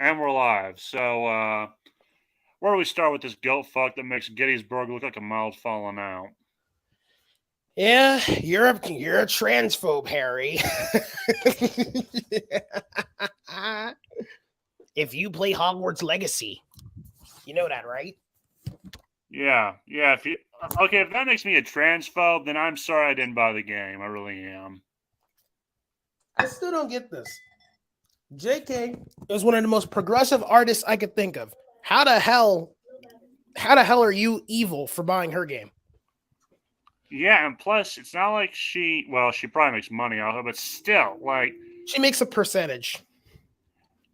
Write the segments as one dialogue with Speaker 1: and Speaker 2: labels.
Speaker 1: And we're live. So, where do we start with this goat fuck that makes Gettysburg look like a mild falling out?
Speaker 2: Yeah, you're a transphobe, Harry. If you play Hogwarts Legacy, you know that, right?
Speaker 1: Yeah. If that makes me a transphobe, then I'm sorry I didn't buy the game. I really am.
Speaker 2: I still don't get this. JK is one of the most progressive artists I could think of. How the hell are you evil for buying her game?
Speaker 1: Yeah, and plus, it's not like she probably makes money off it, but still,
Speaker 2: She makes a percentage.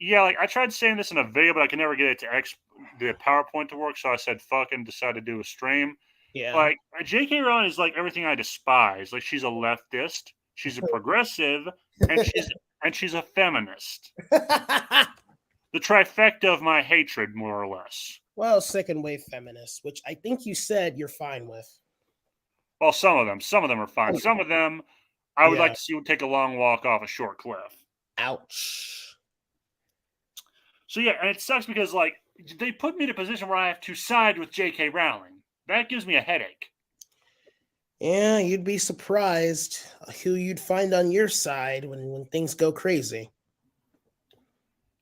Speaker 1: I tried saying this in a video, but I could never get it to the PowerPoint to work, so I said fuck and decided to do a stream.
Speaker 2: Yeah.
Speaker 1: Like, J.K. Rowling is like everything I despise. Like, she's a leftist, she's a progressive, and she's a feminist. The trifecta of my hatred, more or less.
Speaker 2: Well, second wave feminists, which I think you said you're fine with.
Speaker 1: Well, some of them are fine. Some of them, I would like to see take a long walk off a short cliff.
Speaker 2: Ouch.
Speaker 1: So yeah, and it sucks because like they put me in a position where I have to side with J.K. Rowling. That gives me a headache.
Speaker 2: Yeah, you'd be surprised who you'd find on your side when things go crazy.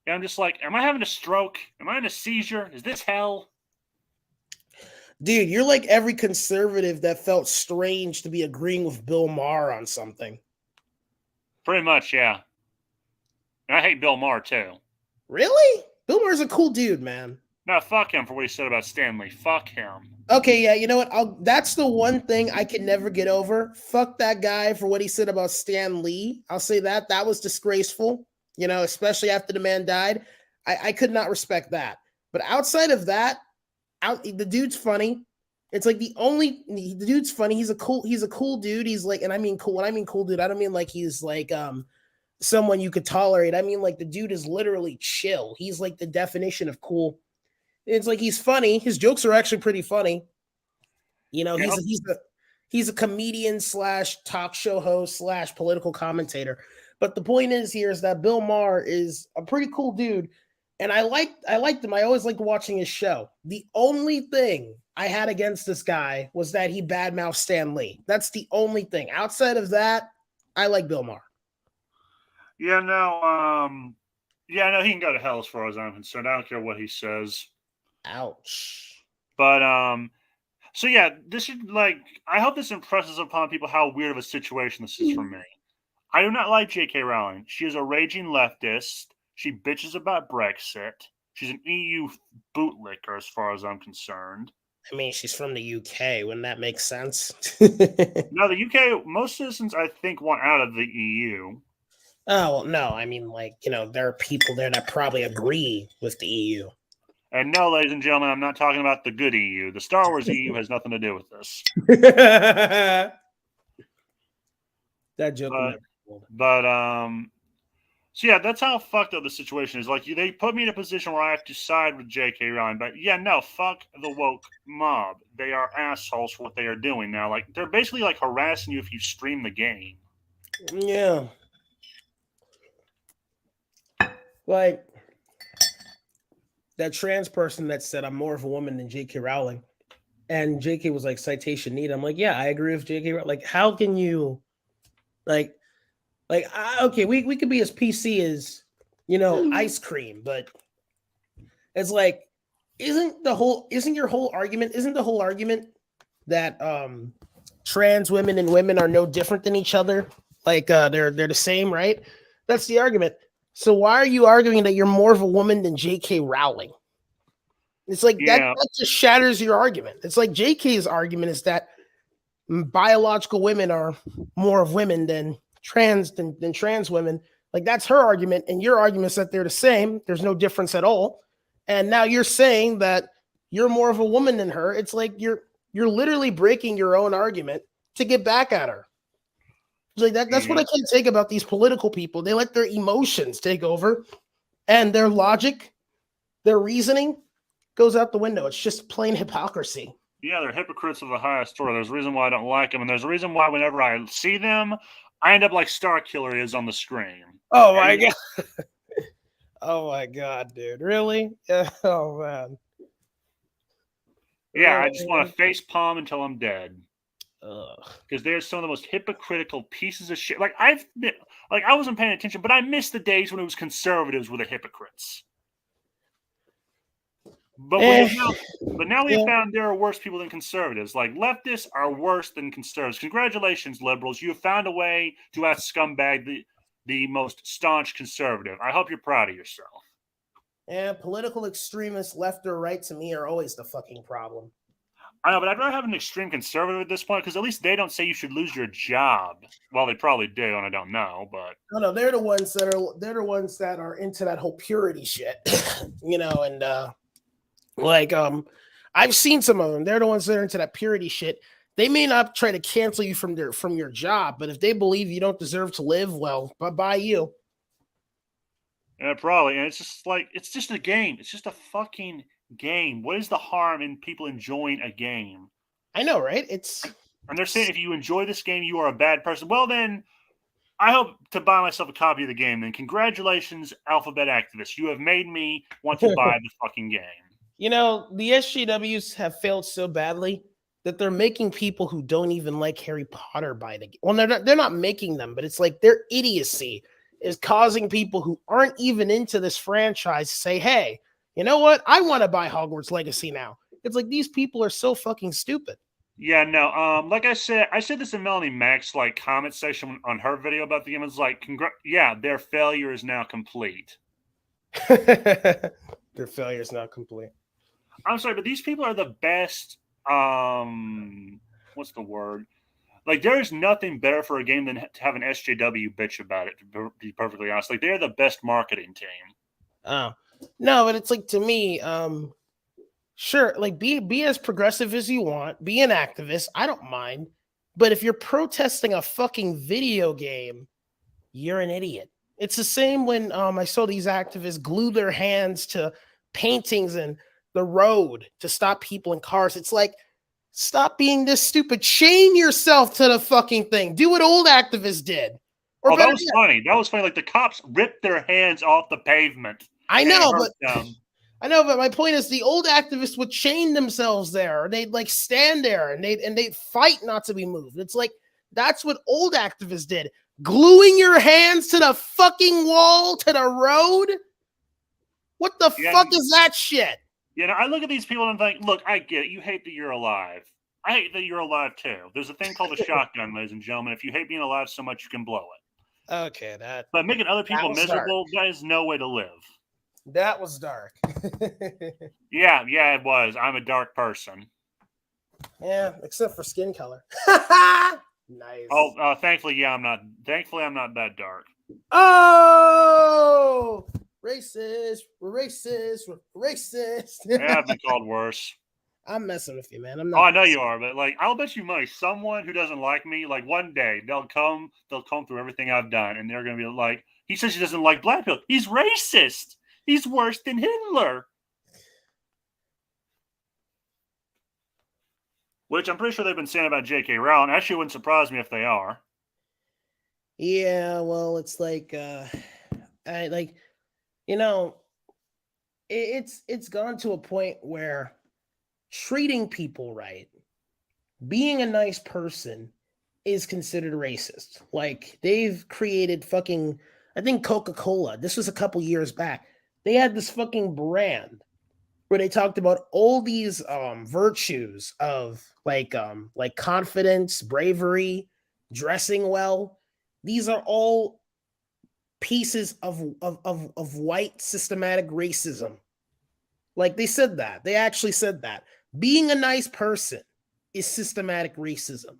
Speaker 1: And I'm just like, am I having a stroke? Am I in a seizure? Is this hell?
Speaker 2: Dude, you're like every conservative that felt strange to be agreeing with Bill Maher on something.
Speaker 1: Pretty much, yeah. And I hate Bill Maher, too.
Speaker 2: Really? Bill Maher's a cool dude, man.
Speaker 1: No, fuck him for what he said about Stanley. Fuck him.
Speaker 2: Okay, yeah, you know what? That's the one thing I can never get over. Fuck that guy for what he said about Stan Lee. I'll say that. That was disgraceful, especially after the man died. I could not respect that. But outside of that, the dude's funny. It's like the dude's funny. He's a cool dude. He's like, and I mean cool. When I mean cool dude, I don't mean like he's like someone you could tolerate. I mean like the dude is literally chill. He's like the definition of cool. It's like he's funny. His jokes are actually pretty funny. He's a comedian / talk show host / political commentator. But the point is here is that Bill Maher is a pretty cool dude. And I liked him. I always liked watching his show. The only thing I had against this guy was that he badmouthed Stan Lee. That's the only thing. Outside of that, I like Bill Maher.
Speaker 1: Yeah, he can go to hell as far as I'm concerned. I don't care what he says.
Speaker 2: Ouch.
Speaker 1: But so yeah, this should I hope this impresses upon people how weird of a situation this is for me. I do not like J.K. Rowling. She is a raging leftist. She bitches about Brexit. She's an EU bootlicker, as far as I'm concerned.
Speaker 2: I mean, she's from the UK. Wouldn't that make sense?
Speaker 1: No, the UK, most citizens, I think, want out of the EU.
Speaker 2: Oh, well, no. I mean, there are people there that probably agree with the EU.
Speaker 1: And no, ladies and gentlemen, I'm not talking about the good EU. The Star Wars EU has nothing to do with this.
Speaker 2: That joke.
Speaker 1: So yeah, that's how fucked up the situation is. Like, they put me in a position where I have to side with J.K. Rowling, but yeah, no, fuck the woke mob. They are assholes for what they are doing now. Like, they're basically like harassing you if you stream the game.
Speaker 2: Yeah. Like that trans person that said I'm more of a woman than J.K. Rowling, and J.K. was like citation need. I'm like, yeah, I agree with J.K. Rowling. Like, how can you, okay, we could be as PC as ice cream, but it's like, isn't the whole argument that trans women and women are no different than each other? Like they're the same, right? That's the argument. So why are you arguing that you're more of a woman than J.K. Rowling? It's like that just shatters your argument. It's like J.K.'s argument is that biological women are more of women than trans women. Like that's her argument, and your argument is that they're the same. There's no difference at all. And now you're saying that you're more of a woman than her. It's like you're literally breaking your own argument to get back at her. Like that's what I can't take about these political people. They let their emotions take over, and their logic, their reasoning goes out the window. It's just plain hypocrisy.
Speaker 1: Yeah, they're hypocrites of the highest order. There's a reason why I don't like them, and there's a reason why whenever I see them, I end up like Starkiller is on the screen.
Speaker 2: Oh my god! Oh my god, dude! Really? Oh man.
Speaker 1: Yeah, I
Speaker 2: Oh
Speaker 1: just want
Speaker 2: man.
Speaker 1: to face palm until I'm dead.
Speaker 2: Ugh.
Speaker 1: Because they're some of the most hypocritical pieces of shit. Like I wasn't paying attention, but I missed the days when it was conservatives were the hypocrites. But
Speaker 2: Eh,
Speaker 1: now we have
Speaker 2: yeah.
Speaker 1: found there are worse people than conservatives. Like leftists are worse than conservatives. Congratulations, liberals! You have found a way to out scumbag the most staunch conservative. I hope you're proud of yourself.
Speaker 2: And political extremists, left or right, to me are always the fucking problem.
Speaker 1: I know, but I'd rather have an extreme conservative at this point because at least they don't say you should lose your job. Well, they probably do, and I don't know, but
Speaker 2: No, they're the ones that are into that whole purity shit, and I've seen some of them. They're the ones that are into that purity shit. They may not try to cancel you from your job, but if they believe you don't deserve to live, well, bye bye you.
Speaker 1: yeah, probably. And it's just like it's just a game. It's just a fucking game. What is the harm in people enjoying a game?
Speaker 2: I know, right? It's
Speaker 1: And they're saying if you enjoy this game, you are a bad person. Well, then I hope to buy myself a copy of the game. Then congratulations, Alphabet activists. You have made me want to buy the fucking game.
Speaker 2: the SJWs have failed so badly that they're making people who don't even like Harry Potter buy the game. Well, they're not making them, but it's like their idiocy is causing people who aren't even into this franchise to say, "Hey, you know what? I want to buy Hogwarts Legacy now." It's like these people are so fucking stupid.
Speaker 1: Yeah, no. Like I said this in Melanie Mac's like comment section on her video about the game. It's like, yeah, their failure is now complete.
Speaker 2: Their failure is not complete.
Speaker 1: I'm sorry, but these people are the best. What's the word? Like, there is nothing better for a game than to have an SJW bitch about it. To be perfectly honest, like they're the best marketing team.
Speaker 2: Oh no, but it's like to me, sure, like be as progressive as you want, be an activist. I don't mind, but if you're protesting a fucking video game, you're an idiot. It's the same when I saw these activists glue their hands to paintings and the road to stop people in cars. It's like, stop being this stupid. Chain yourself to the fucking thing. Do what old activists did. Or
Speaker 1: Oh, that
Speaker 2: better
Speaker 1: was
Speaker 2: yet,
Speaker 1: funny. That was funny. Like the cops ripped their hands off the pavement,
Speaker 2: I
Speaker 1: and it
Speaker 2: know,
Speaker 1: hurt
Speaker 2: but
Speaker 1: them.
Speaker 2: I know, but my point is the old activists would chain themselves there, or they'd like stand there and they'd fight not to be moved. It's like that's what old activists did. Gluing your hands to the fucking wall to the road? What the
Speaker 1: Yeah,
Speaker 2: fuck is that shit?
Speaker 1: you know, I look at these people and I'm like, look, I get it. You hate that you're alive. I hate that you're alive too. There's a thing called a shotgun, ladies and gentlemen. If you hate being alive so much, you can blow it.
Speaker 2: Okay, that
Speaker 1: But making other people
Speaker 2: was dark.
Speaker 1: miserable, that is no way to live.
Speaker 2: That was dark.
Speaker 1: Yeah, it was. I'm a dark person.
Speaker 2: Yeah, except for skin color. Nice.
Speaker 1: Oh, thankfully, yeah, I'm not. Thankfully, I'm not that dark.
Speaker 2: Oh, racist, racist.
Speaker 1: Yeah, I've been called worse.
Speaker 2: I'm messing with you, man. I'm
Speaker 1: Oh,
Speaker 2: not.
Speaker 1: I know you are, but like, I'll bet you money, someone who doesn't like me, like one day they'll come through everything I've done, and they're gonna be like, he says he doesn't like black people. He's racist. He's worse than Hitler. Which I'm pretty sure they've been saying about J.K. Rowling. Actually, it wouldn't surprise me if they are.
Speaker 2: Yeah, well, it's like, I like, you know, it's gone to a point where treating people right, being a nice person, is considered racist. Like they've created fucking, I think Coca-Cola. This was a couple years back. They had this fucking brand where they talked about all these virtues of like confidence, bravery, dressing well. These are all pieces of white systematic racism. Like they said that. They actually said that. Being a nice person is systematic racism.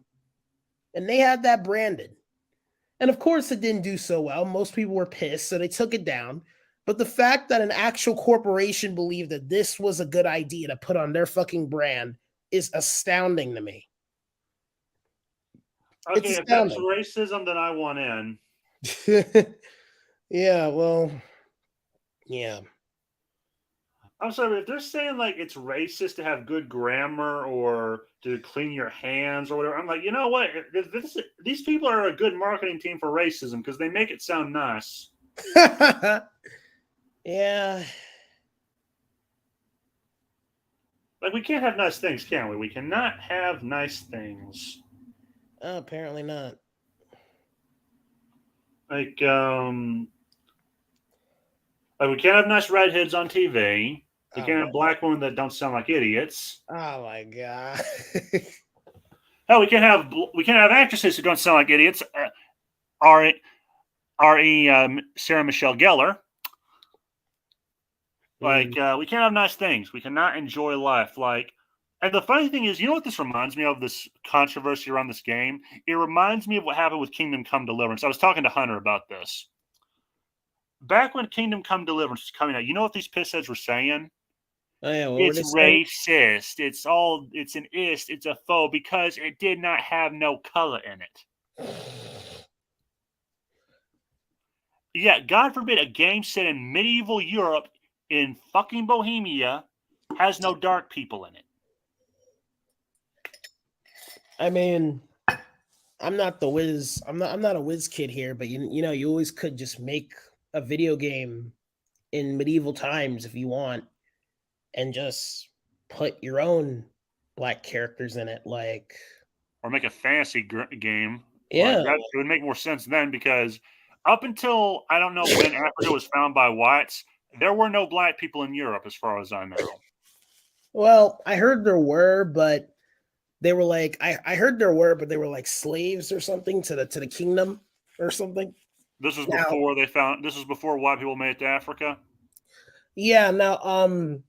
Speaker 2: And they had that branded. And of course, it didn't do so well. Most people were pissed, so they took it down. But the fact that an actual corporation believed that this was a good idea to put on their fucking brand is astounding to me.
Speaker 1: Okay,
Speaker 2: It's
Speaker 1: if that's
Speaker 2: astounding.
Speaker 1: racism, then I want in.
Speaker 2: Yeah, well, yeah.
Speaker 1: I'm sorry, if they're saying like it's racist to have good grammar or to clean your hands or whatever, I'm like, you know what? These people are a good marketing team for racism because they make it sound nice.
Speaker 2: Yeah.
Speaker 1: Like, we can't have nice things, can we? We cannot have nice things.
Speaker 2: Apparently not.
Speaker 1: Like, um, like, we can't have nice redheads on TV. We
Speaker 2: Oh
Speaker 1: can't
Speaker 2: my.
Speaker 1: have black women that don't sound like idiots.
Speaker 2: Oh my god.
Speaker 1: Hell, we can't have actresses who don't sound like idiots. R.E. Sarah Michelle Gellar.
Speaker 2: Mm.
Speaker 1: We can't have nice things. We cannot enjoy life. And the funny thing is, you know what this reminds me of? This controversy around this game. It reminds me of what happened with Kingdom Come Deliverance. I was talking to Hunter about this. Back when Kingdom Come Deliverance was coming out, you know what these pissheads were saying?
Speaker 2: Oh yeah, what were
Speaker 1: It's
Speaker 2: they saying?
Speaker 1: racist. It's an ist. It's a foe because it did not have no color in it. Yeah, God forbid a game set in medieval Europe in fucking Bohemia has no dark people in it.
Speaker 2: I mean, I'm not the whiz. I'm not a whiz kid here, but you know you always could just make a video game in medieval times if you want, and just put your own black characters in it. Like,
Speaker 1: Or make a fantasy game.
Speaker 2: yeah,
Speaker 1: It would make more sense then because up until I don't know when Africa was found by whites, there were no black people in Europe as far as I know.
Speaker 2: well, I heard there were, but they were like I heard there were, but they were like slaves or something to the kingdom or something. Now,
Speaker 1: This was before white people made it to Africa.
Speaker 2: yeah, now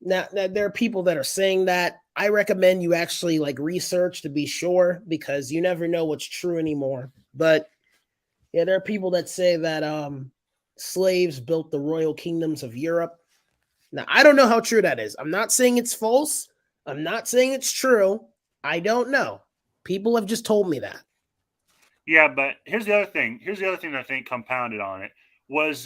Speaker 2: there are people that are saying that. I recommend you actually like research to be sure because you never know what's true anymore. But yeah, there are people that say that slaves built the royal kingdoms of Europe. Now, I don't know how true that is. I'm not saying it's false. I'm not saying it's true. I don't know. People have just told me that.
Speaker 1: Yeah, but here's the other thing. Here's the other thing that I think compounded on it was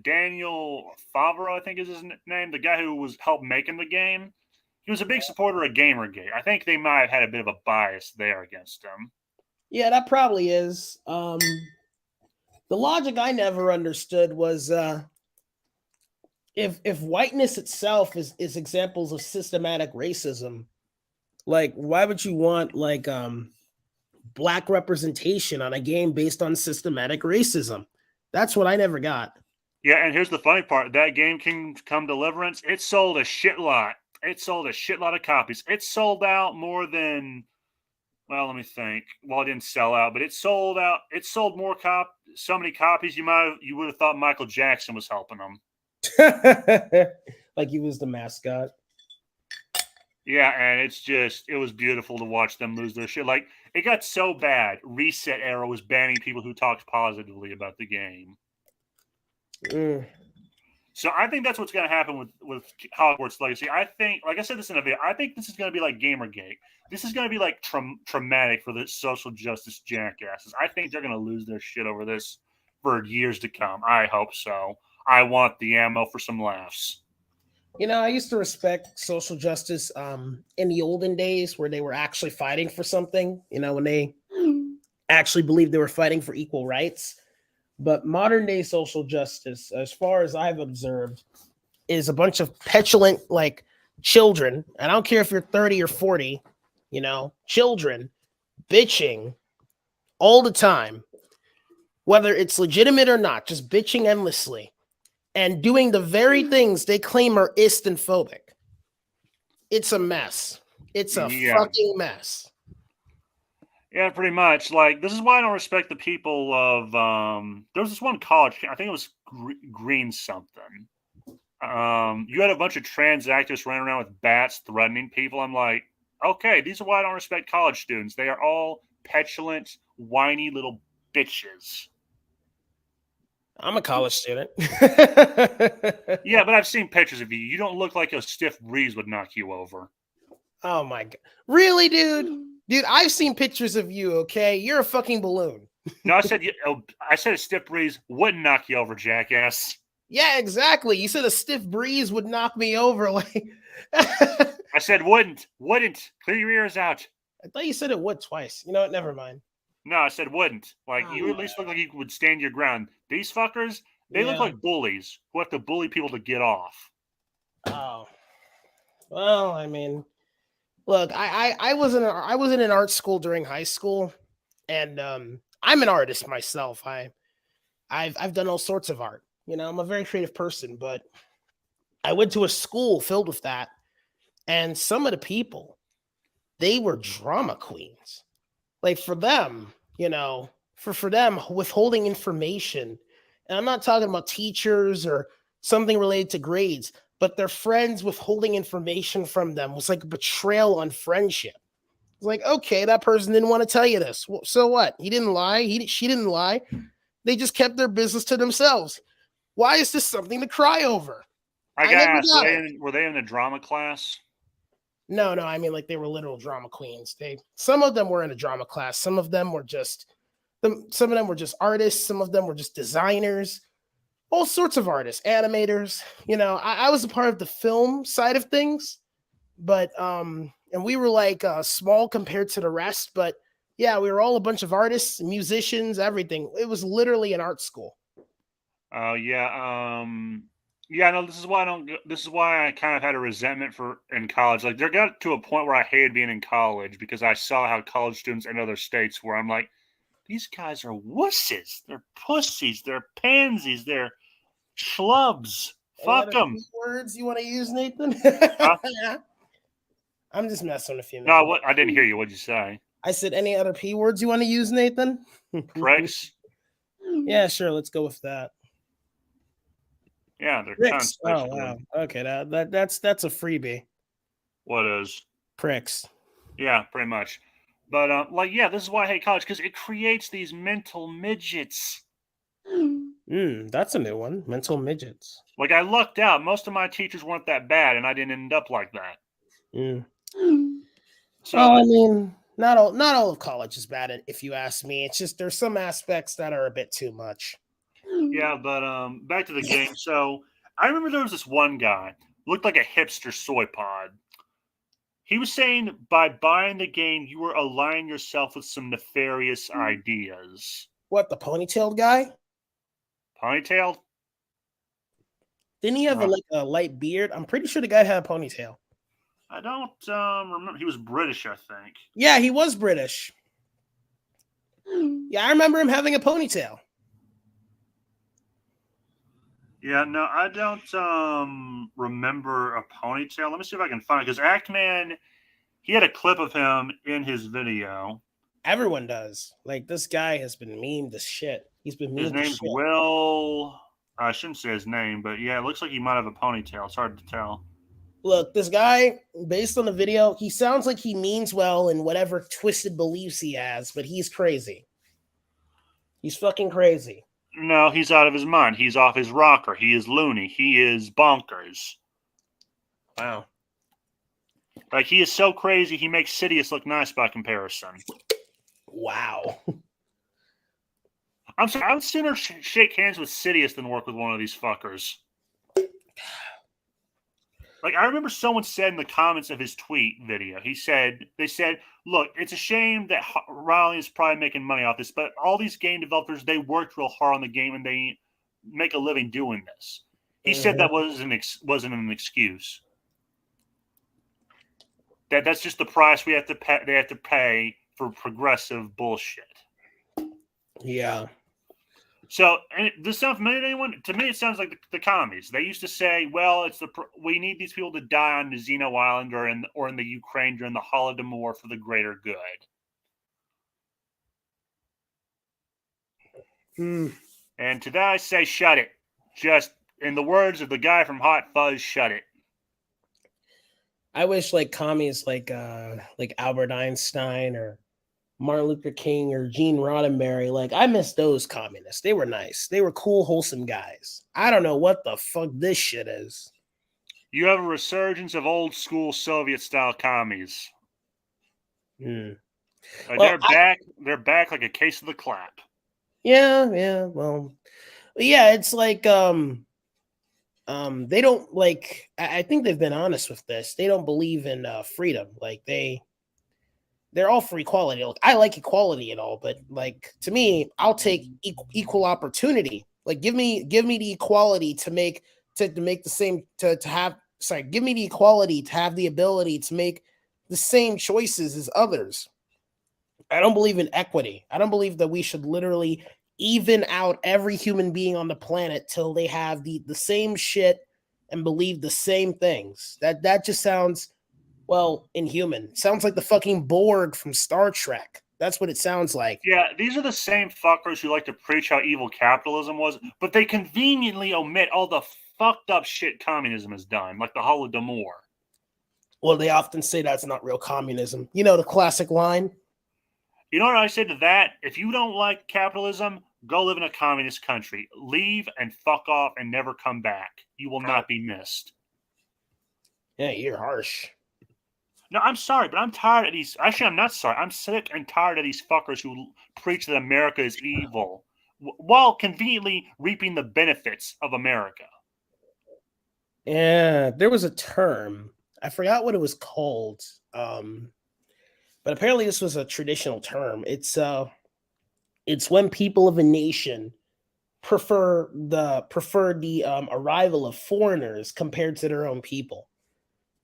Speaker 1: Daniel Favreau, I think is his name, the guy who was helped making the game. He was a big supporter of Gamergate. I think they might have had a bit of a bias there against him.
Speaker 2: Yeah, that probably is. The logic I never understood was if whiteness itself is examples of systematic racism, like why would you want like black representation on a game based on systematic racism? That's what I never got.
Speaker 1: Yeah, and here's the funny part: that game, Kingdom Come Deliverance, it sold a shit lot. It sold a shitload of copies. It sold out more than, well, let me think. Well, it didn't sell out, but it sold out. It sold so many copies. You would have thought Michael Jackson was helping them.
Speaker 2: Like he was the mascot.
Speaker 1: Yeah, and it was beautiful to watch them lose their shit. Like, it got so bad. Reset Era was banning people who talked positively about the game.
Speaker 2: Mm.
Speaker 1: So I think that's what's going to happen with Hogwarts Legacy. I think, like I said this in a video, I think this is going to be like Gamergate. This is going to be like traumatic for the social justice jackasses. I think they're going to lose their shit over this for years to come. I hope so. I want the ammo for some laughs.
Speaker 2: You know, I used to respect social justice in the olden days where they were actually fighting for something, you know, when they actually believed they were fighting for equal rights. But modern day social justice, as far as I've observed, is a bunch of petulant, like children. And I don't care if you're 30 or 40, you know, children bitching all the time, whether it's legitimate or not, just bitching endlessly and doing the very things they claim are ist and phobic. It's a mess. It's a
Speaker 1: Yeah.
Speaker 2: fucking mess.
Speaker 1: Yeah, pretty much. Like, this is why I don't respect the people of. There was this one college, I think it was Green something. You had a bunch of trans activists running around with bats threatening people. I'm like, okay, these are why I don't respect college students. They are all petulant, whiny little bitches.
Speaker 2: I'm a college student.
Speaker 1: Yeah, but I've seen pictures of you. You don't look like a stiff breeze would knock you over.
Speaker 2: Oh my god. Really, dude? Dude, I've seen pictures of you, okay? You're a fucking balloon.
Speaker 1: No, I said a stiff breeze wouldn't knock you over, jackass.
Speaker 2: Yeah, exactly. You said a stiff breeze would knock me over. Like
Speaker 1: I said wouldn't. Clear your ears out.
Speaker 2: I thought you said it would twice. You know what? Never mind.
Speaker 1: No, I said wouldn't. Like,
Speaker 2: Oh,
Speaker 1: you at least look like you would stand your ground. These fuckers, They look
Speaker 2: Yeah.
Speaker 1: like bullies who have to bully people to get off.
Speaker 2: Oh. Well, I mean, look, I was in an art school during high school, and I'm an artist myself. I've done all sorts of art. You know, I'm a very creative person, but I went to a school filled with that, and some of the people, they were drama queens. Like for them, you know, for them withholding information, and I'm not talking about teachers or something related to grades, but their friends withholding information from them was like a betrayal on friendship. It's like, okay, that person didn't want to tell you this. So what? He didn't lie. She didn't lie. They just kept their business to themselves. Why is this something to cry over?
Speaker 1: I
Speaker 2: I
Speaker 1: gotta
Speaker 2: never
Speaker 1: ask,
Speaker 2: got it.
Speaker 1: were they in a drama class?
Speaker 2: No, no, I mean like they were literal drama queens. Some of them were in a drama class. Some of them were just some of them were just artists. Some of them were just designers. All sorts of artists, animators. You know, I was a part of the film side of things, but and we were like small compared to the rest. But yeah, we were all a bunch of artists, musicians, everything. It was literally an art school.
Speaker 1: Oh yeah. Yeah, no, this is why I don't. This is why I kind of had a resentment for in college. Like, there got to a point where I hated being in college because I saw how college students in other states where I'm like, these guys are wusses. They're pussies. They're pansies. They're schlubs.
Speaker 2: Any
Speaker 1: Fuck
Speaker 2: other
Speaker 1: them.
Speaker 2: words you want to use, Nathan?
Speaker 1: Huh?
Speaker 2: I'm just messing with you,
Speaker 1: No,
Speaker 2: man.
Speaker 1: what? I didn't hear you. What'd you say?
Speaker 2: I said, any other P words you want to use, Nathan?
Speaker 1: Pricks?
Speaker 2: Yeah, sure. Let's go with that.
Speaker 1: Yeah, they're
Speaker 2: Pricks.
Speaker 1: cunts,
Speaker 2: Oh
Speaker 1: basically.
Speaker 2: wow. Okay, that's a freebie.
Speaker 1: What is?
Speaker 2: Pricks.
Speaker 1: Yeah, pretty much. But like, yeah, this is why I hate college because it creates these mental midgets.
Speaker 2: That's a new one. Mental midgets.
Speaker 1: Like, I lucked out. Most of my teachers weren't that bad, and I didn't end up like that.
Speaker 2: Mm.
Speaker 1: So,
Speaker 2: Well, I mean, not all of college is bad, if you ask me. It's just there's some aspects that are a bit too much.
Speaker 1: yeah, but back to the game. So, I remember there was this one guy looked like a hipster soy pod. He was saying by buying the game, you were aligning yourself with some nefarious ideas.
Speaker 2: What, the ponytailed guy?
Speaker 1: Ponytailed?
Speaker 2: Didn't he have
Speaker 1: Uh,
Speaker 2: like a light beard? I'm pretty sure the guy had a ponytail.
Speaker 1: I don't remember. He was British, I think.
Speaker 2: Yeah, he was British. Yeah, I remember him having a ponytail.
Speaker 1: Yeah, no, I don't remember a ponytail. Let me see if I can find it because Actman, he had a clip of him in his video.
Speaker 2: Everyone does. Like this guy has been memed as shit. He's been
Speaker 1: His
Speaker 2: memed as
Speaker 1: name's
Speaker 2: shit.
Speaker 1: Will. I shouldn't say his name, but yeah, it looks like he might have a ponytail. It's hard to tell.
Speaker 2: Look, this guy, based on the video, he sounds like he means well in whatever twisted beliefs he has, but he's crazy. He's fucking crazy.
Speaker 1: No, he's out of his mind. He's off his rocker. He is loony. He is bonkers.
Speaker 2: Wow.
Speaker 1: Like, he is so crazy, he makes Sidious look nice by comparison.
Speaker 2: Wow.
Speaker 1: I'm sorry, I would sooner shake hands with Sidious than work with one of these fuckers. Like, I remember someone said in the comments of his tweet video, they said, look, it's a shame that Riley is probably making money off this, but all these game developers, they worked real hard on the game and they make a living doing this. He said that wasn't an excuse. That's just the price we have to pay. They have to pay for progressive bullshit.
Speaker 2: Yeah.
Speaker 1: So, and does this sound familiar to anyone? To me, it sounds like the commies. They used to say, "Well, we need these people to die on the Xeno Island or in the Ukraine during the Holodomor for the greater good." And to that, I say, "Shut it." Just in the words of the guy from Hot Fuzz, "Shut it."
Speaker 2: I wish like commies like Albert Einstein or Martin Luther King or Gene Roddenberry, like I miss those communists. They were nice. They were cool, wholesome guys. I don't know what the fuck this shit is.
Speaker 1: You have a resurgence of old school Soviet style commies. Like
Speaker 2: Well,
Speaker 1: they're back like a case of the clap.
Speaker 2: Yeah. Well, yeah, it's like they don't like. I think they've been honest with this. They don't believe in freedom. Like they're all for equality. Look, I like equality and all, but like to me, I'll take equal opportunity Like give me the equality to make the same to have sorry, give me the equality to have the ability to make the same choices as others. I don't believe in equity. I don't believe that we should literally even out every human being on the planet till they have the same shit and believe the same things. That just sounds inhuman. Sounds like the fucking Borg from Star Trek. That's what it sounds like.
Speaker 1: Yeah, these are the same fuckers who like to preach how evil capitalism was, but they conveniently omit all the fucked up shit communism has done, like the Holodomor.
Speaker 2: Well, they often say that's not real communism. You know the classic line?
Speaker 1: You know what I say to that? If you don't like capitalism, go live in a communist country. Leave and fuck off and never come back. You will not be missed.
Speaker 2: Yeah, you're harsh.
Speaker 1: No, I'm sorry, but I'm tired of these. Actually, I'm not sorry. I'm sick and tired of these fuckers who preach that America is evil while conveniently reaping the benefits of America.
Speaker 2: Yeah, there was a term. I forgot what it was called. But apparently this was a traditional term. It's when people of a nation prefer the arrival of foreigners compared to their own people,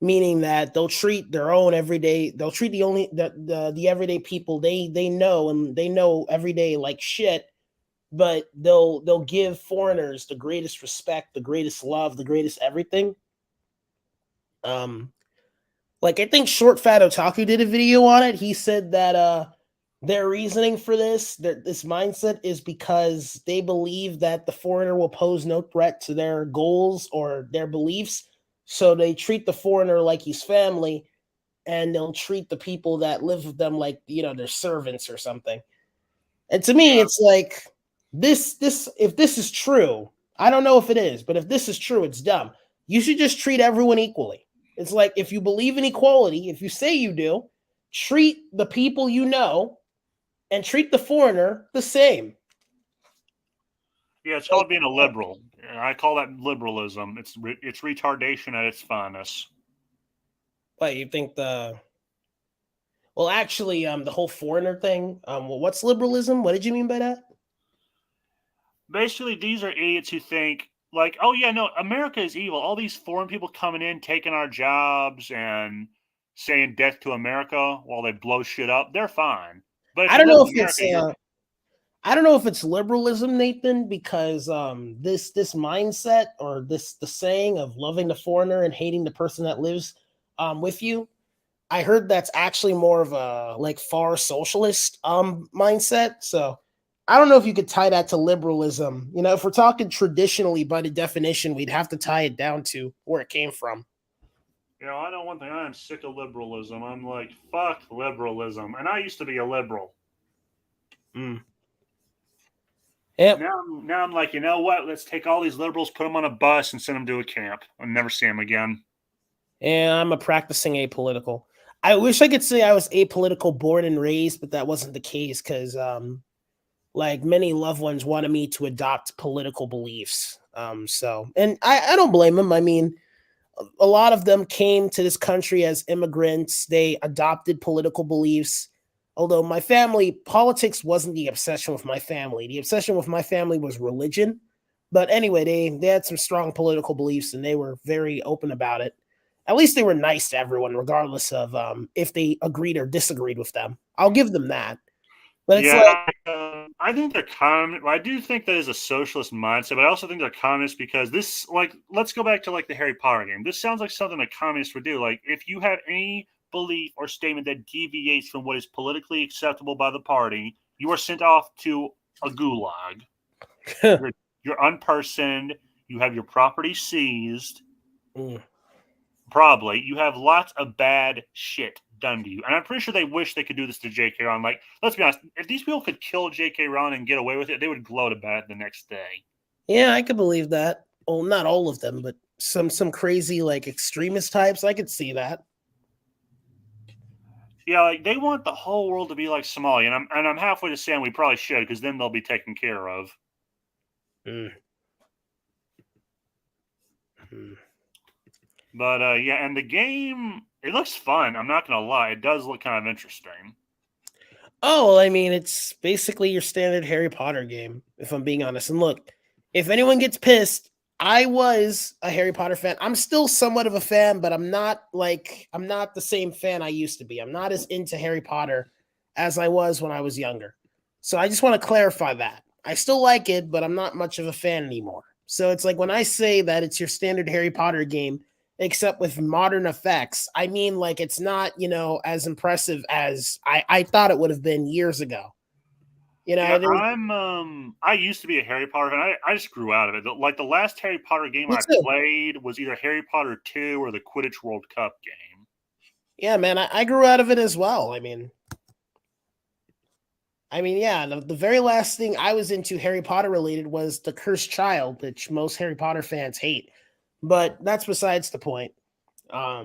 Speaker 2: meaning that they'll treat their own everyday they'll treat the everyday people they know and they know every day like shit, but they'll give foreigners the greatest respect, the greatest love, the greatest everything. Like I think Short Fat Otaku did a video on it. He said that their reasoning for this mindset is because they believe that the foreigner will pose no threat to their goals or their beliefs. So they treat the foreigner like he's family, and they'll treat the people that live with them like, their servants or something. And to me, it's like this if this is true, I don't know if it is, but if this is true, it's dumb. You should just treat everyone equally. It's like if you believe in equality, if you say you do, treat the people you know and treat the foreigner the same.
Speaker 1: Yeah, it's called being a liberal. I call that liberalism. It's retardation at its finest.
Speaker 2: But you think the whole foreigner thing. What's liberalism? What did you mean by that?
Speaker 1: Basically, these are idiots who think like, oh yeah, no, America is evil. All these foreign people coming in, taking our jobs, and saying death to America while they blow shit up. They're fine. But if
Speaker 2: I
Speaker 1: you
Speaker 2: don't
Speaker 1: live
Speaker 2: know
Speaker 1: in
Speaker 2: if
Speaker 1: America, you're
Speaker 2: I don't know if it's liberalism, Nathan, because this mindset or the saying of loving the foreigner and hating the person that lives with you. I heard that's actually more of a like far socialist mindset. So I don't know if you could tie that to liberalism. If we're talking traditionally by the definition, we'd have to tie it down to where it came from.
Speaker 1: I know one thing. I am sick of liberalism. I'm like, fuck liberalism. And I used to be a liberal.
Speaker 2: Mm. Yep.
Speaker 1: Now I'm like, you know what? Let's take all these liberals, put them on a bus, and send them to a camp. I'll never see them again.
Speaker 2: And I'm a practicing apolitical. I wish I could say I was apolitical born and raised, but that wasn't the case because like many loved ones wanted me to adopt political beliefs. And I don't blame them. I mean, a lot of them came to this country as immigrants. They adopted political beliefs. Although my family, politics wasn't the obsession with my family. The obsession with my family was religion. But anyway, they had some strong political beliefs and they were very open about it. At least they were nice to everyone, regardless of if they agreed or disagreed with them. I'll give them that. But it's like,
Speaker 1: I think they're communist. I do think that is a socialist mindset, but I also think they're communist because this, like, let's go back to like the Harry Potter game. This sounds like something a communist would do. Like, if you have any belief or statement that deviates from what is politically acceptable by the party, you are sent off to a gulag. You're unpersoned. You have your property seized. Probably. You have lots of bad shit done to you. And I'm pretty sure they wish they could do this to J.K. Rowling. Like, let's be honest, if these people could kill J.K. Rowling and get away with it, they would gloat about it the next day.
Speaker 2: Yeah, I could believe that. Well, not all of them, but some crazy like extremist types. I could see that.
Speaker 1: Yeah, like they want the whole world to be like Somalia, and I'm halfway to saying we probably should because then they'll be taken care of. But yeah, and the game, it looks fun. I'm not gonna lie, it does look kind of interesting.
Speaker 2: Oh, well, I mean, it's basically your standard Harry Potter game, if I'm being honest. And look, if anyone gets pissed, I was a Harry Potter fan. I'm still somewhat of a fan, but I'm not the same fan I used to be. I'm not as into Harry Potter as I was when I was younger. So I just want to clarify that. I still like it, but I'm not much of a fan anymore. So it's like when I say that it's your standard Harry Potter game, except with modern effects, I mean like it's not, as impressive as I thought it would have been years ago.
Speaker 1: Yeah, I used to be a Harry Potter fan. I just grew out of it. Like the last Harry Potter game
Speaker 2: Me
Speaker 1: I
Speaker 2: too.
Speaker 1: played was either Harry Potter 2 or the Quidditch World Cup game.
Speaker 2: Yeah, man, I grew out of it as well. Yeah, the very last thing I was into Harry Potter related was The Cursed Child, which most Harry Potter fans hate. But that's besides the point.
Speaker 1: Why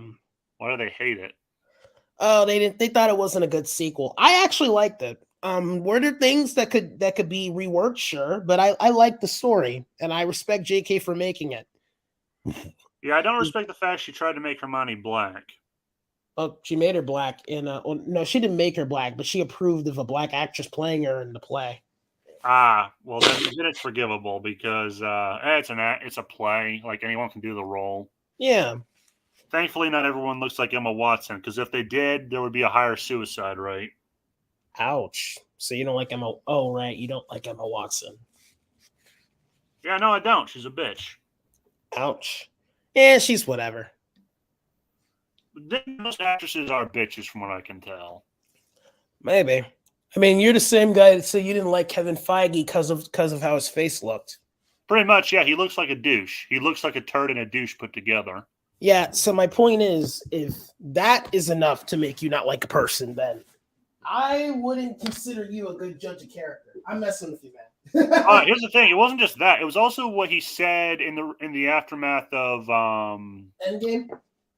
Speaker 1: do they hate it?
Speaker 2: Oh, they thought it wasn't a good sequel. I actually liked it. Were there things that could be reworked? Sure, but I like the story and I respect JK for making it.
Speaker 1: Yeah, I don't respect the fact she tried to make Hermione black.
Speaker 2: Oh, she made her black no, she didn't make her black, but she approved of a black actress playing her in the play.
Speaker 1: Well then it's forgivable because it's a play. Like anyone can do the role.
Speaker 2: Yeah.
Speaker 1: Thankfully, not everyone looks like Emma Watson because if they did, there would be a higher suicide rate.
Speaker 2: Ouch. So you don't like Emma? Oh, right, you don't like Emma Watson.
Speaker 1: Yeah, no, I don't. She's a bitch.
Speaker 2: Ouch. Yeah, she's whatever.
Speaker 1: Most actresses are bitches, from what I can tell.
Speaker 2: Maybe. I mean, you're the same guy that said you didn't like Kevin Feige because of how his face looked.
Speaker 1: Pretty much, yeah. He looks like a douche. He looks like a turd and a douche put together.
Speaker 2: Yeah. So my point is, if that is enough to make you not like a person, then I wouldn't consider you a good judge of character. I'm messing with you, man.
Speaker 1: Here's the thing: it wasn't just that; it was also what he said in the aftermath of
Speaker 2: Endgame.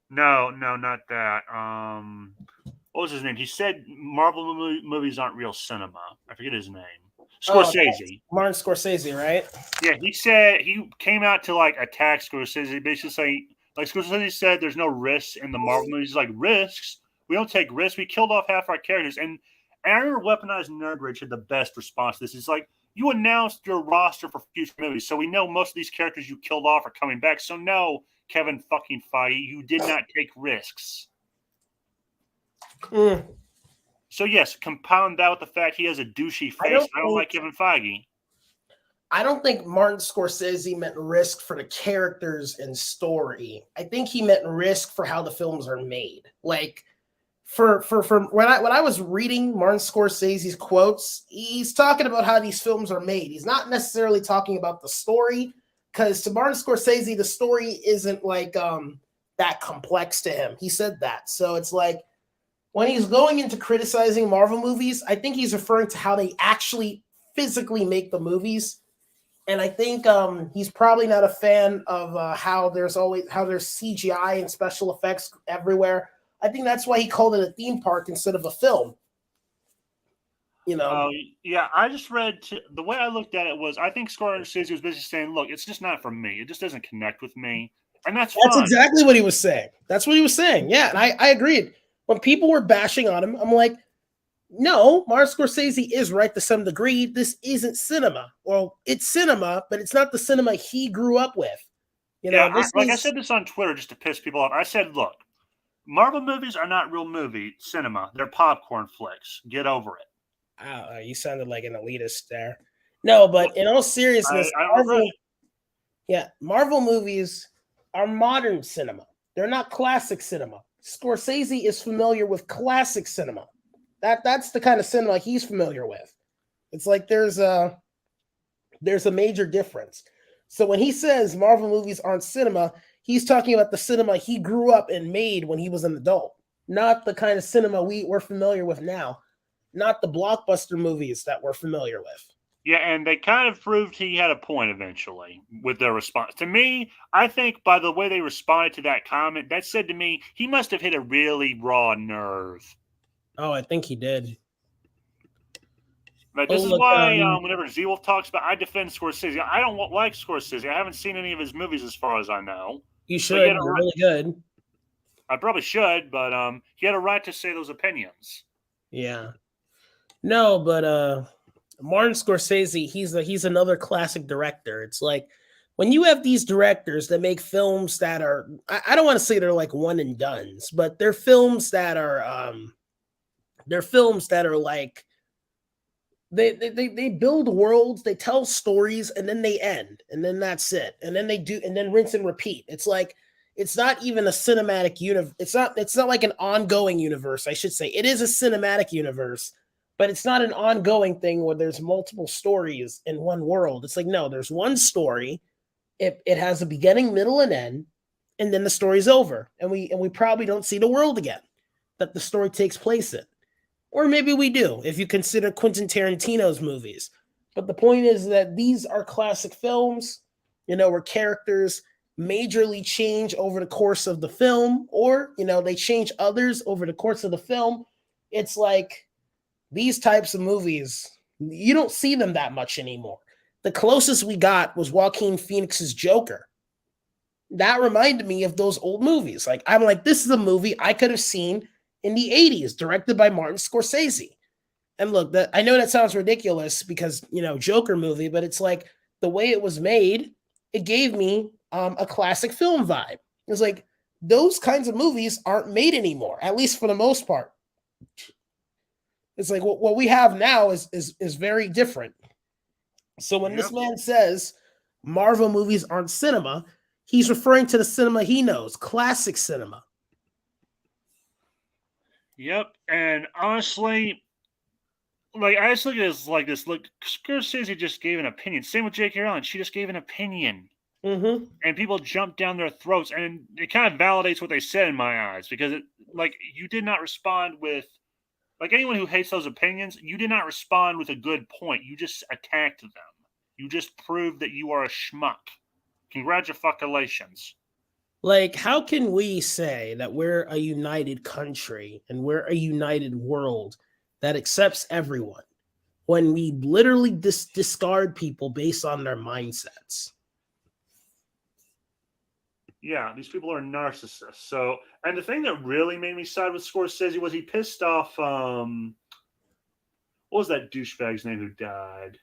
Speaker 1: No, not that. What was his name? He said Marvel movies aren't real cinema. I forget his name. Scorsese.
Speaker 2: Martin Scorsese, right?
Speaker 1: Yeah, he said he came out to like attack Scorsese, basically saying, like Scorsese said, there's no risks in the Marvel movies. He's like, risks? We don't take risks. We killed off half our characters. And I remember Weaponized Nerd Rage had the best response to this. It's like, you announced your roster for future movies, so we know most of these characters you killed off are coming back. So no, Kevin fucking Feige, you did not take risks. So yes, compound that with the fact he has a douchey face. I don't like Kevin Feige.
Speaker 2: I don't think Martin Scorsese meant risk for the characters and story. I think he meant risk for how the films are made. Like for when I was reading Martin Scorsese's quotes, he's talking about how these films are made. He's not necessarily talking about the story, because to Martin Scorsese, the story isn't like that complex to him. He said that. So it's like when he's going into criticizing Marvel movies, I think he's referring to how they actually physically make the movies. And I think he's probably not a fan of how there's CGI and special effects everywhere. I think that's why he called it a theme park instead of a film.
Speaker 1: Yeah, I just read the way I looked at it was I think Scorsese was basically saying, look, it's just not for me. It just doesn't connect with me. And that's fine.
Speaker 2: Exactly what he was saying. That's what he was saying. Yeah, and I agreed. When people were bashing on him, I'm like, no, Martin Scorsese is right to some degree. This isn't cinema. Well, it's cinema, but it's not the cinema he grew up with.
Speaker 1: I said this on Twitter just to piss people off. I said, look, Marvel movies are not real movie cinema. They're popcorn flicks. Get over it.
Speaker 2: You sounded like an elitist there. No, but in all seriousness, Marvel movies are modern cinema. They're not classic cinema. Scorsese is familiar with classic cinema. That's the kind of cinema he's familiar with. It's like there's a major difference. So when he says Marvel movies aren't cinema, he's talking about the cinema he grew up and made when he was an adult, not the kind of cinema we're familiar with now, not the blockbuster movies that we're familiar with.
Speaker 1: Yeah, and they kind of proved he had a point eventually with their response. To me, I think by the way they responded to that comment, that said to me, he must have hit a really raw nerve.
Speaker 2: Oh, I think he did.
Speaker 1: But this is why whenever Z-Wolf talks about, I defend Scorsese. I don't like Scorsese. I haven't seen any of his movies as far as I know.
Speaker 2: You should. They're really good.
Speaker 1: I probably should, but he had a right to say those opinions.
Speaker 2: Yeah. No, but Martin Scorsese, he's another classic director. It's like when you have these directors that make films that are, I don't want to say they're like one and dones, but they're films that are like they build worlds, they tell stories, and then they end, and then that's it, and then they do, and then rinse and repeat. It's like it's not even a cinematic universe. It's not like an ongoing universe. I should say it is a cinematic universe, but it's not an ongoing thing where there's multiple stories in one world. It's like no, there's one story. It has a beginning, middle, and end, and then the story's over, and we probably don't see the world again that the story takes place in. Or maybe we do, if you consider Quentin Tarantino's movies. But the point is that these are classic films, where characters majorly change over the course of the film, or, they change others over the course of the film. It's like these types of movies, you don't see them that much anymore. The closest we got was Joaquin Phoenix's Joker. That reminded me of those old movies. Like, I'm like, this is a movie I could have seen in the 80s, directed by Martin Scorsese. And look, I know that sounds ridiculous because, Joker movie, but it's like the way it was made, it gave me a classic film vibe. It's like those kinds of movies aren't made anymore, at least for the most part. It's like what we have now is very different. So when this man says Marvel movies aren't cinema, he's referring to the cinema he knows, classic cinema.
Speaker 1: Yep, and honestly, like I just look at this like this. Look, Scorsese just gave an opinion. Same with J.K. Rowling; she just gave an opinion, and people jump down their throats, and it kind of validates what they said in my eyes because you did not respond with like anyone who hates those opinions. You did not respond with a good point. You just attacked them. You just proved that you are a schmuck. Congratulations.
Speaker 2: Like, how can we say that we're a united country and we're a united world that accepts everyone when we literally discard people based on their mindsets?
Speaker 1: Yeah, these people are narcissists. So, and the thing that really made me side with Scorsese was he pissed off. What was that douchebag's name who died?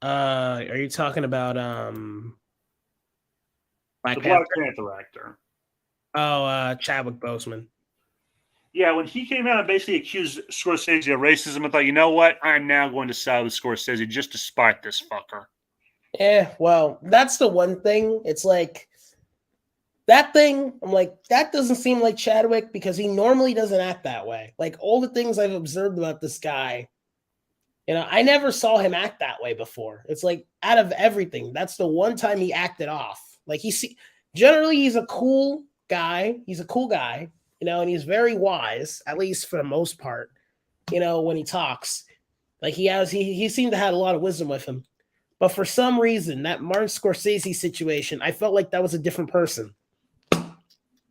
Speaker 2: Are you talking about
Speaker 1: the Black Panther actor?
Speaker 2: Oh, Chadwick Boseman.
Speaker 1: Yeah, when he came out and basically accused Scorsese of racism, I thought, you know what? I'm now going to side with Scorsese just to spite this fucker.
Speaker 2: Yeah, well, that's the one thing. It's like that thing. I'm like, that doesn't seem like Chadwick because he normally doesn't act that way. Like all the things I've observed about this guy, I never saw him act that way before. It's like out of everything, that's the one time he acted off. Like generally he's a cool guy. He's a cool guy, and he's very wise, at least for the most part. When he talks, like he seemed to have a lot of wisdom with him. But for some reason, that Martin Scorsese situation, I felt like that was a different person.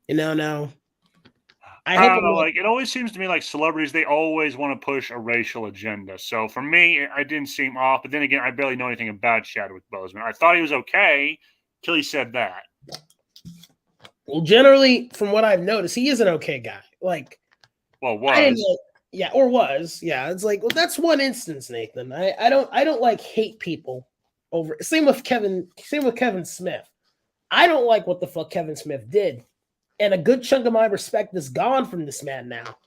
Speaker 2: No.
Speaker 1: I don't know. Like it always seems to me like celebrities, they always want to push a racial agenda. So for me, I didn't seem off. But then again, I barely know anything about Chadwick Boseman. I thought he was okay till he said that.
Speaker 2: Well, generally, from what I've noticed, he is an okay guy. Like,
Speaker 1: well, was.
Speaker 2: Yeah. It's like, well, that's one instance, Nathan. I don't like hate people over. Same with Kevin Smith. I don't like what the fuck Kevin Smith did. And a good chunk of my respect is gone from this man now.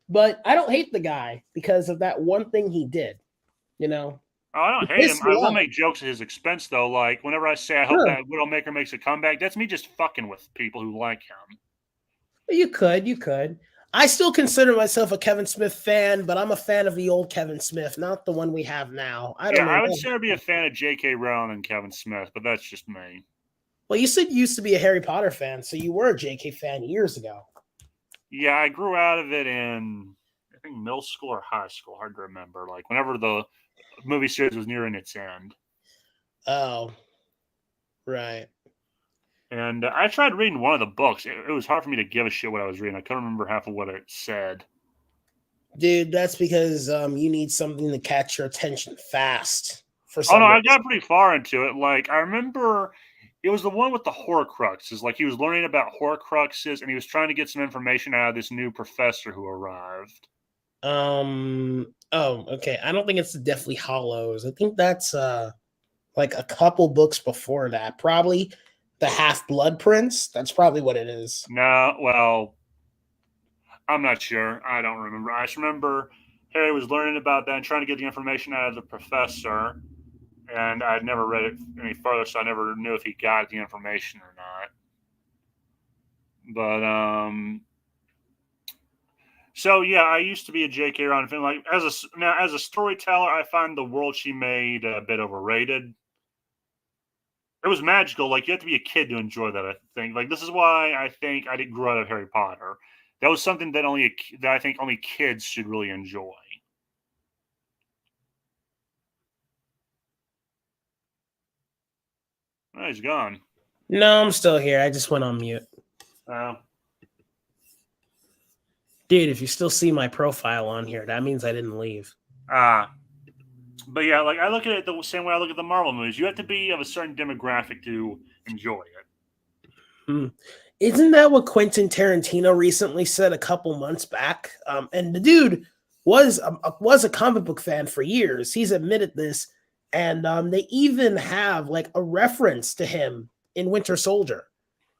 Speaker 2: But I don't hate the guy because of that one thing he did.
Speaker 1: Oh, I don't hate him. I will make jokes at his expense, though. Like, whenever I say I hope that Widowmaker makes a comeback, that's me just fucking with people who like him.
Speaker 2: You could. I still consider myself a Kevin Smith fan, but I'm a fan of the old Kevin Smith, not the one we have now.
Speaker 1: I would say I'd be a fan of J.K. Rowling and Kevin Smith, but that's just me.
Speaker 2: Well, you said you used to be a Harry Potter fan, so you were a J.K. fan years ago.
Speaker 1: Yeah, I grew out of it in, I think, middle school or high school. Hard to remember. Like, whenever the movie series was nearing its end.
Speaker 2: Oh, right.
Speaker 1: And I tried reading one of the books. It was hard for me to give a shit what I was reading. I couldn't remember half of what it said.
Speaker 2: Dude, that's because you need something to catch your attention fast.
Speaker 1: I got pretty far into it. Like, I remember it was the one with the Horcruxes. Like, he was learning about Horcruxes, and he was trying to get some information out of this new professor who arrived.
Speaker 2: Oh, okay. I don't think it's the Deathly Hollows. I think that's like a couple books before that. Probably the Half Blood Prince. That's probably what it is.
Speaker 1: No, well, I'm not sure. I don't remember. I just remember Harry was learning about that and trying to get the information out of the professor, and I'd never read it any further, so I never knew if he got the information or not. But so yeah, I used to be a J.K. Rowling fan. Like as a storyteller, I find the world she made a bit overrated. It was magical. Like you have to be a kid to enjoy that. I think. Like this is why I think I didn't grow out of Harry Potter. That was something that I think only kids should really enjoy. Oh, he's gone.
Speaker 2: No, I'm still here. I just went on mute.
Speaker 1: Uh,
Speaker 2: Dude, if you still see my profile on here, that means I didn't leave.
Speaker 1: but yeah, like I look at it the same way I look at the Marvel movies. You have to be of a certain demographic to enjoy it.
Speaker 2: Isn't that what Quentin Tarantino recently said a couple months back? And the dude was a comic book fan for years. He's admitted this, and they even have like a reference to him in Winter Soldier.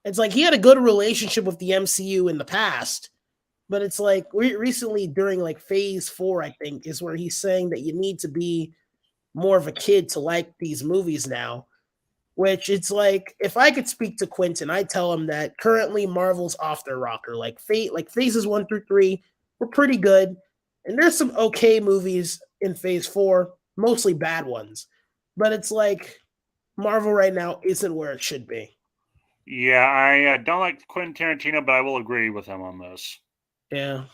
Speaker 2: It's like he had a good relationship with the MCU in the past, but it's like recently during like Phase 4, I think, is where he's saying that you need to be more of a kid to like these movies now. Which it's like if I could speak to Quentin, I tell him that currently Marvel's off their rocker. Like phases 1 through 3 were pretty good, and there's some okay movies in Phase 4, mostly bad ones. But it's like Marvel right now isn't where it should be.
Speaker 1: Yeah, I don't like Quentin Tarantino, but I will agree with him on this.
Speaker 2: Yeah.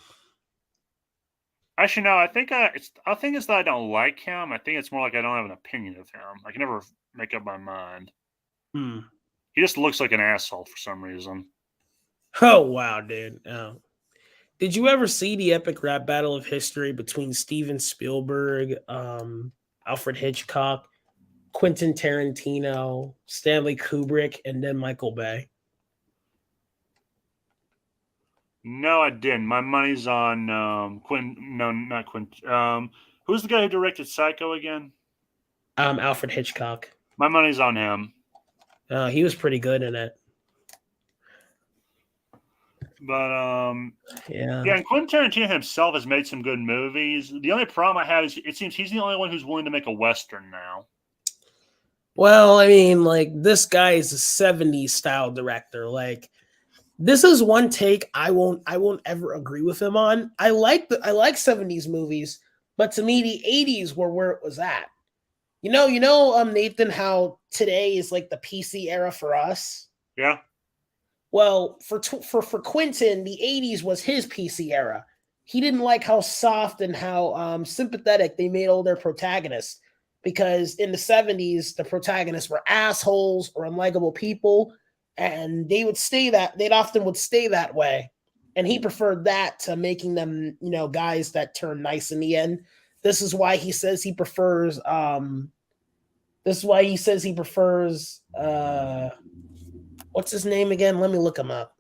Speaker 1: Actually, no, I think it's that I don't like him. I think it's more like I don't have an opinion of him. I can never make up my mind.
Speaker 2: Hmm.
Speaker 1: He just looks like an asshole for some reason.
Speaker 2: Oh wow, dude. Oh. Did you ever see the epic rap battle of history between Steven Spielberg, Alfred Hitchcock, Quentin Tarantino, Stanley Kubrick, and then Michael Bay?
Speaker 1: No, I didn't. My money's on Quinn. No, not Quinn. Who's the guy who directed Psycho again?
Speaker 2: Alfred Hitchcock.
Speaker 1: My money's on him.
Speaker 2: He was pretty good in it.
Speaker 1: But
Speaker 2: Yeah.
Speaker 1: yeah, and Quentin Tarantino himself has made some good movies. The only problem I have is it seems he's the only one who's willing to make a western now.
Speaker 2: Well, I mean, like this guy is a 70s style director. Like this is one take I won't ever agree with him on. I like 70s movies, but to me the 80s were where it was at. Nathan, how today is like the PC era for us.
Speaker 1: Yeah.
Speaker 2: Well, for Quentin, the 80s was his PC era. He didn't like how soft and how sympathetic they made all their protagonists because in the 70s, the protagonists were assholes or unlikable people, and they'd often would stay that way. And he preferred that to making them, guys that turn nice in the end. This is why he says he prefers what's his name again? Let me look him up.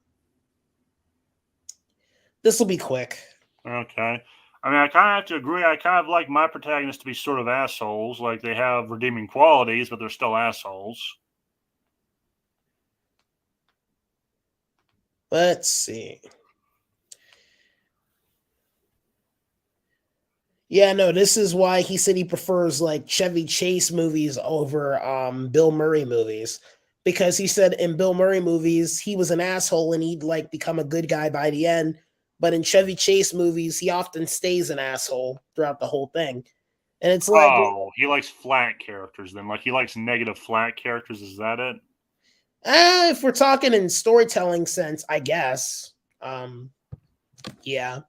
Speaker 2: This will be quick.
Speaker 1: Okay. I mean, I kind of have to agree. I kind of like my protagonists to be sort of assholes. Like they have redeeming qualities, but they're still assholes.
Speaker 2: Let's see. Yeah, no, this is why he said he prefers like Chevy Chase movies over Bill Murray movies. Because he said in Bill Murray movies, he was an asshole and he'd like become a good guy by the end. But in Chevy Chase movies, he often stays an asshole throughout the whole thing. And it's like,
Speaker 1: he likes flat characters then. Like he likes negative flat characters. Is that it?
Speaker 2: if we're talking in storytelling sense, I guess. Yeah.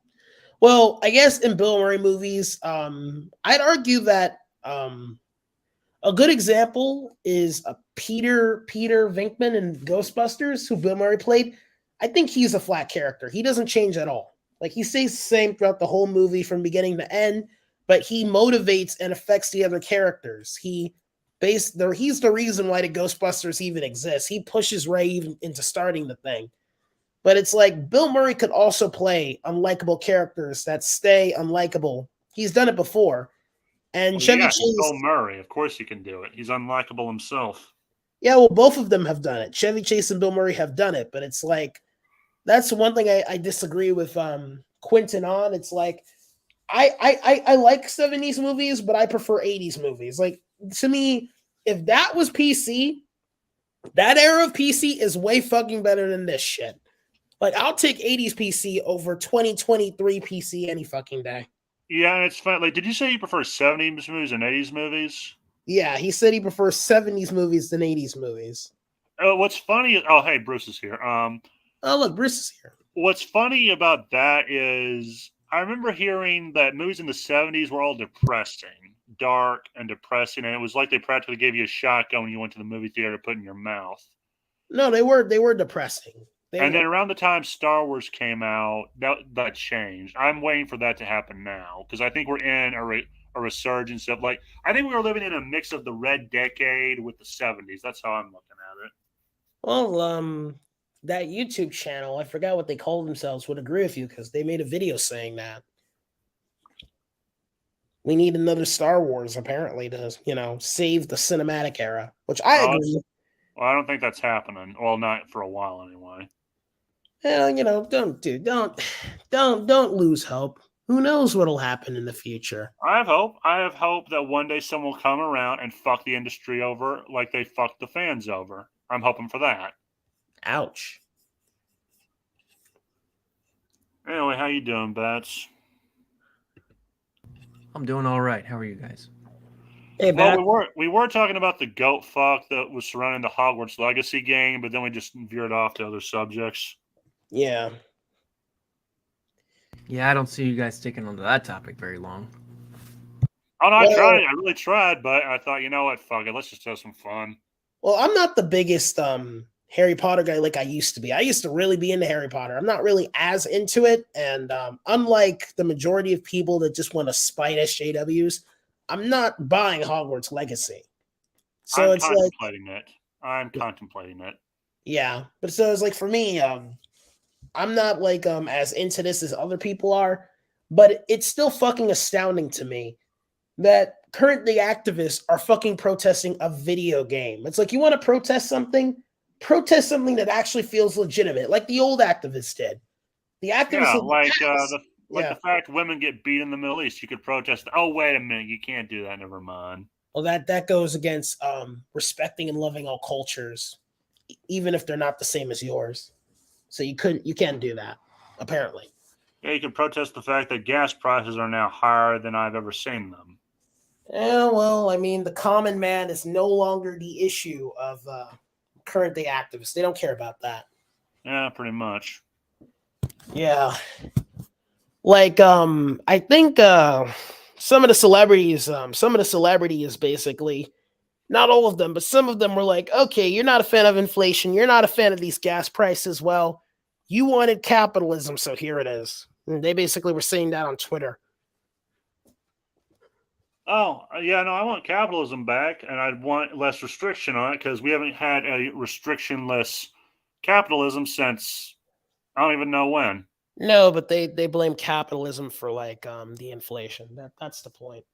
Speaker 2: Well, I guess in Bill Murray movies, I'd argue that a good example is Peter Venkman in Ghostbusters, who Bill Murray played. I think he's a flat character. He doesn't change at all. Like he stays the same throughout the whole movie from beginning to end, but he motivates and affects the other characters. He's the reason why the Ghostbusters even exists. He pushes Ray even into starting the thing. But it's like Bill Murray could also play unlikable characters that stay unlikable He's done it before. And
Speaker 1: Well,
Speaker 2: Chevy
Speaker 1: yeah, he's Bill
Speaker 2: Chase,
Speaker 1: Murray. Of course he can do it. He's unlikable himself.
Speaker 2: yeah, well, both of them have done it. Chevy Chase and Bill Murray have done it, but it's like that's one thing I disagree with Quentin on. It's like I like 70s movies, but I prefer 80s movies. Like to me, if that was PC, that era of PC is way fucking better than this shit. Like I'll take 80s PC over 2023 PC any fucking day.
Speaker 1: Yeah, and it's fun. Like, did you say you prefer 70s movies and 80s movies?
Speaker 2: Yeah, he said he prefers 70s movies than 80s movies.
Speaker 1: What's funny is, oh, hey, Bruce is here.
Speaker 2: Oh, look, Bruce is here.
Speaker 1: What's funny about that is I remember hearing that movies in the 70s were all depressing, dark and depressing, and it was like they practically gave you a shotgun when you went to the movie theater to put in your mouth.
Speaker 2: No, they were depressing.
Speaker 1: And then around the time Star Wars came out, that changed. I'm waiting for that to happen now because I think we're in a resurgence of like I think we were living in a mix of the red decade with the 70s. That's how I'm looking at it.
Speaker 2: Well, that YouTube channel, I forgot what they called themselves, would agree with you because they made a video saying that we need another Star Wars apparently to save the cinematic era, which I agree.
Speaker 1: Well, I don't think that's happening. Well, not for a while anyway.
Speaker 2: Well, don't lose hope. Who knows what'll happen in the future?
Speaker 1: I have hope. I have hope that one day someone will come around and fuck the industry over like they fucked the fans over. I'm hoping for that.
Speaker 2: Ouch.
Speaker 1: Anyway, how you doing, Bats?
Speaker 3: I'm doing all right. How are you guys?
Speaker 2: Hey,
Speaker 1: well, we were talking about the goat fuck that was surrounding the Hogwarts Legacy game, but then we just veered off to other subjects.
Speaker 2: Yeah.
Speaker 3: Yeah, I don't see you guys sticking onto that topic very long.
Speaker 1: Oh, no, I tried. I really tried, but I thought, you know what? Fuck it. Let's just have some fun.
Speaker 2: Well, I'm not the biggest Harry Potter guy like I used to be. I used to really be into Harry Potter. I'm not really as into it. And unlike the majority of people that just want to spite SJWs, I'm not buying Hogwarts Legacy. So
Speaker 1: I'm
Speaker 2: it's
Speaker 1: contemplating it. I'm contemplating it.
Speaker 2: Yeah. But so it's like for me, I'm not like as into this as other people are, but it's still fucking astounding to me that currently activists are fucking protesting a video game. It's like you want to protest something that actually feels legitimate, like the old activists did. The activists,
Speaker 1: the fact women get beat in the Middle East. You could protest. Oh, wait a minute, you can't do that. Never mind.
Speaker 2: Well, that goes against respecting and loving all cultures, even if they're not the same as yours. So you can't do that, apparently.
Speaker 1: Yeah, you can protest the fact that gas prices are now higher than I've ever seen them.
Speaker 2: Yeah, well, I mean, the common man is no longer the issue of current day activists. They don't care about that.
Speaker 1: Yeah, pretty much.
Speaker 2: Yeah. Like, I think some of the celebrities basically, not all of them, but some of them were like, okay, you're not a fan of inflation. You're not a fan of these gas prices. Well, you wanted capitalism, so here it is. And they basically were saying that on Twitter.
Speaker 1: Oh, yeah, no, I want capitalism back, and I'd want less restriction on it because we haven't had a restrictionless capitalism since I don't even know when.
Speaker 2: No, but they blame capitalism for like the inflation. That's the point.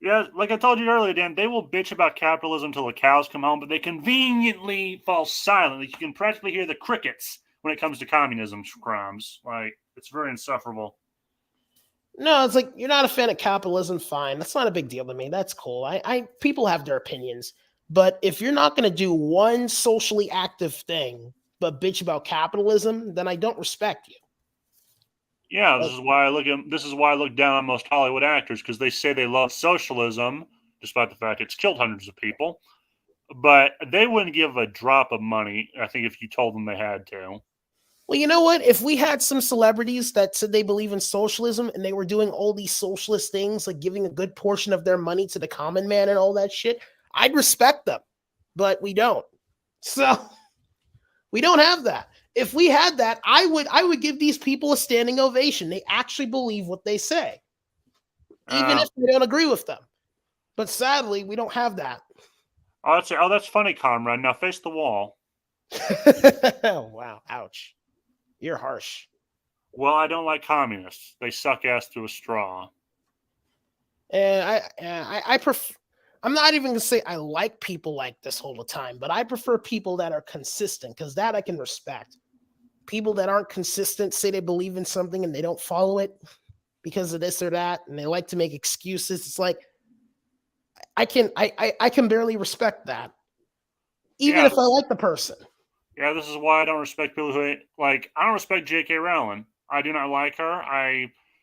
Speaker 1: Yeah, like I told you earlier, Dan, they will bitch about capitalism till the cows come home, but they conveniently fall silent. Like you can practically hear the crickets when it comes to communism crimes. Like it's very insufferable.
Speaker 2: No, it's like you're not a fan of capitalism. Fine, that's not a big deal to me. That's cool. I people have their opinions, but if you're not going to do one socially active thing but bitch about capitalism, then I don't respect you.
Speaker 1: Yeah, this is why I look down on most Hollywood actors because they say they love socialism, despite the fact it's killed hundreds of people. But they wouldn't give a drop of money, I think, if you told them they had to.
Speaker 2: Well, you know what? If we had some celebrities that said they believe in socialism and they were doing all these socialist things, like giving a good portion of their money to the common man and all that shit, I'd respect them. But we don't. So we don't have that. If we had that, I would give these people a standing ovation. They actually believe what they say, even if we don't agree with them. But sadly, we don't have that.
Speaker 1: Oh, that's funny, comrade. Now face the wall.
Speaker 2: Wow, ouch. You're harsh.
Speaker 1: Well, I don't like communists. They suck ass to a straw.
Speaker 2: And I prefer. I'm not even gonna say I like people like this all the time, but I prefer people that are consistent because that I can respect. People that aren't consistent, say they believe in something and they don't follow it because of this or that, and they like to make excuses. It's like I can barely respect that, even
Speaker 1: Yeah,
Speaker 2: if I like the person.
Speaker 1: yeah. This is why I don't respect people who like. I don't respect J.K. Rowling. I do not like her.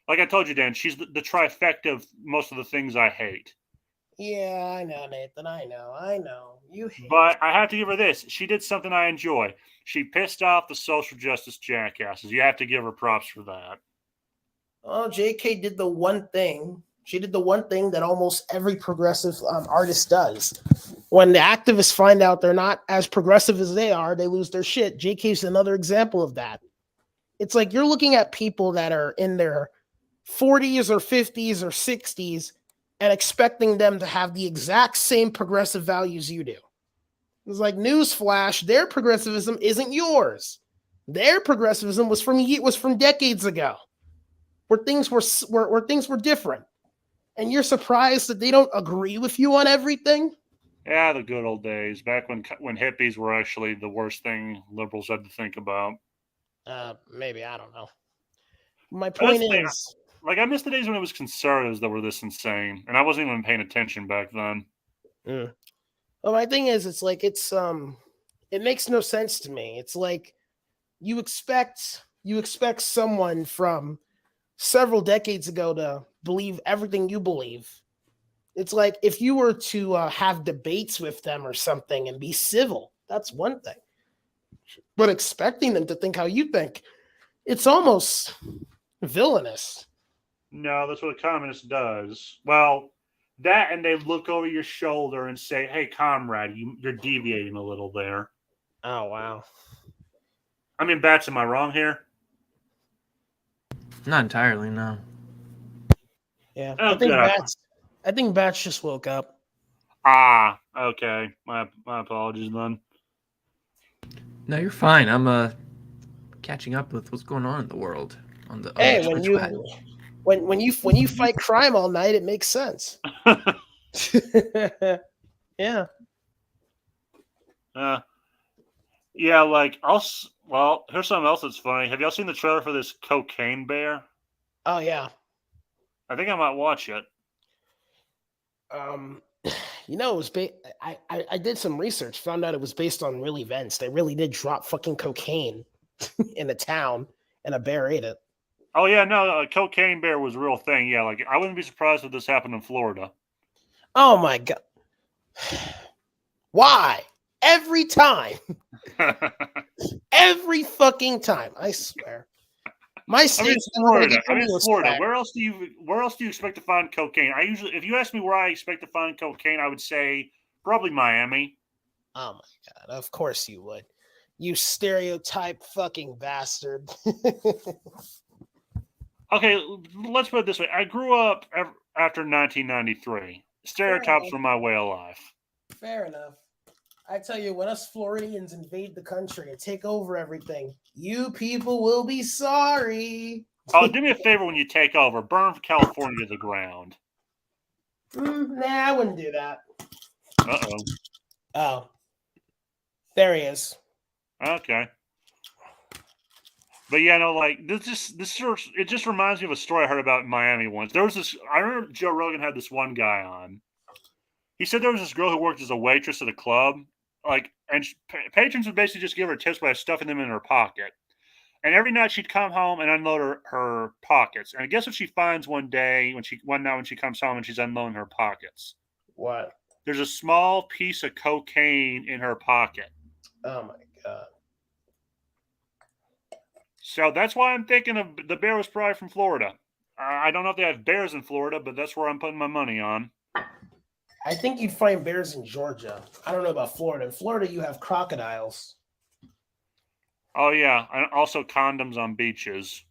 Speaker 1: Like I told you, Dan. She's the trifecta of most of the things I hate.
Speaker 2: Yeah, I know, Nathan. I know. You hate.
Speaker 1: But I have to give her this. She did something I enjoy. She pissed off the social justice jackasses. You have to give her props for that.
Speaker 2: Oh, JK did the one thing. She did the one thing that almost every progressive artist does. When the activists find out they're not as progressive as they are, they lose their shit. JK's another example of that. It's like you're looking at people that are in their 40s or 50s or 60s and expecting them to have the exact same progressive values you do. It's like newsflash, their progressivism isn't yours. Their progressivism was from decades ago, where things were different. And you're surprised that they don't agree with you on everything?
Speaker 1: Yeah, the good old days back when hippies were actually the worst thing liberals had to think about.
Speaker 2: Maybe I don't know. My
Speaker 1: But that's
Speaker 2: point
Speaker 1: the thing.
Speaker 2: is,
Speaker 1: Like I miss the days when it was conservatives that were this insane, and I wasn't even paying attention back then.
Speaker 2: well, my thing is, it makes no sense to me. It's like you expect someone from several decades ago to believe everything you believe. It's like if you were to have debates with them or something and be civil, that's one thing. But expecting them to think how you think, it's almost villainous.
Speaker 1: No, that's what a communist does. Well, that and they look over your shoulder and say, "Hey, comrade, you're deviating a little there."
Speaker 2: Oh wow.
Speaker 1: I mean, Bats, am I wrong here?
Speaker 3: Not entirely, no.
Speaker 2: Yeah.
Speaker 1: Oh, good.
Speaker 2: I think Bats just woke up.
Speaker 1: Okay. My apologies, then.
Speaker 3: No, you're fine. I'm catching up with what's going on in the world on the
Speaker 2: Hey,
Speaker 3: Twitch chat.
Speaker 2: when you fight crime all night, it makes sense. Yeah.
Speaker 1: Yeah, like well, here's something else that's funny. Have y'all seen the trailer for this Cocaine Bear?
Speaker 2: Oh yeah.
Speaker 1: I think I might watch it.
Speaker 2: Um, you know, it was I did some research, found out it was based on real events. They really did drop fucking cocaine in a town, and a bear ate it.
Speaker 1: Oh yeah, no, Cocaine Bear was a real thing. Yeah, like I wouldn't be surprised if this happened in Florida.
Speaker 2: Oh my god! Why? Every time, every fucking time. I swear. My state's
Speaker 1: Florida.
Speaker 2: Florida.
Speaker 1: Where else do you expect to find cocaine? If you ask me where I expect to find cocaine, I would say probably Miami.
Speaker 2: Oh my god! Of course you would. You stereotype fucking bastard.
Speaker 1: Okay, let's put it this way. I grew up after 1993. Stereotypes were my way of life.
Speaker 2: Fair enough. I tell you, when us Floridians invade the country and take over everything, you people will be sorry.
Speaker 1: Oh, do me a favor when you take over. Burn California to the ground.
Speaker 2: Nah, I wouldn't do that.
Speaker 1: Uh-oh.
Speaker 2: Oh. There he is.
Speaker 1: Okay. But yeah, no, like it just reminds me of a story I heard about in Miami once. There was this. I remember Joe Rogan had this one guy on. He said there was this girl who worked as a waitress at a club, and patrons would basically just give her tips by stuffing them in her pocket. And every night she'd come home and unload her pockets. And guess what she finds one night when she comes home and she's unloading her pockets?
Speaker 2: What?
Speaker 1: There's a small piece of cocaine in her pocket.
Speaker 2: Oh my god.
Speaker 1: So that's why I'm thinking of the bear was probably from Florida. I don't know if they have bears in Florida, but that's where I'm putting my money on.
Speaker 2: I think you'd find bears in Georgia. I don't know about Florida. In Florida, you have crocodiles.
Speaker 1: Oh yeah, and also condoms on beaches.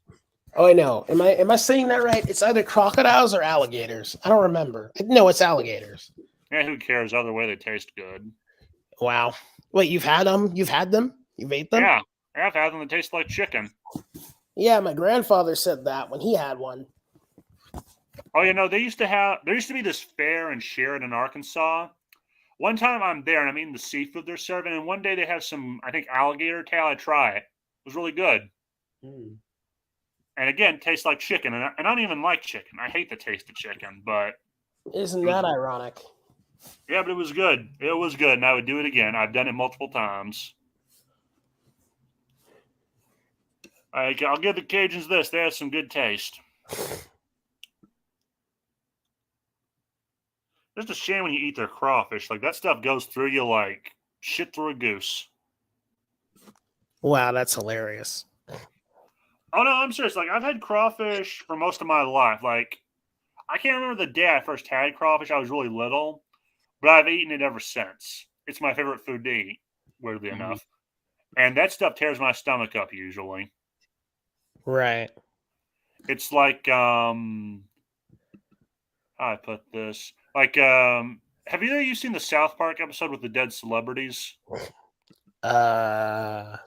Speaker 2: Oh, I know. Am I saying that right? It's either crocodiles or alligators. I don't remember. No, it's alligators.
Speaker 1: Yeah, who cares? Either way, they taste good.
Speaker 2: Wow. Wait, you've had them? You've had them? You've ate them?
Speaker 1: Yeah, I've had them that taste like chicken.
Speaker 2: Yeah, my grandfather said that when he had one.
Speaker 1: Oh, there used to be this fair in Sheridan, Arkansas. One time I'm there and I'm eating the seafood they're serving, and one day they have some, I think, alligator tail. I try it. It was really good.
Speaker 2: Mm.
Speaker 1: And again, tastes like chicken. And I don't even like chicken. I hate the taste of chicken, but
Speaker 2: Isn't
Speaker 1: it was,
Speaker 2: that ironic?
Speaker 1: yeah, but it was good. It was good, and I would do it again. I've done it multiple times. I'll give the Cajuns this. They have some good taste. It's a shame when you eat their crawfish. Like, that stuff goes through you like shit through a goose.
Speaker 2: Wow, that's hilarious.
Speaker 1: Oh, no, I'm serious. Like, I've had crawfish for most of my life. Like, I can't remember the day I first had crawfish. I was really little, but I've eaten it ever since. It's my favorite food to eat, weirdly enough. And that stuff tears my stomach up usually.
Speaker 2: Right.
Speaker 1: It's like, how I put this? Like, have either of you seen the South Park episode with the dead celebrities?
Speaker 2: I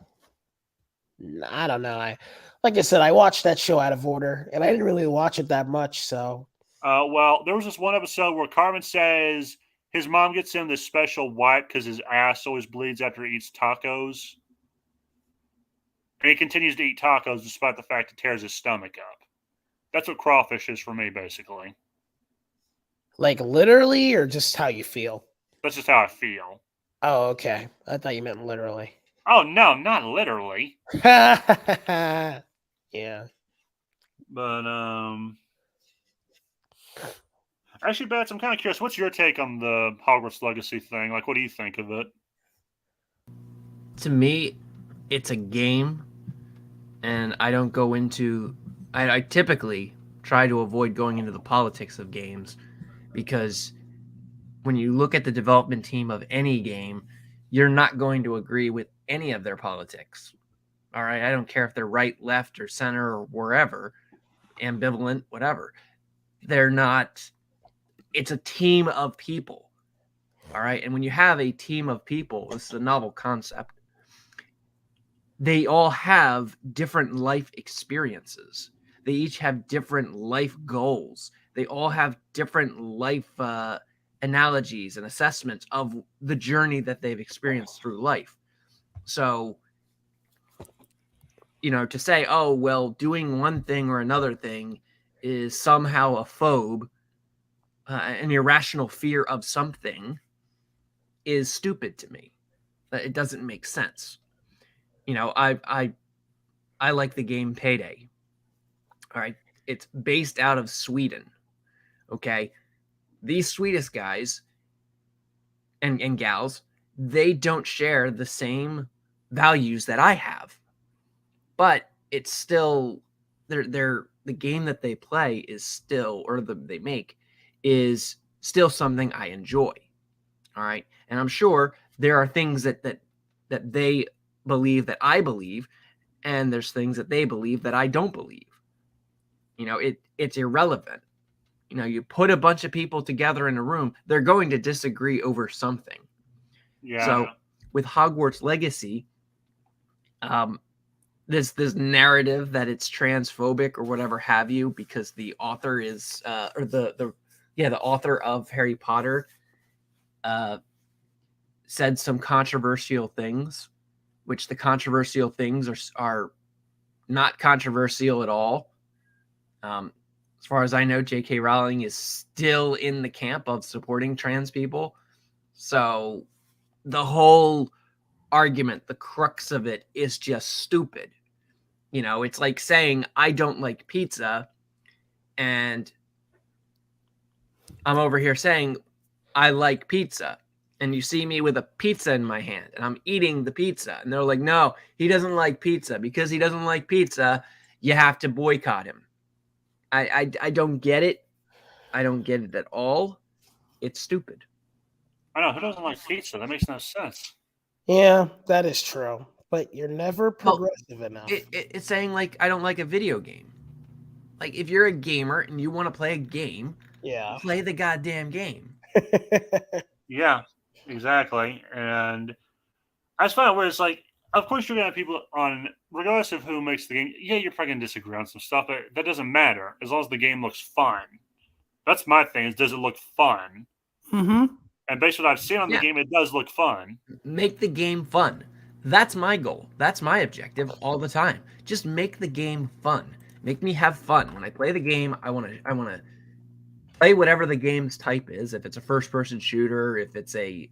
Speaker 2: don't know. Like I said, I watched that show out of order, and I didn't really watch it that much. So,
Speaker 1: Well, there was this one episode where Carmen says his mom gets him this special wipe because his ass always bleeds after he eats tacos. And he continues to eat tacos despite the fact it tears his stomach up. That's what crawfish is for me, basically.
Speaker 2: like literally, or just how you feel?
Speaker 1: That's just how I feel.
Speaker 2: Oh, okay. I thought you meant literally.
Speaker 1: Oh, no, not literally.
Speaker 2: Yeah.
Speaker 1: But, actually, Bats, I'm kind of curious. What's your take on the Hogwarts Legacy thing? Like, what do you think of it?
Speaker 3: To me, it's a game, and I don't go into. I typically try to avoid going into the politics of games because when you look at the development team of any game, you're not going to agree with any of their politics. All right. I don't care if they're right, left, or center, or wherever, ambivalent, whatever. They're not. It's a team of people. All right. And when you have a team of people, this is a novel concept. They all have different life experiences. They each have different life goals. They all have different life analogies and assessments of the journey that they've experienced through life. So, to say, oh, well, doing one thing or another thing is somehow a phobe, an irrational fear of something, is stupid to me. It doesn't make sense. I like the game Payday. All right. It's based out of Sweden. Okay. These Swedish guys and gals, they don't share the same values that I have. But it's still the game that they play is still, or they make, is still something I enjoy. All right. And I'm sure there are things that they believe that I believe, and there's things that they believe that I don't believe. It's irrelevant. You put a bunch of people together in a room, they're going to disagree over something.
Speaker 1: Yeah.
Speaker 3: So with Hogwarts Legacy, this narrative that it's transphobic or whatever have you, because the author is the author of Harry Potter said some controversial things, which the controversial things are not controversial at all. As far as I know, J.K. Rowling is still in the camp of supporting trans people. So the whole argument, the crux of it, is just stupid. It's like saying I don't like pizza, and I'm over here saying I like pizza. And you see me with a pizza in my hand, and I'm eating the pizza. And they're like, no, he doesn't like pizza. Because he doesn't like pizza, you have to boycott him. I don't get it. I don't get it at all. It's stupid.
Speaker 1: I know. Who doesn't like pizza? That makes no sense.
Speaker 2: Yeah, that is true. But you're never progressive enough.
Speaker 3: It's saying, like, I don't like a video game. Like, if you're a gamer and you want to play a game, play the goddamn game.
Speaker 1: Yeah, exactly. And I just find it where it's like, of course you're going to have people on, regardless of who makes the game, yeah, you're probably going to disagree on some stuff, but that doesn't matter as long as the game looks fun. That's my thing. Is does it look fun?
Speaker 2: Mm-hmm.
Speaker 1: And based on what I've seen on the game, it does look fun.
Speaker 3: Make the game fun. That's my goal. That's my objective all the time. Just make the game fun. Make me have fun. When I play the game, I want to play whatever the game's type is. If it's a first-person shooter, if it's a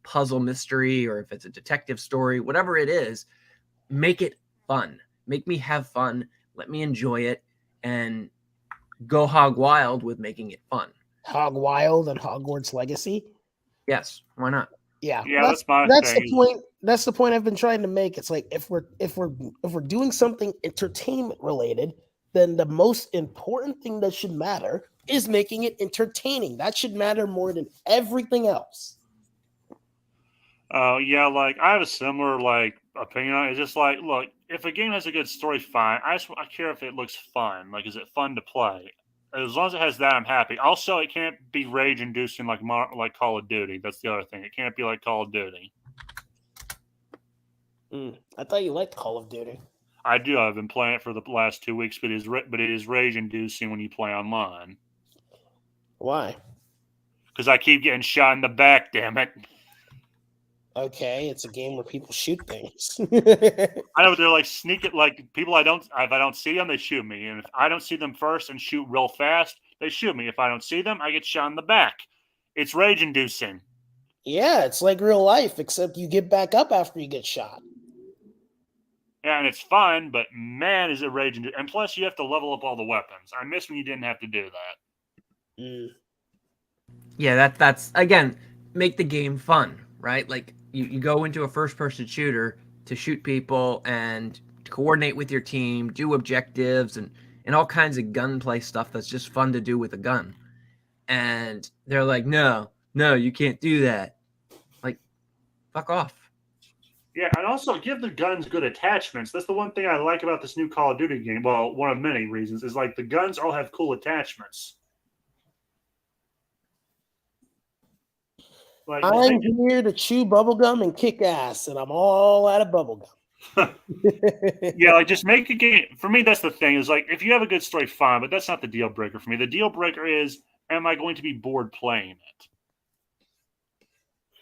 Speaker 3: puzzle mystery, or if it's a detective story, whatever it is, make it fun. Make me have fun. Let me enjoy it and go hog wild with making it fun.
Speaker 2: Hog Wild and Hogwarts Legacy.
Speaker 3: Yes, why not?
Speaker 2: Yeah,
Speaker 1: that's my
Speaker 2: that's
Speaker 1: thing.
Speaker 2: the point. That's the point I've been trying to make. It's like if we're doing something entertainment related, then the most important thing that should matter is making it entertaining. That should matter more than everything else.
Speaker 1: Yeah, like I have a similar like opinion on it. It's just like, look, if a game has a good story, fine. I care if it looks fun. Like, is it fun to play? As long as it has that, I'm happy. Also, it can't be rage-inducing like Call of Duty. That's the other thing. It can't be like Call of Duty.
Speaker 2: I thought you liked Call of Duty.
Speaker 1: I do. I've been playing it for the last 2 weeks, but it is rage-inducing when you play online.
Speaker 2: Why?
Speaker 1: Because I keep getting shot in the back. Damn it!
Speaker 2: Okay, it's a game where people shoot things.
Speaker 1: I know they're like sneaking, like people if I don't see them, they shoot me, and if I don't see them first and shoot real fast, they shoot me. If I don't see them, I get shot in the back. It's rage-inducing.
Speaker 2: Yeah, it's like real life, except you get back up after you get shot.
Speaker 1: Yeah, and it's fun, but man, is it rage-inducing. And plus, you have to level up all the weapons. I miss when you didn't have to do that.
Speaker 3: Yeah, that's again, make the game fun, right? Like you go into a first-person shooter to shoot people and to coordinate with your team, do objectives and all kinds of gunplay stuff that's just fun to do with a gun. And they're like, no, you can't do that. Like, fuck off.
Speaker 1: Yeah, and also give the guns good attachments. That's the one thing I like about this new Call of Duty game. Well, one of many reasons is like the guns all have cool attachments. Like,
Speaker 2: I'm here to chew bubblegum and kick ass, and I'm all out of bubblegum.
Speaker 1: Yeah, like just make a game. For me, that's the thing. Is like if you have a good story, fine, but that's not the deal breaker for me. The deal breaker is, am I going to be bored playing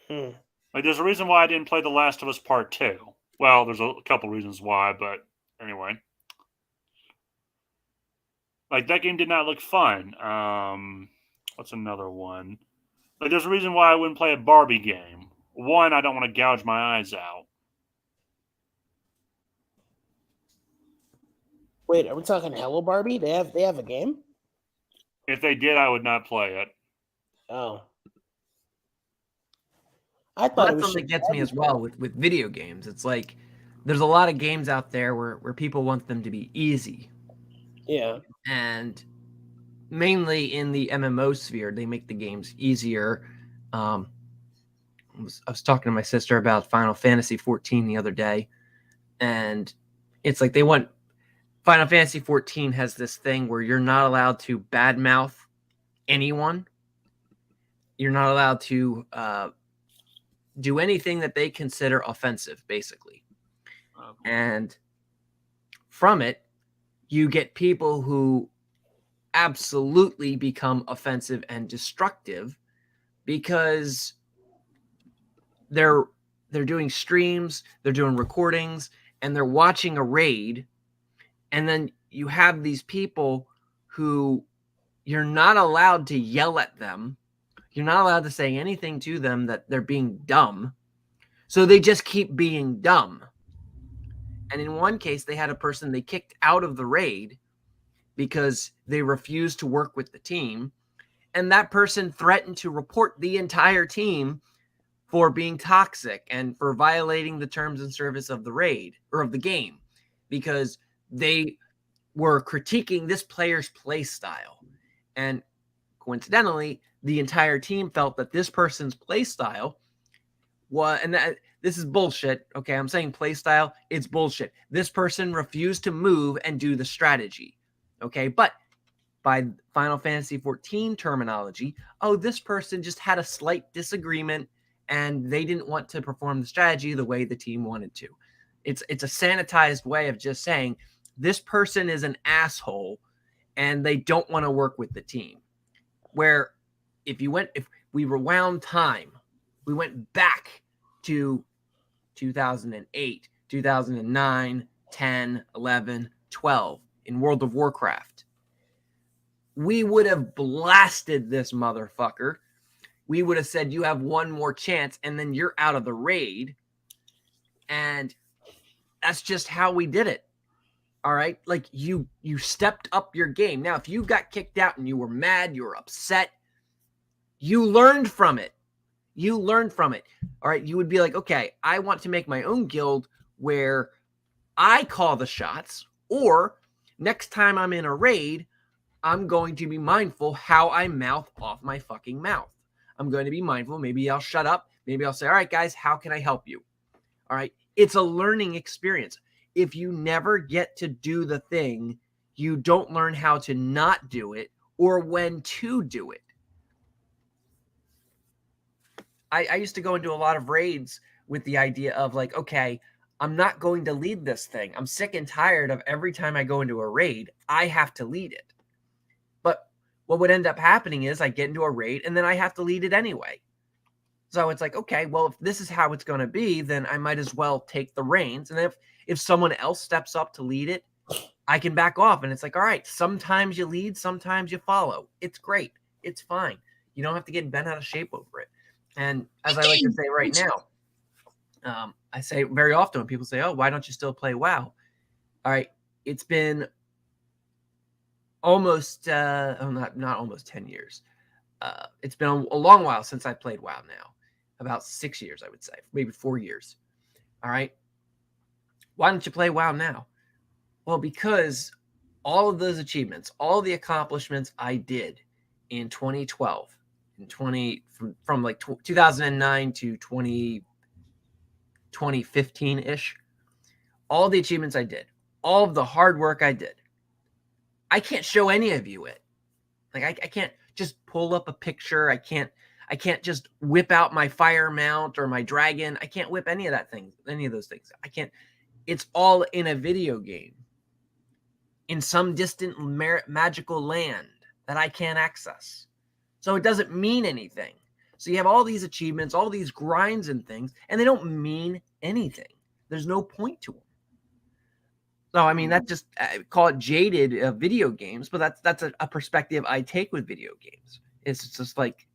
Speaker 1: it? Like, there's a reason why I didn't play The Last of Us Part 2. Well, there's a couple reasons why, but anyway. Like, that game did not look fun. What's another one? Like, there's a reason why I wouldn't play a Barbie game. One, I don't want to gouge my eyes out.
Speaker 2: Wait, are we talking Hello Barbie? They have a game?
Speaker 1: If they did, I would not play it.
Speaker 2: Oh. I thought
Speaker 3: that's something that gets me as well with video games. It's like there's a lot of games out there where people want them to be easy.
Speaker 2: Yeah.
Speaker 3: And mainly in the MMO sphere, they make the games easier. I was talking to my sister about Final Fantasy 14 the other day, and it's like they want Final Fantasy 14 has this thing where you're not allowed to badmouth anyone. You're not allowed to do anything that they consider offensive, basically. And from it, you get people who absolutely become offensive and destructive because they're doing streams, they're doing recordings, and they're watching a raid. And then you have these people who you're not allowed to yell at them. You're not allowed to say anything to them that they're being dumb. So they just keep being dumb. And in one case, they had a person they kicked out of the raid because they refused to work with the team. And that person threatened to report the entire team for being toxic and for violating the terms and service of the raid or of the game because they were critiquing this player's play style. And coincidentally, the entire team felt that this person's play style was, and this is bullshit. Okay, I'm saying play style, it's bullshit. This person refused to move and do the strategy. Okay, but by Final Fantasy 14 terminology, this person just had a slight disagreement and they didn't want to perform the strategy the way the team wanted to. It's a sanitized way of just saying this person is an asshole and they don't want to work with the team. where if we rewound time, we went back to 2008, 2009, 10, 11, 12 in World of Warcraft, we would have blasted this motherfucker. We would have said, you have one more chance, and then you're out of the raid. And that's just how we did it. All right? Like, you stepped up your game. Now, if you got kicked out and you were mad, you were upset, you learned from it. You learned from it. All right? You would be like, okay, I want to make my own guild where I call the shots, or next time I'm in a raid, I'm going to be mindful how I mouth off my fucking mouth. I'm going to be mindful. Maybe I'll shut up. Maybe I'll say, all right, guys, how can I help you? All right. It's a learning experience. If you never get to do the thing, you don't learn how to not do it or when to do it. I used to go into a lot of raids with the idea of like, okay, I'm not going to lead this thing. I'm sick and tired of every time I go into a raid, I have to lead it. But what would end up happening is I get into a raid and then I have to lead it anyway. So it's like, okay, well, if this is how it's going to be, then I might as well take the reins. And if someone else steps up to lead it, I can back off. And it's like, all right, sometimes you lead, sometimes you follow. It's great. It's fine. You don't have to get bent out of shape over it. And as I like to say right now, I say very often when people say, oh, why don't you still play WoW? All right, it's been almost, not almost 10 years. It's been a long while since I played WoW now. About 6 years, I would say, maybe 4 years. All right. Why don't you play WoW now? Well, because all of those achievements, all the accomplishments I did in 2012, from like 2009 to 2015-ish, all the achievements I did, all of the hard work I did, I can't show any of you it. Like I can't just pull up a picture. I can't just whip out my fire mount or my dragon. I can't whip any of those things. I can't. It's all in a video game in some distant magical land that I can't access. So it doesn't mean anything. So you have all these achievements, all these grinds and things, and they don't mean anything. There's no point to them. So, I mean, that just call it jaded video games, but that's a perspective I take with video games. It's just like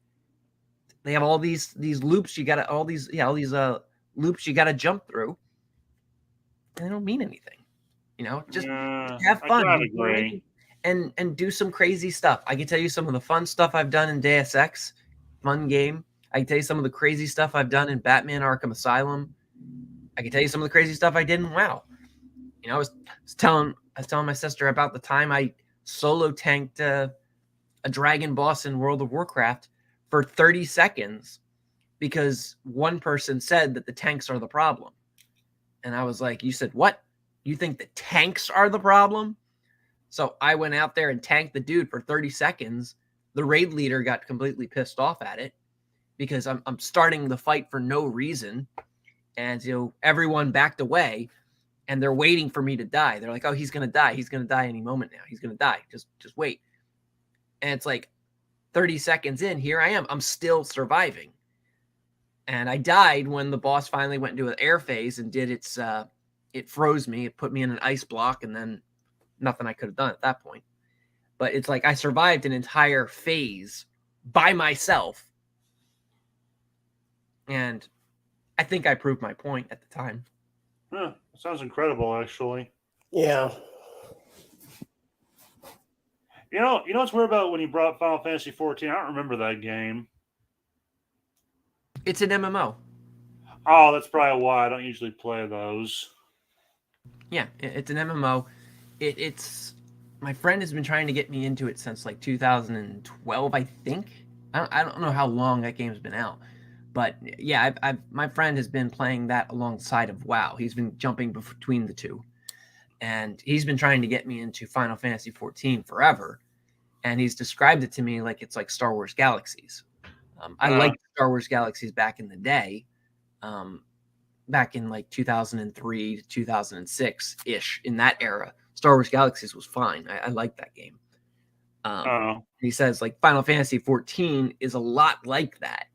Speaker 3: they have all these loops you gotta loops you gotta jump through, and they don't mean anything. You know, just have fun.
Speaker 1: I agree.
Speaker 3: And do some crazy stuff. I can tell you some of the fun stuff I've done in Deus Ex, fun game. I can tell you some of the crazy stuff I've done in Batman Arkham Asylum. I can tell you some of the crazy stuff I did in WoW. You know, I was telling my sister about the time I solo tanked a dragon boss in World of Warcraft for 30 seconds because one person said that the tanks are the problem. And I was like, you said what? You think the tanks are the problem? So I went out there and tanked the dude for 30 seconds. The raid leader got completely pissed off at it because I'm starting the fight for no reason. And, you know, everyone backed away and they're waiting for me to die. They're like, oh, he's going to die. He's going to die any moment now. He's going to die. Just wait. And it's like 30 seconds in, here I am. I'm still surviving. And I died when the boss finally went into an air phase and did its, it froze me. It put me in an ice block and then nothing I could have done at that point. But it's like I survived an entire phase by myself. And I think I proved my point at the time.
Speaker 1: Huh, sounds incredible, actually.
Speaker 2: Yeah.
Speaker 1: You know what's weird about when you brought Final Fantasy 14? I don't remember that game.
Speaker 3: It's an MMO.
Speaker 1: Oh, that's probably why I don't usually play those.
Speaker 3: Yeah, it's an MMO. It's my friend has been trying to get me into it since like 2012, I think. I don't know how long that game's been out, but yeah, my friend has been playing that alongside of WoW. He's been jumping between the two, and he's been trying to get me into Final Fantasy 14 forever. And he's described it to me like it's like Star Wars Galaxies. I liked Star Wars Galaxies back in the day. Back in like 2003 to 2006 ish, in that era, Star Wars Galaxies was fine. I liked that game. He says like Final Fantasy 14 is a lot like that,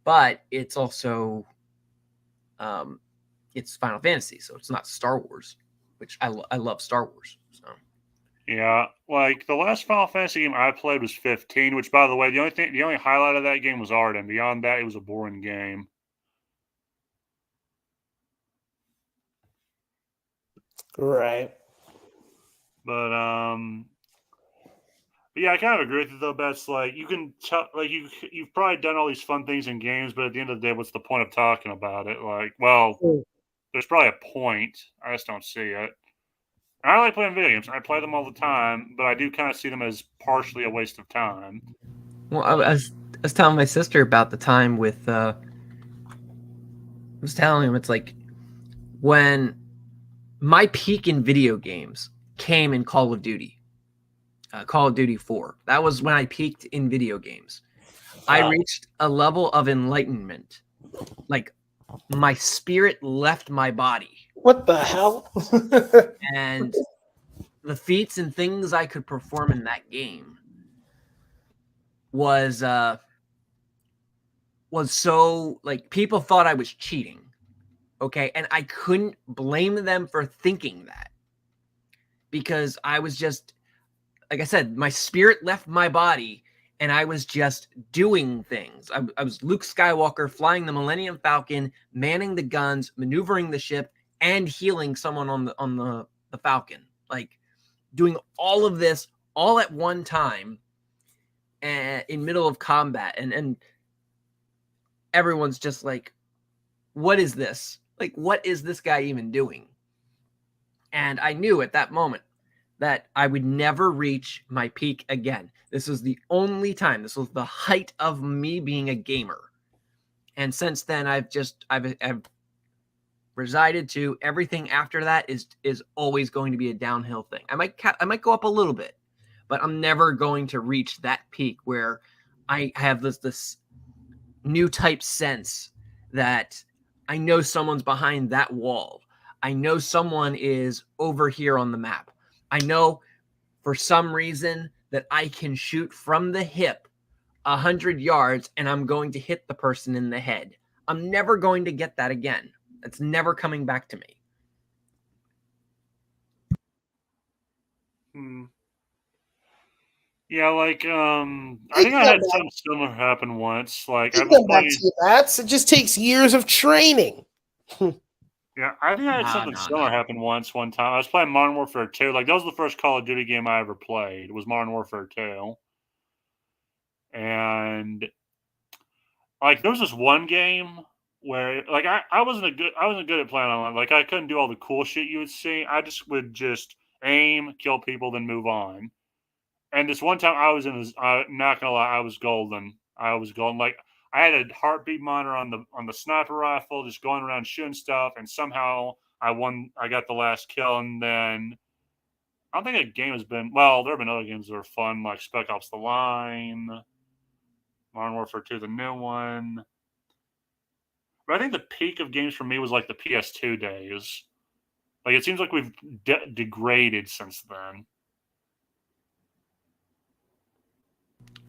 Speaker 3: but it's also it's Final Fantasy, so it's not Star Wars, which I love Star Wars. So
Speaker 1: Yeah, like the last Final Fantasy game I played was 15, which, by the way, the only highlight of that game was art, and beyond that, it was a boring game.
Speaker 2: Right.
Speaker 1: But yeah, I kind of agree with you though, Bets. Like you can tell, like you've probably done all these fun things in games, but at the end of the day, what's the point of talking about it? Like, well, there's probably a point. I just don't see it. I like playing video games. I play them all the time, but I do kind of see them as partially a waste of time.
Speaker 3: well, I was telling my sister about the time with I was telling him it's like when my peak in video games came in Call of Duty. Call of Duty 4. That was when I peaked in video games. I reached a level of enlightenment. Like my spirit left my body.
Speaker 2: What the hell?
Speaker 3: And the feats and things I could perform in that game was so like people thought I was cheating. Okay. And I couldn't blame them for thinking that because I was just, like I said, my spirit left my body and I was just doing things. I was Luke Skywalker flying the Millennium Falcon, manning the guns, maneuvering the ship, and healing someone on the Falcon. Like doing all of this all at one time in middle of combat. And everyone's just like, what is this? Like, what is this guy even doing? And I knew at that moment that I would never reach my peak again. This was the only time. This was the height of me being a gamer. And since then, I've resided to everything after that is always going to be a downhill thing. I might go up a little bit, but I'm never going to reach that peak where I have this new type sense that I know someone's behind that wall. I know someone is over here on the map. I know for some reason that I can shoot from the hip 100 yards and I'm going to hit the person in the head. I'm never going to get that again. It's never coming back to me.
Speaker 1: Yeah, like I think I had something similar happen once. Like I
Speaker 2: It
Speaker 1: was playing.
Speaker 2: It just takes years of training.
Speaker 1: Yeah, I think I had something similar happen once. One time, I was playing Modern Warfare 2. Like that was the first Call of Duty game I ever played. It was Modern Warfare 2, and like there was this one game where like I wasn't good at playing online. Like I couldn't do all the cool shit you would see. I just would just aim, kill people, then move on. And this one time I was in this, not gonna lie, I was golden. I was golden. Like I had a heartbeat monitor on the sniper rifle, just going around shooting stuff, and somehow I won. I got the last kill, and then I don't think a game has been. Well, there have been other games that are fun, like Spec Ops: The Line, Modern Warfare 2, the new one. But I think the peak of games for me was like the PS2 days. Like it seems like we've degraded since then.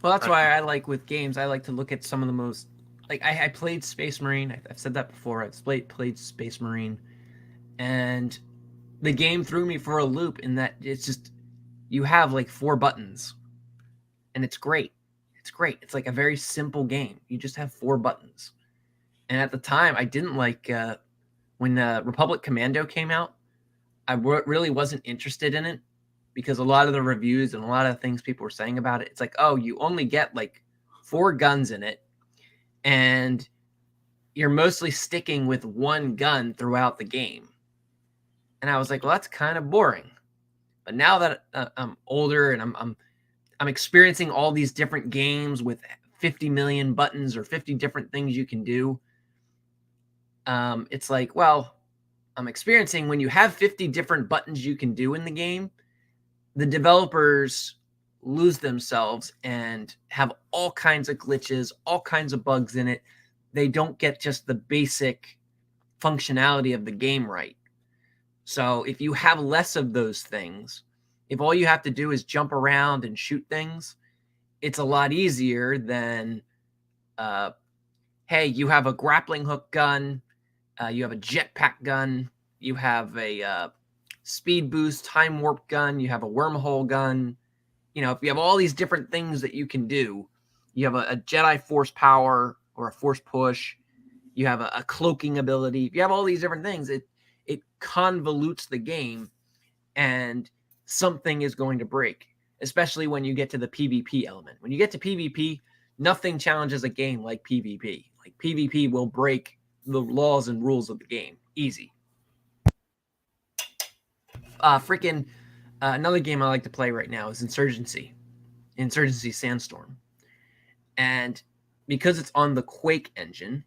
Speaker 3: Well, that's why I like with games, I like to look at some of the most, like I played Space Marine. I've said that before. I've played Space Marine, and the game threw me for a loop in that it's just, you have like 4 buttons, and it's great. It's great. It's like a very simple game. You just have 4 buttons. And at the time, I didn't like, when Republic Commando came out, I really wasn't interested in it. Because a lot of the reviews and a lot of things people were saying about it, it's like, oh, you only get like 4 guns in it, and you're mostly sticking with 1 gun throughout the game. And I was like, well, that's kind of boring. But now that I'm older and I'm experiencing all these different games with 50 million buttons or 50 different things you can do, it's like, well, I'm experiencing when you have 50 different buttons you can do in the game, the developers lose themselves and have all kinds of glitches, all kinds of bugs in it. They don't get just the basic functionality of the game right. So if you have less of those things, if all you have to do is jump around and shoot things, it's a lot easier than, hey, you have a grappling hook gun, you have a jetpack gun, you have a speed boost, time warp gun, you have a wormhole gun. You know, if you have all these different things that you can do, you have a Jedi force power or a force push, you have a cloaking ability. If you have all these different things, it convolutes the game, and something is going to break, especially when you get to the PvP element. When you get to PvP, nothing challenges a game like PvP. Like PvP will break the laws and rules of the game. Easy. Another game I like to play right now is Insurgency Sandstorm. And because it's on the Quake engine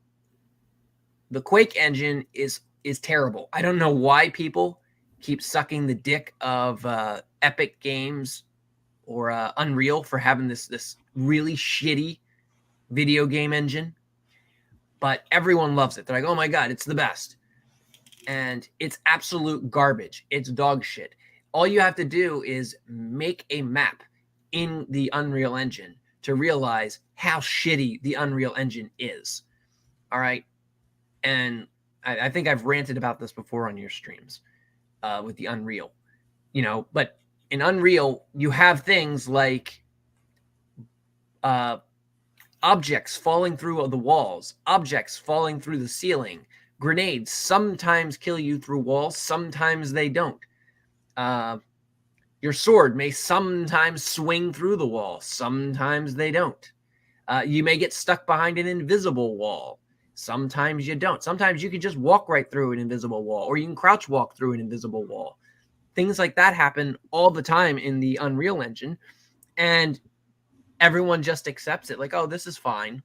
Speaker 3: is terrible. I don't know why people keep sucking the dick of Epic Games or Unreal for having this really shitty video game engine. But everyone loves it. They're like, oh my God, it's the best. And it's absolute garbage. It's dog shit. All you have to do is make a map in the Unreal Engine to realize how shitty the Unreal Engine is. All right. And I think I've ranted about this before on your streams with the Unreal, you know, but in Unreal, you have things like objects falling through the walls, objects falling through the ceiling, grenades sometimes kill you through walls, sometimes they don't. Your sword may sometimes swing through the wall, sometimes they don't. You may get stuck behind an invisible wall. Sometimes you don't. Sometimes you can just walk right through an invisible wall, or you can crouch walk through an invisible wall. Things like that happen all the time in the Unreal Engine, and everyone just accepts it. Like, oh, this is fine.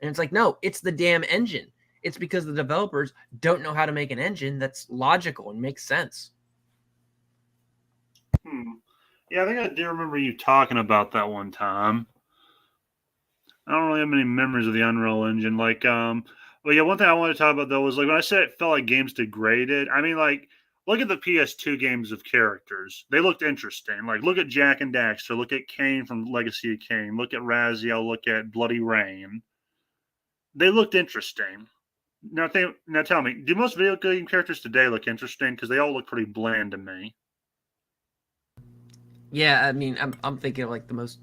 Speaker 3: And it's like, no, it's the damn engine. It's because the developers don't know how to make an engine that's logical and makes sense.
Speaker 1: Yeah, I think I do remember you talking about that one time. I don't really have many memories of the Unreal Engine. Like, but yeah, one thing I wanted to talk about though was like when I said it felt like games degraded. I mean, like, look at the PS2 games of characters. They looked interesting. Like, look at Jack and Daxter. Look at Kane from Legacy of Kane. Look at Raziel. Look at Bloody Rain. They looked interesting. Now tell me, do most video game characters today look interesting? Because they all look pretty bland to me.
Speaker 3: Yeah, I mean, I'm thinking of like the most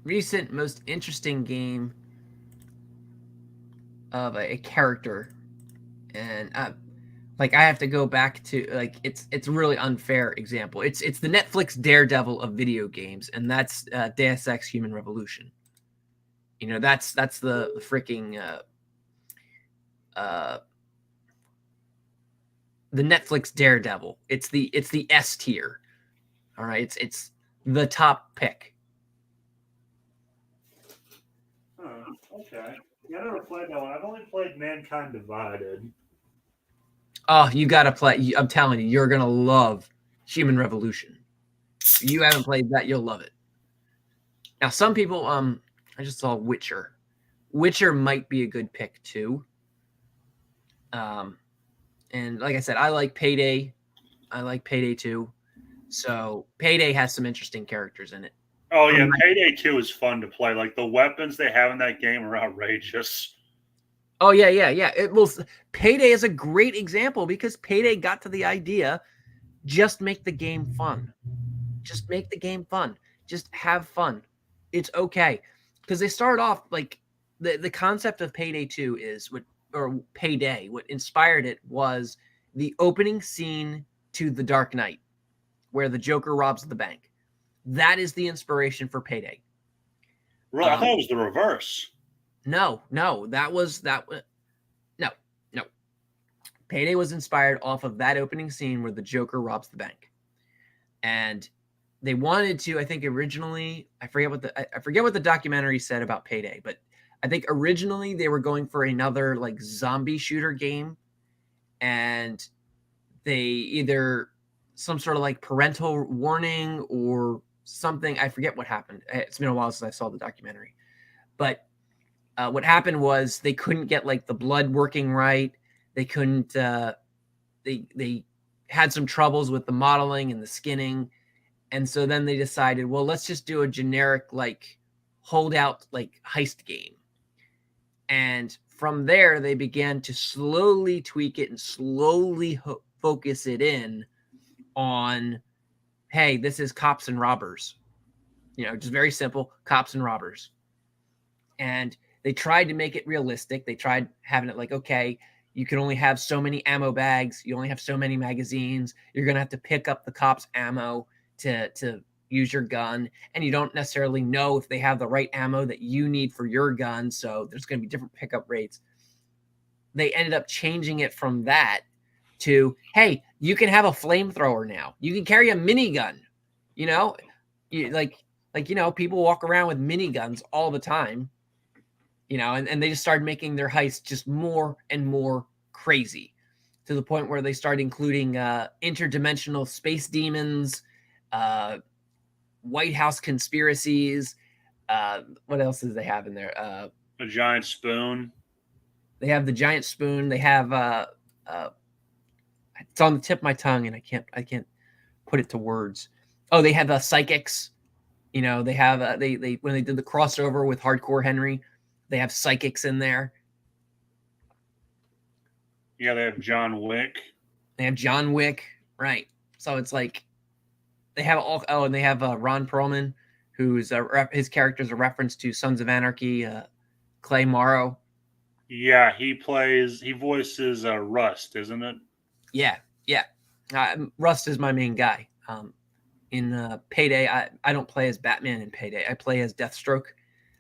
Speaker 3: recent, most interesting game of a character, and like I have to go back to like it's a really unfair example. It's the Netflix Daredevil of video games, and that's Deus Ex Human Revolution. You know, that's the freaking the Netflix Daredevil. It's the S tier. All right, it's the top pick.
Speaker 1: Okay. Yeah, I never played that one. I've only played Mankind Divided.
Speaker 3: Oh, you got to play. I'm telling you, you're going to love Human Revolution. If you haven't played that, you'll love it. Now, some people, I just saw Witcher. Witcher might be a good pick, too. And like I said, I like Payday. I like Payday 2. So Payday has some interesting characters in it.
Speaker 1: Oh, yeah, Payday 2 is fun to play. Like, the weapons they have in that game are outrageous.
Speaker 3: Oh, yeah. Payday is a great example because Payday got to the idea, just make the game fun. Just make the game fun. Just have fun. It's okay. Because they started off, like, the concept of Payday 2 is, or Payday, what inspired it was the opening scene to The Dark Knight, where the Joker robs the bank. That is the inspiration for Payday.
Speaker 1: Really? I thought it was the reverse.
Speaker 3: No. Payday was inspired off of that opening scene where the Joker robs the bank. And they wanted to, I think originally, I forget what the documentary said about Payday, but I think originally they were going for another like zombie shooter game, and they either some sort of like parental warning or something. I forget what happened. It's been a while since I saw the documentary. But what happened was they couldn't get like the blood working right. They couldn't. They had some troubles with the modeling and the skinning, And so then they decided, well, let's just do a generic like holdout like heist game. And from there, they began to slowly tweak it and slowly focus it in on, hey, this is cops and robbers. Just very simple, cops and robbers. And they tried to make it realistic. They tried having it like, okay, you can only have so many ammo bags. You only have so many magazines. You're going to have to pick up the cops' ammo to use your gun. And you don't necessarily know if they have the right ammo that you need for your gun. So there's going to be different pickup rates. They ended up changing it from that to, hey, you can have a flamethrower now. You can carry a minigun. People walk around with miniguns all the time. And they just started making their heists just more and more crazy, to the point where they started including interdimensional space demons, White House conspiracies. What else does they have in there?
Speaker 1: A giant spoon.
Speaker 3: They have the giant spoon. They have it's on the tip of my tongue, and I can't put it to words. Oh, they have psychics. They have they when they did the crossover with Hardcore Henry, they have psychics in there.
Speaker 1: Yeah, they have John Wick.
Speaker 3: They have John Wick, right? So it's like they have all. Oh, and they have Ron Perlman, who's his character is a reference to Sons of Anarchy, Clay Morrow.
Speaker 1: Yeah, he voices Rust, isn't it?
Speaker 3: Yeah. Rust is my main guy. In Payday, I don't play as Batman in Payday. I play as Deathstroke.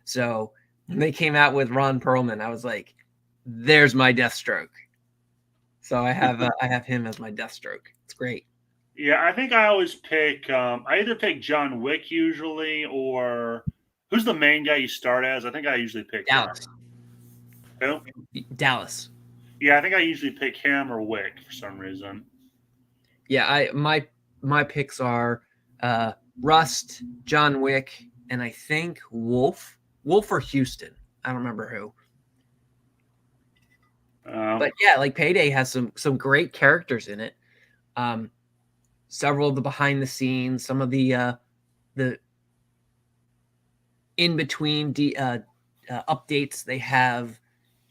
Speaker 3: So when they came out with Ron Perlman, I was like, "There's my Deathstroke." So I have him as my Deathstroke. It's great.
Speaker 1: Yeah, I think I always pick. I either pick John Wick usually, or who's the main guy you start as? I think I usually pick
Speaker 3: Dallas.
Speaker 1: Who?
Speaker 3: Dallas.
Speaker 1: Yeah, I think I usually pick him or Wick for some reason.
Speaker 3: Yeah, my picks are Rust, John Wick, and I think Wolf or Houston. I don't remember who. But yeah, like Payday has some great characters in it. Several of the behind the scenes, some of the in between updates, they have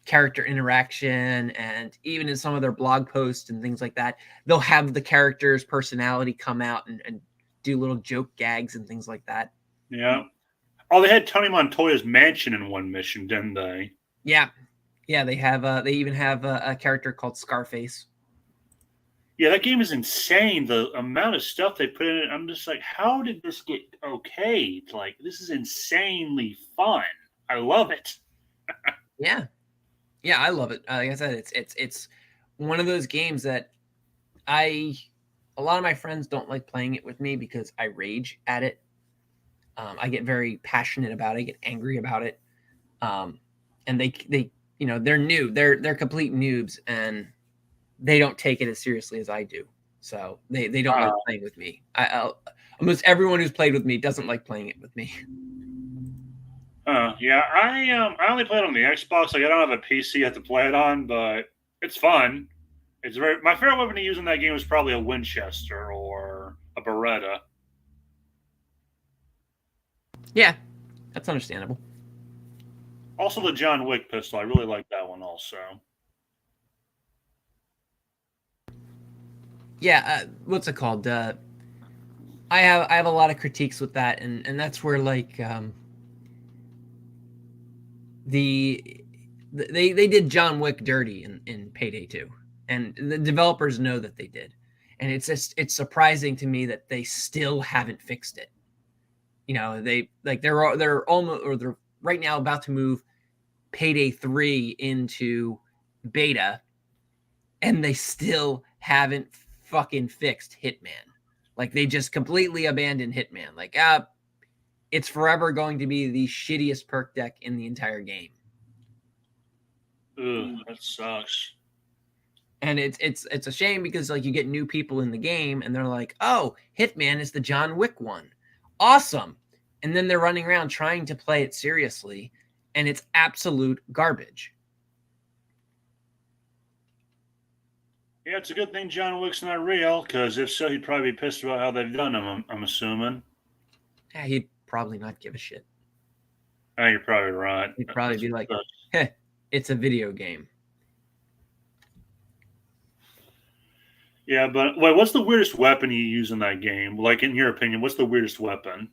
Speaker 3: character interaction, and even in some of their blog posts and things like that, they'll have the character's personality come out and do little joke gags and things like that.
Speaker 1: Yeah. Oh, they had Tony Montoya's mansion in one mission, didn't they?
Speaker 3: Yeah. They have. They even have a character called Scarface.
Speaker 1: Yeah, that game is insane. The amount of stuff they put in it, I'm just like, how did this get okayed? Like, this is insanely fun. I love it.
Speaker 3: Yeah, I love it. Like I said, it's one of those games that a lot of my friends don't like playing it with me because I rage at it. I get very passionate about it. I get angry about it. And they they're new. They're complete noobs, and they don't take it as seriously as I do. So they don't like playing with me. Almost everyone who's played with me doesn't like playing it with me.
Speaker 1: Yeah, I only play it on the Xbox. Like, I don't have a PC yet to play it on, but it's fun. It's my favorite weapon to use in that game was probably a Winchester or a Beretta.
Speaker 3: Yeah, that's understandable.
Speaker 1: Also, the John Wick pistol. I really like that one also.
Speaker 3: Yeah, what's it called? I have a lot of critiques with that, and that's where like they did John Wick dirty in Payday 2, and the developers know that they did, and it's surprising to me that they still haven't fixed it. They're almost, or they're right now about to move Payday 3 into beta, and they still haven't fucking fixed Hitman. Like, they just completely abandoned Hitman. Like, it's forever going to be the shittiest perk deck in the entire game.
Speaker 1: Ugh, that sucks.
Speaker 3: And it's a shame because like you get new people in the game and they're like, oh, Hitman is the John Wick one. Awesome. And then they're running around trying to play it seriously, and it's absolute garbage.
Speaker 1: Yeah, it's a good thing John Wick's not real, because if so, he'd probably be pissed about how they've done him. I'm assuming.
Speaker 3: Yeah, he'd probably not give a shit.
Speaker 1: You're probably right.
Speaker 3: He'd probably be like, "Heh, it's a video game."
Speaker 1: Yeah, but wait, what's the weirdest weapon you use in that game? Like, in your opinion, what's the weirdest weapon?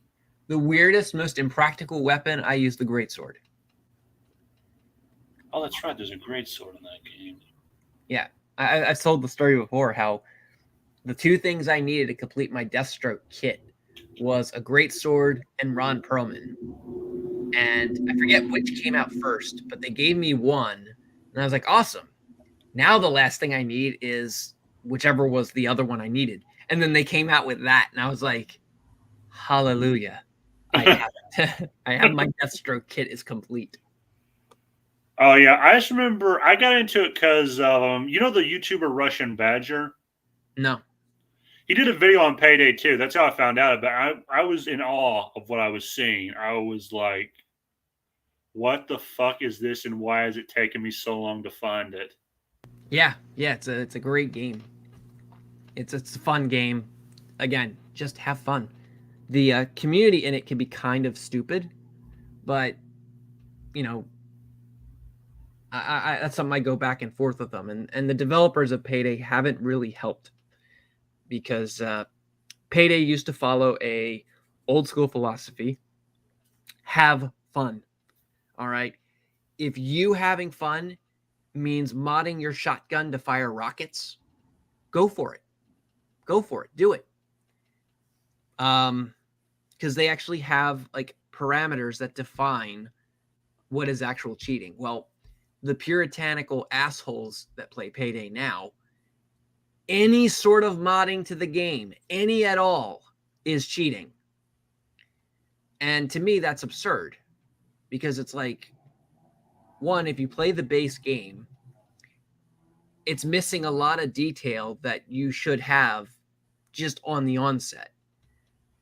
Speaker 3: The weirdest, most impractical weapon, I use the greatsword.
Speaker 1: Oh, that's right. There's a great sword in that game.
Speaker 3: Yeah, I've told the story before how the two things I needed to complete my Deathstroke kit was a greatsword and Ron Perlman. And I forget which came out first, but they gave me one, and I was like, awesome. Now the last thing I need is whichever was the other one I needed. And then they came out with that, and I was like, hallelujah. I have my Deathstroke kit is complete.
Speaker 1: Oh yeah, I just remember I got into it because you know the YouTuber Russian Badger.
Speaker 3: No.
Speaker 1: He did a video on Payday 2. That's how I found out about it. I was in awe of what I was seeing. I was like, what the fuck is this, and why has it taken me so long to find it?
Speaker 3: Yeah, it's a great game. It's a fun game. Again, just have fun. The community in it can be kind of stupid, but you know, I that's something I go back and forth with them, and the developers of Payday haven't really helped because Payday used to follow a old school philosophy: have fun. All right, if you having fun means modding your shotgun to fire rockets, go for it. Go for it. Do it. Because they actually have like parameters that define what is actual cheating. Well, the puritanical assholes that play Payday now, any sort of modding to the game, any at all, is cheating. And to me, that's absurd because it's like, one, if you play the base game, it's missing a lot of detail that you should have just on the onset.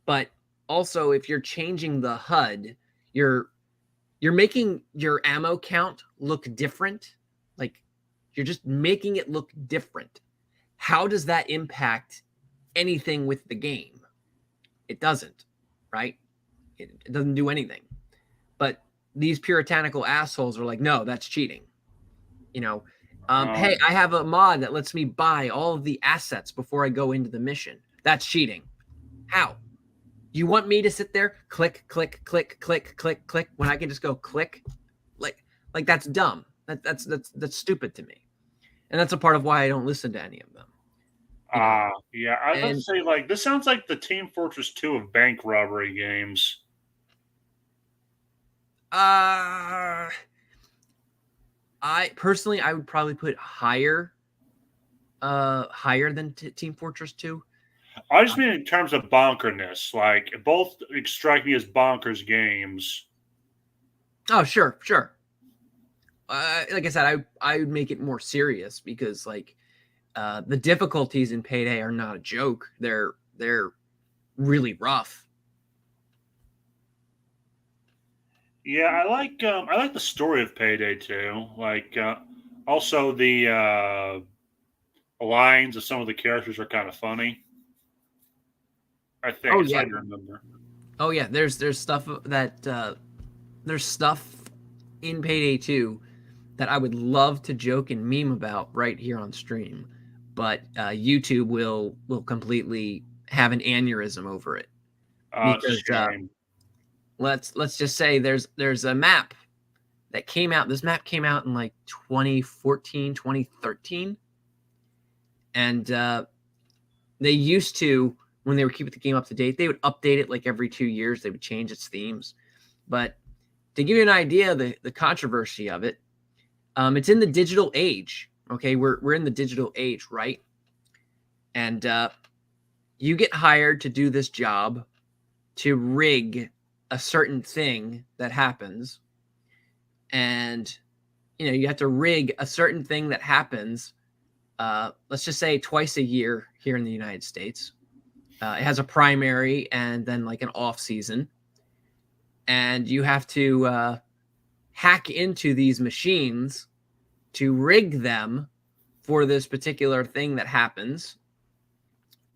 Speaker 3: But also, if you're changing the HUD, you're making your ammo count look different. Like, you're just making it look different. How does that impact anything with the game? It doesn't, right? It doesn't do anything. But these puritanical assholes are like, no, that's cheating. You know, hey, I have a mod that lets me buy all of the assets before I go into the mission. That's cheating. How? You want me to sit there, click, click, click, click, click, click, when I can just go click? Like that's dumb. That's stupid to me. And that's a part of why I don't listen to any of them.
Speaker 1: Yeah, I was going to say, like, this sounds like the Team Fortress 2 of bank robbery games.
Speaker 3: I personally, I would probably put higher than Team Fortress 2.
Speaker 1: I just mean in terms of bonkerness. Like, both strike me as bonkers games.
Speaker 3: Oh, sure. Like I said, I would make it more serious because, like, the difficulties in Payday are not a joke. They're really rough.
Speaker 1: Yeah, I like the story of Payday 2. Like, also the lines of some of the characters are kind of funny. I think it's hard to remember.
Speaker 3: Oh yeah, there's stuff that there's stuff in Payday 2 that I would love to joke and meme about right here on stream, but YouTube will completely have an aneurysm over it because let's just say there's a map that came out. This map came out in like 2014, 2013, and they used to, when they were keeping the game up to date, they would update it like every 2 years. They would change its themes. But to give you an idea of the controversy of it, it's in the digital age. Okay, we're in the digital age, right? And you get hired to do this job to rig a certain thing that happens. And, you have to rig a certain thing that happens, let's just say twice a year here in the United States. It has a primary and then like an off season. And you have to hack into these machines to rig them for this particular thing that happens.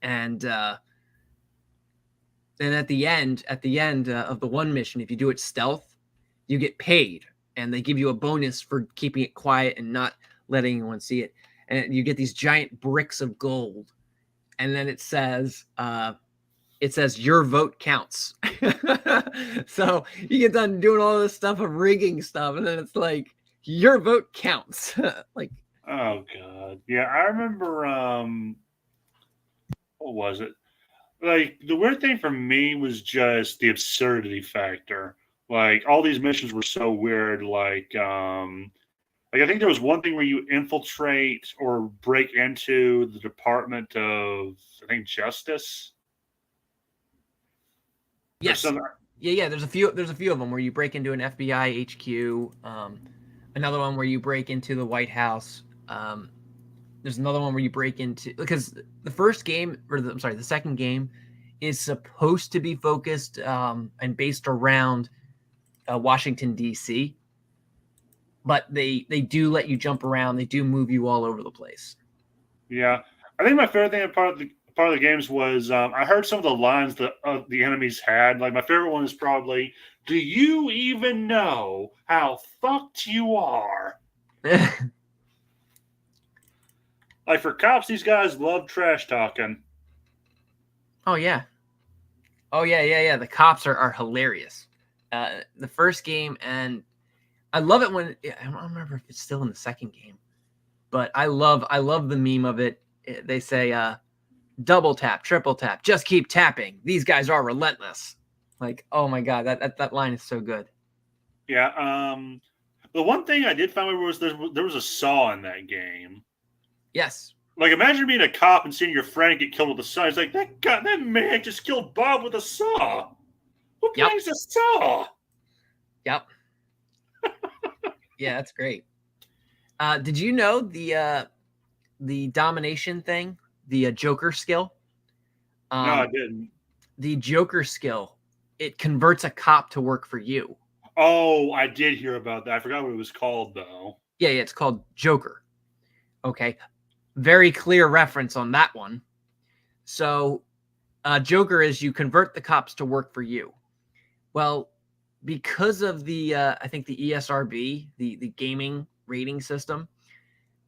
Speaker 3: And then at the end of the one mission, if you do it stealth, you get paid, and they give you a bonus for keeping it quiet and not letting anyone see it. And you get these giant bricks of gold, and then it says your vote counts. So you get done doing all this stuff of rigging stuff, and then it's like your vote counts. Like,
Speaker 1: oh god, yeah, I remember. What was it? Like the weird thing for me was just the absurdity factor. Like all these missions were so weird. Like I think there was one thing where you infiltrate or break into the Department of I think Justice.
Speaker 3: yes, yeah. There's a few of them where you break into an FBI HQ. Another one where you break into the White House. There's another one where you break into, because the first game, or the second game, is supposed to be focused and based around Washington D.C. But they do let you jump around. They do move you all over the place.
Speaker 1: Yeah, I think my favorite thing about part of the games was I heard some of the lines that the enemies had. Like my favorite one is probably, "Do you even know how fucked you are?" Like for cops, these guys love trash talking.
Speaker 3: Oh yeah. The cops are hilarious. The first game, and I love it when I don't remember if it's still in the second game, but I love the meme of it. They say double tap, triple tap, just keep tapping. These guys are relentless. Like, oh my god, that line is so good.
Speaker 1: Yeah. The one thing I did find was there was a saw in that game.
Speaker 3: Yes.
Speaker 1: Like imagine being a cop and seeing your friend get killed with a saw. It's like that man just killed Bob with a saw. Who brings a saw?
Speaker 3: Yep. Yeah, that's great. Did you know the domination thing, the Joker skill?
Speaker 1: No, I didn't.
Speaker 3: The Joker skill, it converts a cop to work for you.
Speaker 1: Oh, I did hear about that. I forgot what it was called though.
Speaker 3: Yeah, it's called Joker. Okay, very clear reference on that one. So, Joker is you convert the cops to work for you. Well, because of the I think the ESRB, the gaming rating system,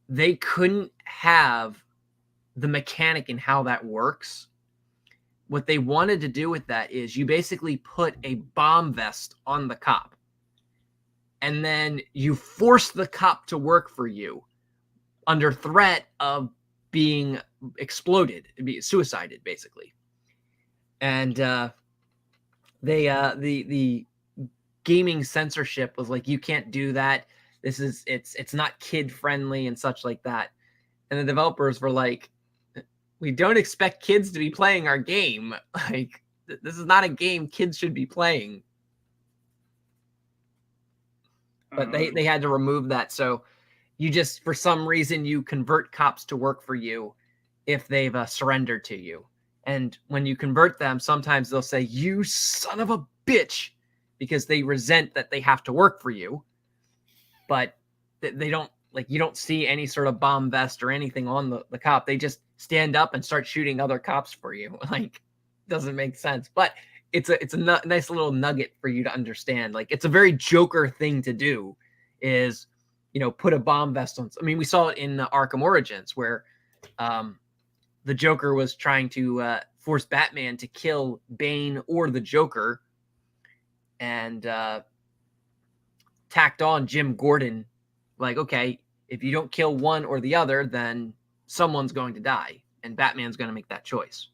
Speaker 3: they couldn't have the mechanic in how that works. What they wanted to do with that is you basically put a bomb vest on the cop, and then you force the cop to work for you under threat of being exploded, be suicided, basically. And the gaming censorship was like, you can't do that. It's not kid friendly and such like that. And the developers were like, we don't expect kids to be playing our game. Like, this is not a game kids should be playing. But they had to remove that. So you just, for some reason, you convert cops to work for you if they've surrendered to you. And when you convert them, sometimes they'll say, "You son of a bitch," because they resent that they have to work for you. But they don't, like, you don't see any sort of bomb vest or anything on the cop. They just stand up and start shooting other cops for you. Like, doesn't make sense. But it's a nice little nugget for you to understand. Like, it's a very Joker thing to do, is, put a bomb vest on. I mean, we saw it in Arkham Origins where the Joker was trying to force Batman to kill Bane or the Joker, and tacked on Jim Gordon. Like, okay, if you don't kill one or the other, then someone's going to die, and Batman's going to make that choice.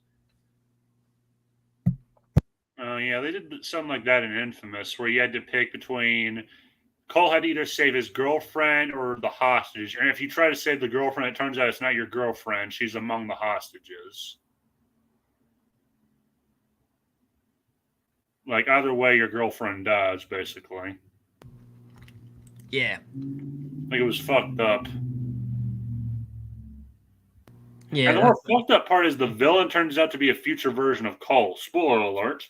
Speaker 1: Oh, yeah, they did something like that in Infamous, where you had to pick between Cole had to either save his girlfriend or the hostage. And if you try to save the girlfriend, it turns out it's not your girlfriend. She's among the hostages. Like, either way, your girlfriend dies, basically.
Speaker 3: Yeah.
Speaker 1: Like, it was fucked up.
Speaker 3: Yeah.
Speaker 1: And the more fucked up part is the villain turns out to be a future version of Cole. Spoiler alert.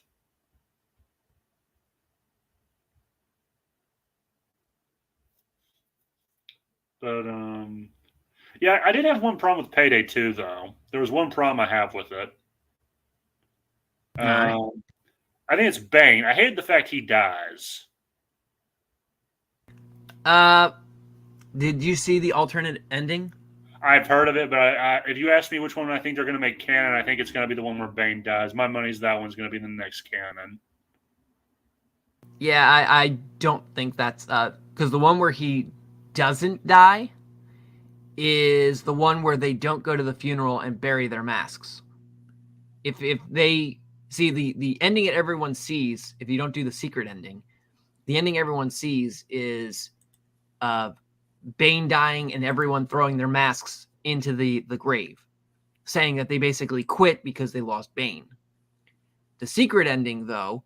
Speaker 1: But, Yeah, I did have one problem with Payday 2, though. There was one problem I have with it.
Speaker 3: All right.
Speaker 1: I think it's Bane. I hated the fact he dies.
Speaker 3: Did you see the alternate ending?
Speaker 1: I've heard of it, but if you ask me which one I think they're going to make canon, I think it's going to be the one where Bane dies. My money's that one's going to be the next canon.
Speaker 3: Yeah, I don't think that's because the one where he doesn't die is the one where they don't go to the funeral and bury their masks. If they see the ending that everyone sees, if you don't do the secret ending, the ending everyone sees is Bane dying and everyone throwing their masks into the grave, saying that they basically quit because they lost Bane. The secret ending, though,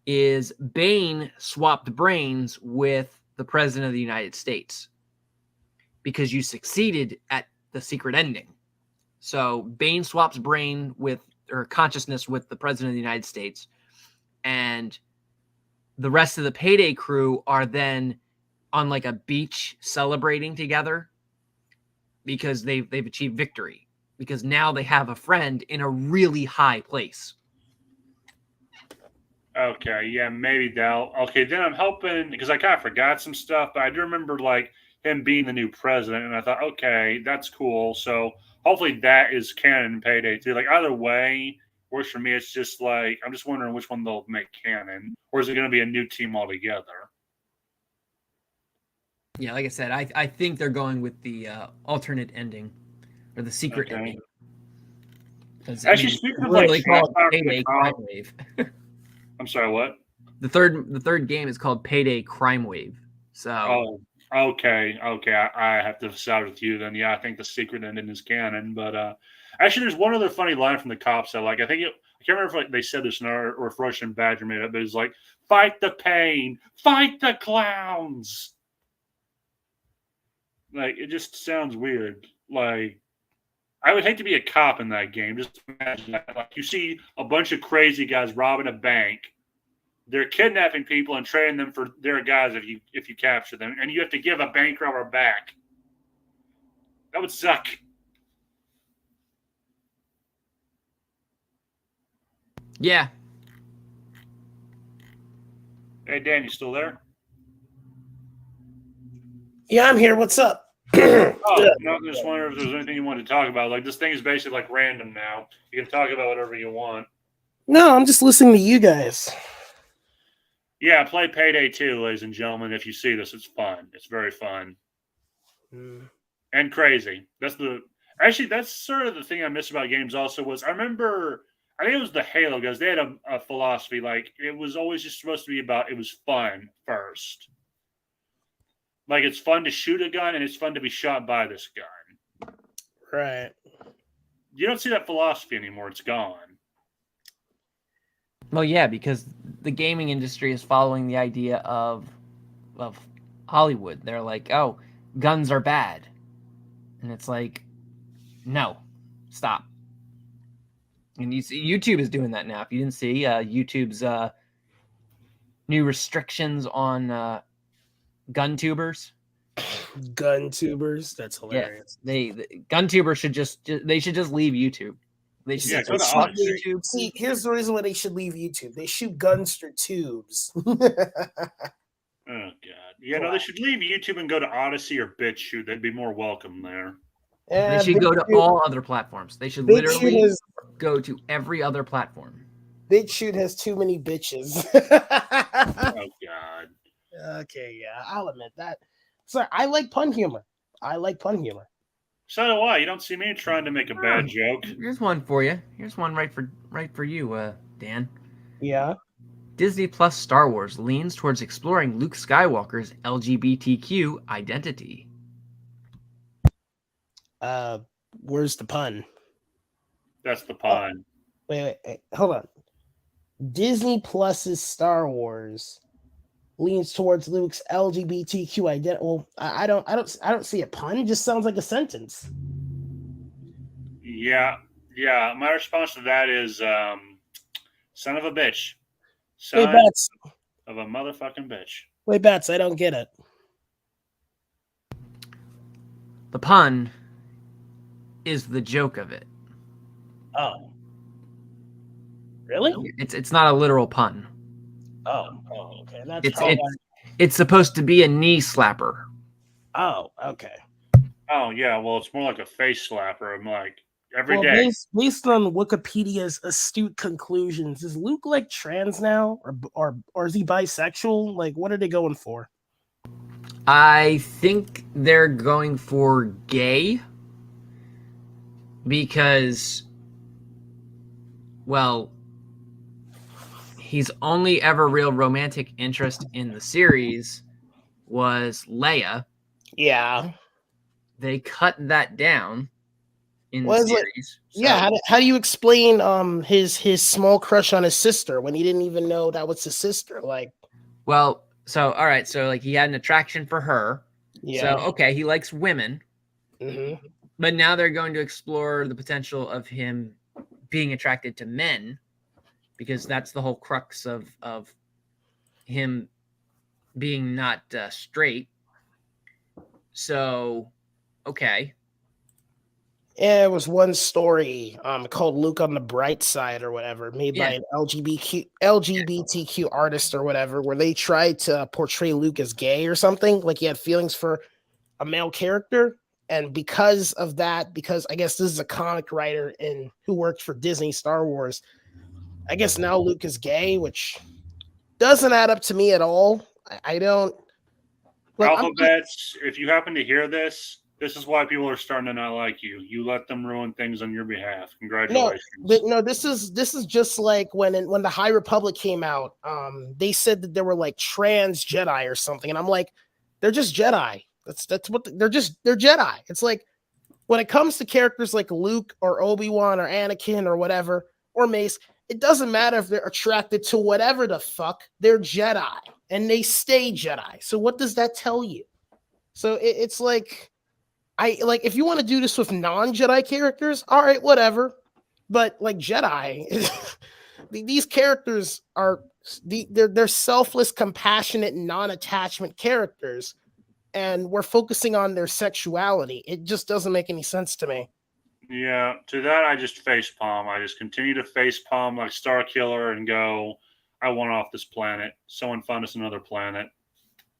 Speaker 3: is Bane swapped brains with the President of the United States because you succeeded at the secret ending. So Bane swaps brain with or consciousness with the President of the United States, and the rest of the Payday crew are then on like a beach celebrating together because they've achieved victory, because now they have a friend in a really high place.
Speaker 1: Okay, yeah, maybe Dell. Okay, then I'm hoping because I kind of forgot some stuff, but I do remember like him being the new president, and I thought, okay, that's cool. So hopefully that is canon in Payday 2. Like either way works for me. It's just like I'm just wondering which one they'll make canon, or is it going to be a new team altogether?
Speaker 3: Yeah, like I said, I think they're going with the alternate ending or the secret
Speaker 1: Okay.
Speaker 3: ending.
Speaker 1: Actually, speaking of like
Speaker 3: literally called
Speaker 1: Transphobe from
Speaker 3: Payday
Speaker 1: the
Speaker 3: Crime
Speaker 1: comic,
Speaker 3: Wave.
Speaker 1: I'm sorry, what?
Speaker 3: The third game is called Payday Crime Wave. So
Speaker 1: Oh, okay, okay. I have to side with you then. Yeah, I think the secret ending is canon. But actually, there's one other funny line from the cops that like I think I can't remember if like, they said this in our or if Russian Badger made it, but it's like fight the pain, fight the clowns. Like it just sounds weird. Like I would hate to be a cop in that game. Just imagine that. Like you see a bunch of crazy guys robbing a bank. They're kidnapping people and trading them for their guys if you capture them, and you have to give a bank robber back. That would suck.
Speaker 3: yeah,
Speaker 1: Hey Dan, you still there?
Speaker 2: Yeah, I'm here. What's up?
Speaker 1: Oh, no, just wondering if there's anything you wanted to talk about. Like this thing is basically like random now. You can talk about whatever you want.
Speaker 2: No, I'm just listening to you guys.
Speaker 1: Yeah, play Payday 2, ladies and gentlemen. If you see this, it's fun. It's very fun and crazy. That's sort of the thing I miss about games. Also, was I remember I think it was the Halo guys. They had a philosophy like it was always just supposed to be about it was fun first. Like it's fun to shoot a gun and it's fun to be shot by this gun.
Speaker 2: Right.
Speaker 1: You don't see that philosophy anymore. It's gone.
Speaker 3: well, yeah, because the gaming industry is following the idea of Hollywood. They're like, oh, guns are bad, and it's like, no, stop. And you see, YouTube is doing that now. If you didn't see, YouTube's new restrictions on gun tubers.
Speaker 2: Gun tubers. That's
Speaker 3: Yeah,
Speaker 2: hilarious.
Speaker 3: the gun tubers should just leave YouTube. They should
Speaker 1: Yeah,
Speaker 3: just
Speaker 1: go to
Speaker 3: fuck
Speaker 1: Odyssey.
Speaker 3: YouTube.
Speaker 2: See, here's the reason why they should leave YouTube. They shoot guns through tubes.
Speaker 1: Oh god. Yeah, no, they should leave YouTube and go to Odyssey or BitChute. They'd be more welcome there.
Speaker 3: They should go to all other platforms. They should
Speaker 2: BitChute
Speaker 3: literally go to every other platform.
Speaker 2: BitChute has too many bitches.
Speaker 1: Oh god.
Speaker 2: Okay, yeah, I'll admit that. So I like pun humor.
Speaker 1: So do I. You don't see me trying to make a bad joke.
Speaker 3: Here's one for you. Here's one right for you, Dan.
Speaker 2: Yeah.
Speaker 3: Disney Plus Star Wars leans towards exploring Luke Skywalker's LGBTQ identity.
Speaker 2: Where's the pun?
Speaker 1: That's the pun.
Speaker 2: Wait, hold on. Disney Plus's Star Wars leans towards Luke's LGBTQ identity. Well, I don't see a pun. It just sounds like a sentence.
Speaker 1: Yeah. My response to that is son of a bitch. Son
Speaker 2: Bats.
Speaker 1: of a motherfucking bitch.
Speaker 2: Bats. I don't get it.
Speaker 3: The pun is the joke of it.
Speaker 2: Oh. Really?
Speaker 3: It's not a literal pun.
Speaker 2: Oh, okay. That's probably
Speaker 3: It's supposed to be a knee slapper.
Speaker 2: Oh, okay.
Speaker 1: Oh yeah, well it's more like a face slapper. I'm like every
Speaker 2: Well,
Speaker 1: day.
Speaker 2: based on Wikipedia's astute conclusions, is Luke like trans now, or is he bisexual? Like, what are they going for?
Speaker 3: I think they're going for gay because, well, his only ever real romantic interest in the series was Leia.
Speaker 2: Yeah.
Speaker 3: They cut that down in the
Speaker 2: Well, it's like-
Speaker 3: series.
Speaker 2: Yeah, how do you explain his small crush on his sister when he didn't even know that was his sister? Like,
Speaker 3: Well, so all right, so like he had an attraction for her.
Speaker 2: yeah.
Speaker 3: So okay, he likes women,
Speaker 2: hmm
Speaker 3: but now they're going to explore the potential of him being attracted to men, because that's the whole crux of him being not straight. So, okay.
Speaker 2: Yeah, it was one story called Luke on the Bright Side or whatever, made by
Speaker 3: Yeah.
Speaker 2: an LGBTQ artist or whatever, where they tried to portray Luke as gay or something, like he had feelings for a male character. And because of that, because I guess this is a comic writer who worked for Disney Star Wars, I guess now Luke is gay, which doesn't add up to me at all. I don't like.
Speaker 1: Alphabets, if you happen to hear this, this is why people are starting to not like you. You let them ruin things on your behalf. Congratulations.
Speaker 2: No, this is just like when the High Republic came out. They said that there were like trans Jedi or something, and I'm like, they're just Jedi. That's what they're Jedi. It's like when it comes to characters like Luke or Obi-Wan or Anakin or whatever or Mace, it doesn't matter if they're attracted to whatever the fuck. They're Jedi and they stay Jedi. So what does that tell you? So it's like. If you want to do this with non-Jedi characters, all right, whatever. But like Jedi, these characters are they're selfless, compassionate, non-attachment characters, and we're focusing on their sexuality. It just doesn't make any sense to me.
Speaker 1: Yeah, to that I just face palm. I just continue to face palm like Star Killer and go, I want off this planet. Someone find us another planet.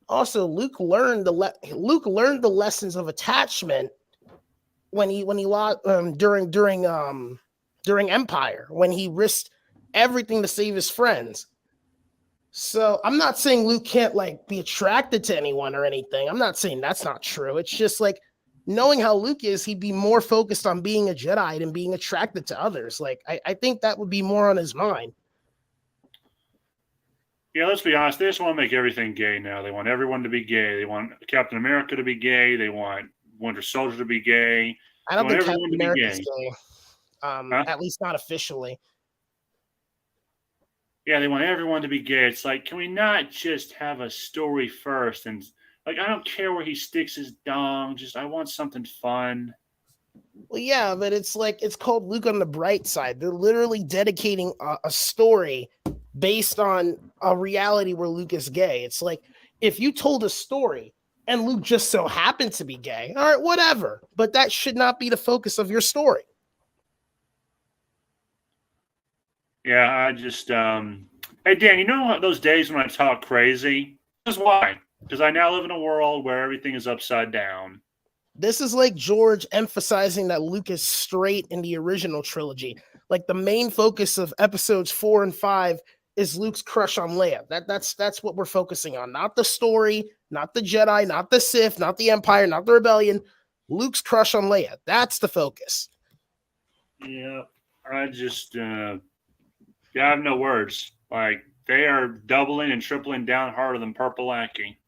Speaker 2: Also, Luke learned the lessons of attachment when he lost during Empire, when he risked everything to save his friends. So I'm not saying Luke can't like be attracted to anyone or anything. I'm not saying that's not true. It's just like knowing how Luke is, he'd be more focused on being a Jedi than being attracted to others. Like I think that would be more on his mind.
Speaker 1: Yeah, let's be honest. They just want to make everything gay now. They want everyone to be gay. They want Captain America to be gay. They want Winter Soldier to be gay.
Speaker 2: I don't
Speaker 1: They
Speaker 2: think
Speaker 1: want
Speaker 2: Captain
Speaker 1: everyone to be
Speaker 2: America's
Speaker 1: gay.
Speaker 2: gay. At least not officially.
Speaker 1: Yeah, they want everyone to be gay. It's like, can we not just have a story first? And like, I don't care where he sticks his dong. Just, I want something fun.
Speaker 2: Well, yeah, but it's like it's called Luke on the Bright Side. They're literally dedicating a story based on a reality where Luke is gay. It's like if you told a story and Luke just so happened to be gay, all right, whatever. But that should not be the focus of your story.
Speaker 1: Yeah, I just, hey, Dan, you know those days when I talk crazy? This is why. Because I now live in a world where everything is upside down.
Speaker 2: This is like George emphasizing that Luke is straight in the original trilogy. Like the main focus of episodes 4 and 5 is Luke's crush on Leia. That's what we're focusing on. Not the story, not the Jedi, not the Sith, not the Empire, not the Rebellion. Luke's crush on Leia. That's the focus.
Speaker 1: Yeah, I just, I have no words. Like, they are doubling and tripling down harder than Purple Lackey.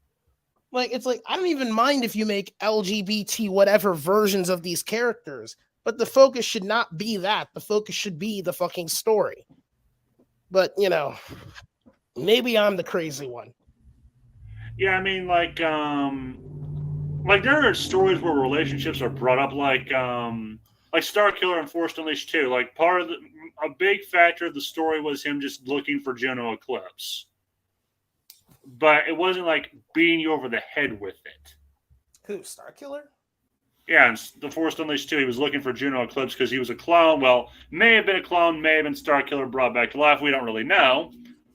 Speaker 2: Like, it's like, I don't even mind if you make LGBT whatever versions of these characters, but the focus should not be that. The focus should be the fucking story. But, you know, maybe I'm the crazy one.
Speaker 1: Yeah, I mean, like there are stories where relationships are brought up, like Star Killer and Force Unleashed 2. Like, a big factor of the story was him just looking for General Eclipse. But it wasn't like beating you over the head with it.
Speaker 2: Who, Star Killer?
Speaker 1: Yeah, and The Force Unleashed 2, he was looking for Juno Eclipse because he was a clone. Well, may have been a clone, may have been Starkiller brought back to life. We don't really know.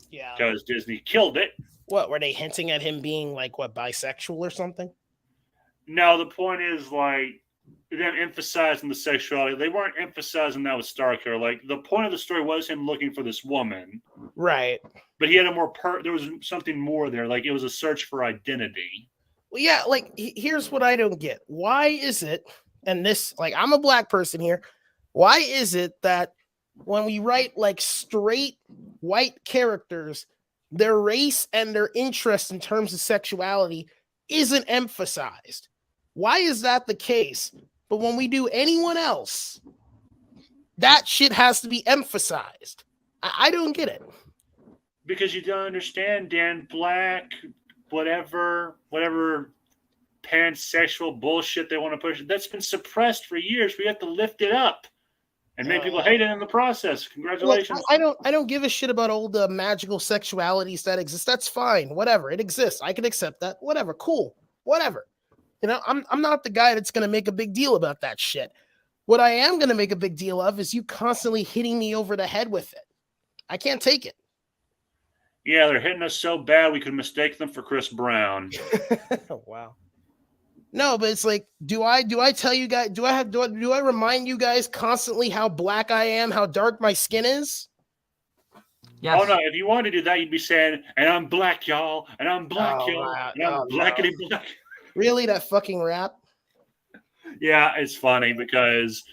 Speaker 2: Yeah.
Speaker 1: Because Disney killed it.
Speaker 2: What, were they hinting at him being like what, bisexual or something?
Speaker 1: No, the point is like them emphasizing the sexuality. They weren't emphasizing that with Starkiller. Like the point of the story was him looking for this woman.
Speaker 2: Right.
Speaker 1: But he had a more there was something more there. Like it was a search for identity.
Speaker 2: Well, yeah, like here's what I don't get. Why is it, and this, like, I'm a black person here. Why is it that when we write like straight white characters, their race and their interest in terms of sexuality isn't emphasized? Why is that the case? But when we do anyone else, that shit has to be emphasized. I don't get it.
Speaker 1: Because you don't understand, Dan. Black, whatever pansexual bullshit they want to push, that's been suppressed for years. We have to lift it up and make people hate it in the process. Congratulations.
Speaker 2: Look, I don't give a shit about all the magical sexualities that exist. That's fine. Whatever. It exists. I can accept that. Whatever. Cool. Whatever. You know, I'm not the guy that's going to make a big deal about that shit. What I am going to make a big deal of is you constantly hitting me over the head with it. I can't take it.
Speaker 1: Yeah, they're hitting us so bad we could mistake them for Chris Brown.
Speaker 2: Wow. No, but it's like, do I tell you guys, do I remind you guys constantly how black I am, how dark my skin is?
Speaker 3: Yes.
Speaker 1: Oh no, if you wanted to do that, you'd be saying, and I'm black, y'all, and I'm black, y'all, and I'm blackity black.
Speaker 2: Really, that fucking rap?
Speaker 1: Yeah, it's funny because,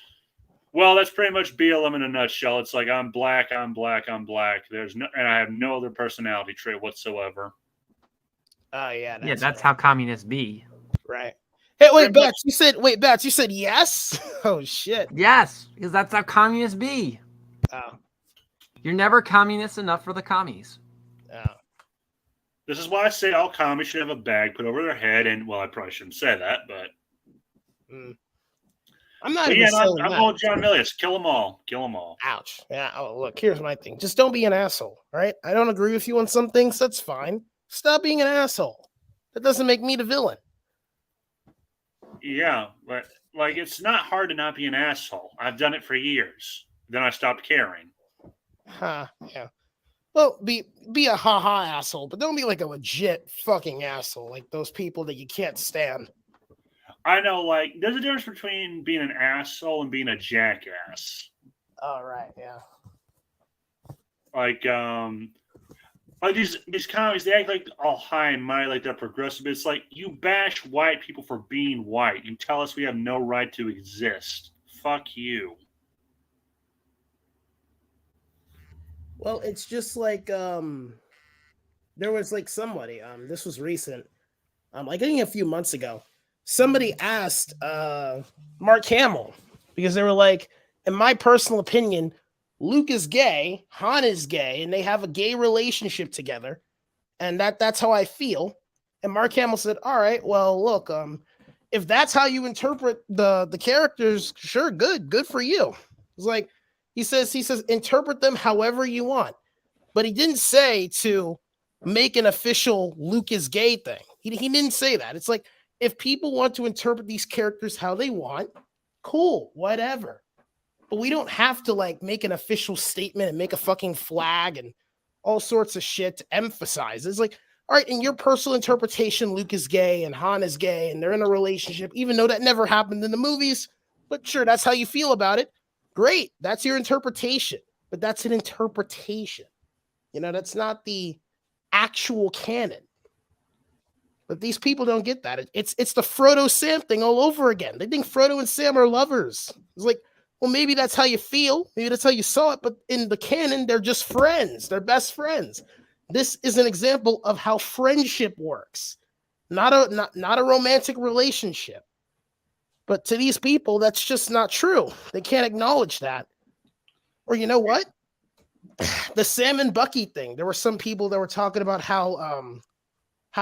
Speaker 1: well, that's pretty much BLM in a nutshell. It's like I'm black, I'm black, I'm black. And I have no other personality trait whatsoever.
Speaker 2: Oh yeah,
Speaker 3: that's how communists be.
Speaker 2: Right. Hey, wait, Bats, you said yes? Oh shit.
Speaker 3: Yes, because that's how communists be.
Speaker 2: Oh.
Speaker 1: You're never communist enough for the commies.
Speaker 2: Oh.
Speaker 1: This is why I say all commies should have a bag put over their head, and well, I probably shouldn't say that, but
Speaker 2: I'm not even saying
Speaker 1: I'm old John Milius. Kill them all. Kill them all.
Speaker 2: Ouch. Yeah. Oh, look, here's my thing. Just don't be an asshole. All right. I don't agree with you on some things. That's fine. Stop being an asshole. That doesn't make me the villain.
Speaker 1: Yeah, but like it's not hard to not be an asshole. I've done it for years. Then I stopped caring.
Speaker 2: Yeah. Well, be a ha asshole, but don't be like a legit fucking asshole, like those people that you can't stand.
Speaker 1: I know, like, there's a difference between being an asshole and being a jackass.
Speaker 2: All right, yeah.
Speaker 1: Like these commies, they act like all high and mighty, like they're progressive. It's like you bash white people for being white. You tell us we have no right to exist. Fuck you.
Speaker 2: Well, it's just like there was like somebody, this was recent, like I think a few months ago, somebody asked Mark Hamill, because they were like, in my personal opinion, Luke is gay, Han is gay, and they have a gay relationship together, and that's how I feel. And Mark Hamill said, all right, well, look, if that's how you interpret the characters, sure, good for you. It's like, he says, interpret them however you want. But he didn't say to make an official Luke is gay thing. He didn't say that. It's like, if people want to interpret these characters how they want, cool, whatever. But we don't have to like make an official statement and make a fucking flag and all sorts of shit to emphasize. It's like, all right, in your personal interpretation, Luke is gay and Han is gay and they're in a relationship, even though that never happened in the movies. But sure, that's how you feel about it. Great, that's your interpretation, but that's an interpretation. You know, that's not the actual canon. But these people don't get that. It's the Frodo Sam thing all over again. They think Frodo and Sam are lovers. It's like, well, maybe that's how you feel. Maybe that's how you saw it. But in the canon, they're just friends. They're best friends. This is an example of how friendship works, not a romantic relationship. But to these people, that's just not true. They can't acknowledge that. Or you know what? The Sam and Bucky thing. There were some people that were talking about how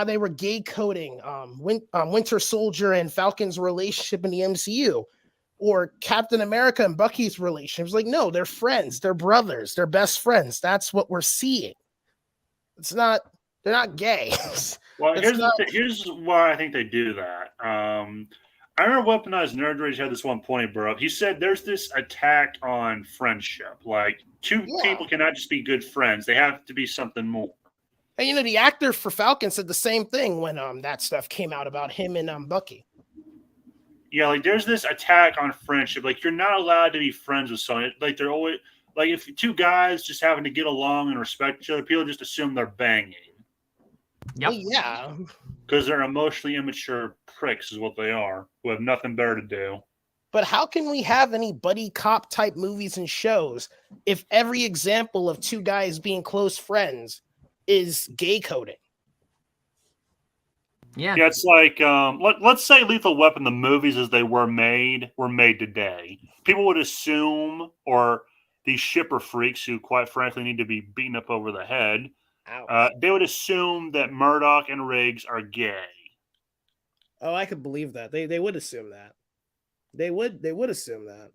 Speaker 2: they were gay coding Winter Soldier and Falcon's relationship in the MCU, or Captain America and Bucky's relationship. It's like, no, they're friends. They're brothers. They're best friends. That's what we're seeing. They're not gay.
Speaker 1: Well, here's why I think they do that. I remember Weaponized Nerd Rage had this one point he brought up. He said there's this attack on friendship. Like, two people cannot just be good friends. They have to be something more.
Speaker 2: And the actor for Falcon said the same thing when that stuff came out about him and Bucky.
Speaker 1: Yeah, like there's this attack on friendship. Like, you're not allowed to be friends with someone. Like, they're always like, if two guys just happen to get along and respect each other, people just assume they're banging.
Speaker 3: Yep.
Speaker 2: Well, yeah.
Speaker 1: Because they're emotionally immature pricks, is what they are, who have nothing better to do.
Speaker 2: But how can we have any buddy cop type movies and shows if every example of two guys being close friends is gay coding?
Speaker 3: Yeah.
Speaker 1: Yeah, it's like let's say Lethal Weapon, the movies as they were made today. People would assume, or these shipper freaks who, quite frankly, need to be beaten up over the head, they would assume that Murdoch and Riggs are gay.
Speaker 2: Oh, I could believe that. They would assume that. They would assume that.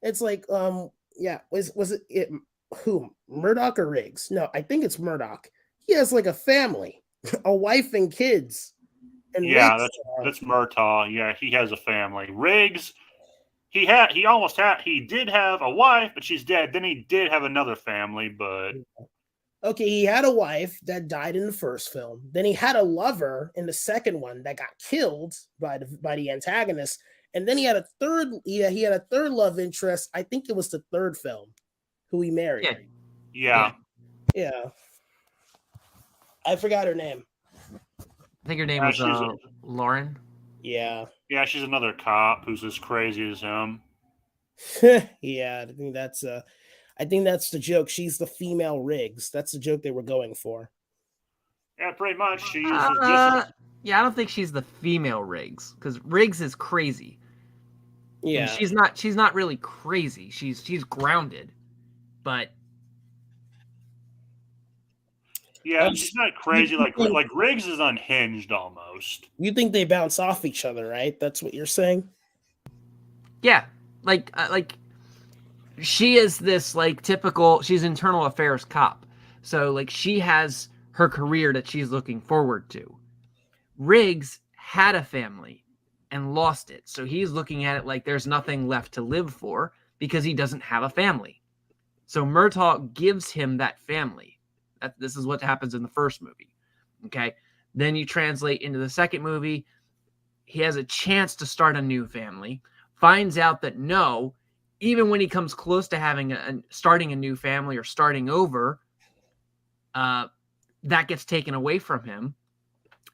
Speaker 2: It's like, yeah, was it who? Murdoch or Riggs? No, I think it's Murdoch. He has like a family, a wife and kids. And
Speaker 1: Yeah,
Speaker 2: Riggs,
Speaker 1: that's Murtaugh. Yeah, he has a family. Riggs, he did have a wife, but she's dead. Then he did have another family, but
Speaker 2: okay, he had a wife that died in the first film. Then he had a lover in the second one that got killed by the antagonist. And then he had a third. He had a third love interest. I think it was the third film, who he married.
Speaker 1: Yeah.
Speaker 2: I forgot her name.
Speaker 3: I think her name was Lauren.
Speaker 2: Yeah.
Speaker 1: Yeah, she's another cop who's as crazy as him.
Speaker 2: Yeah, I think that's the joke. She's the female Riggs. That's the joke they were going for.
Speaker 1: Yeah, pretty much. She is
Speaker 3: yeah, I don't think she's the female Riggs, because Riggs is crazy.
Speaker 2: Yeah,
Speaker 3: and she's not really crazy. She's grounded, but
Speaker 1: yeah, she's not crazy. Like Riggs is unhinged almost.
Speaker 2: You think they bounce off each other, right? That's what you're saying.
Speaker 3: Yeah, like she is this like typical. She's internal affairs cop, so like she has her career that she's looking forward to. Riggs had a family and lost it, so he's looking at it like there's nothing left to live for because he doesn't have a family. So Murtaugh gives him that family. This is what happens in the first movie. Okay, then you translate into the second movie. He has a chance to start a new family. Finds out that no, even when he comes close to having starting a new family or starting over, that gets taken away from him.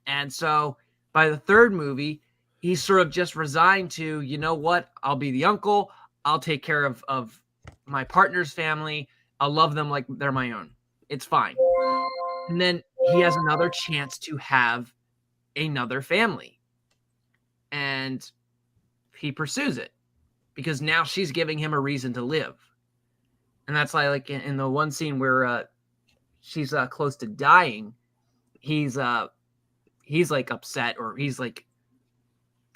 Speaker 3: And so by the third movie, he's sort of just resigned to, you know what, I'll be the uncle. I'll take care of my partner's family. I'll love them like they're my own. It's fine. And then he has another chance to have another family. And he pursues it because now she's giving him a reason to live. And that's like in the one scene where she's close to dying, he's like upset, or he's like,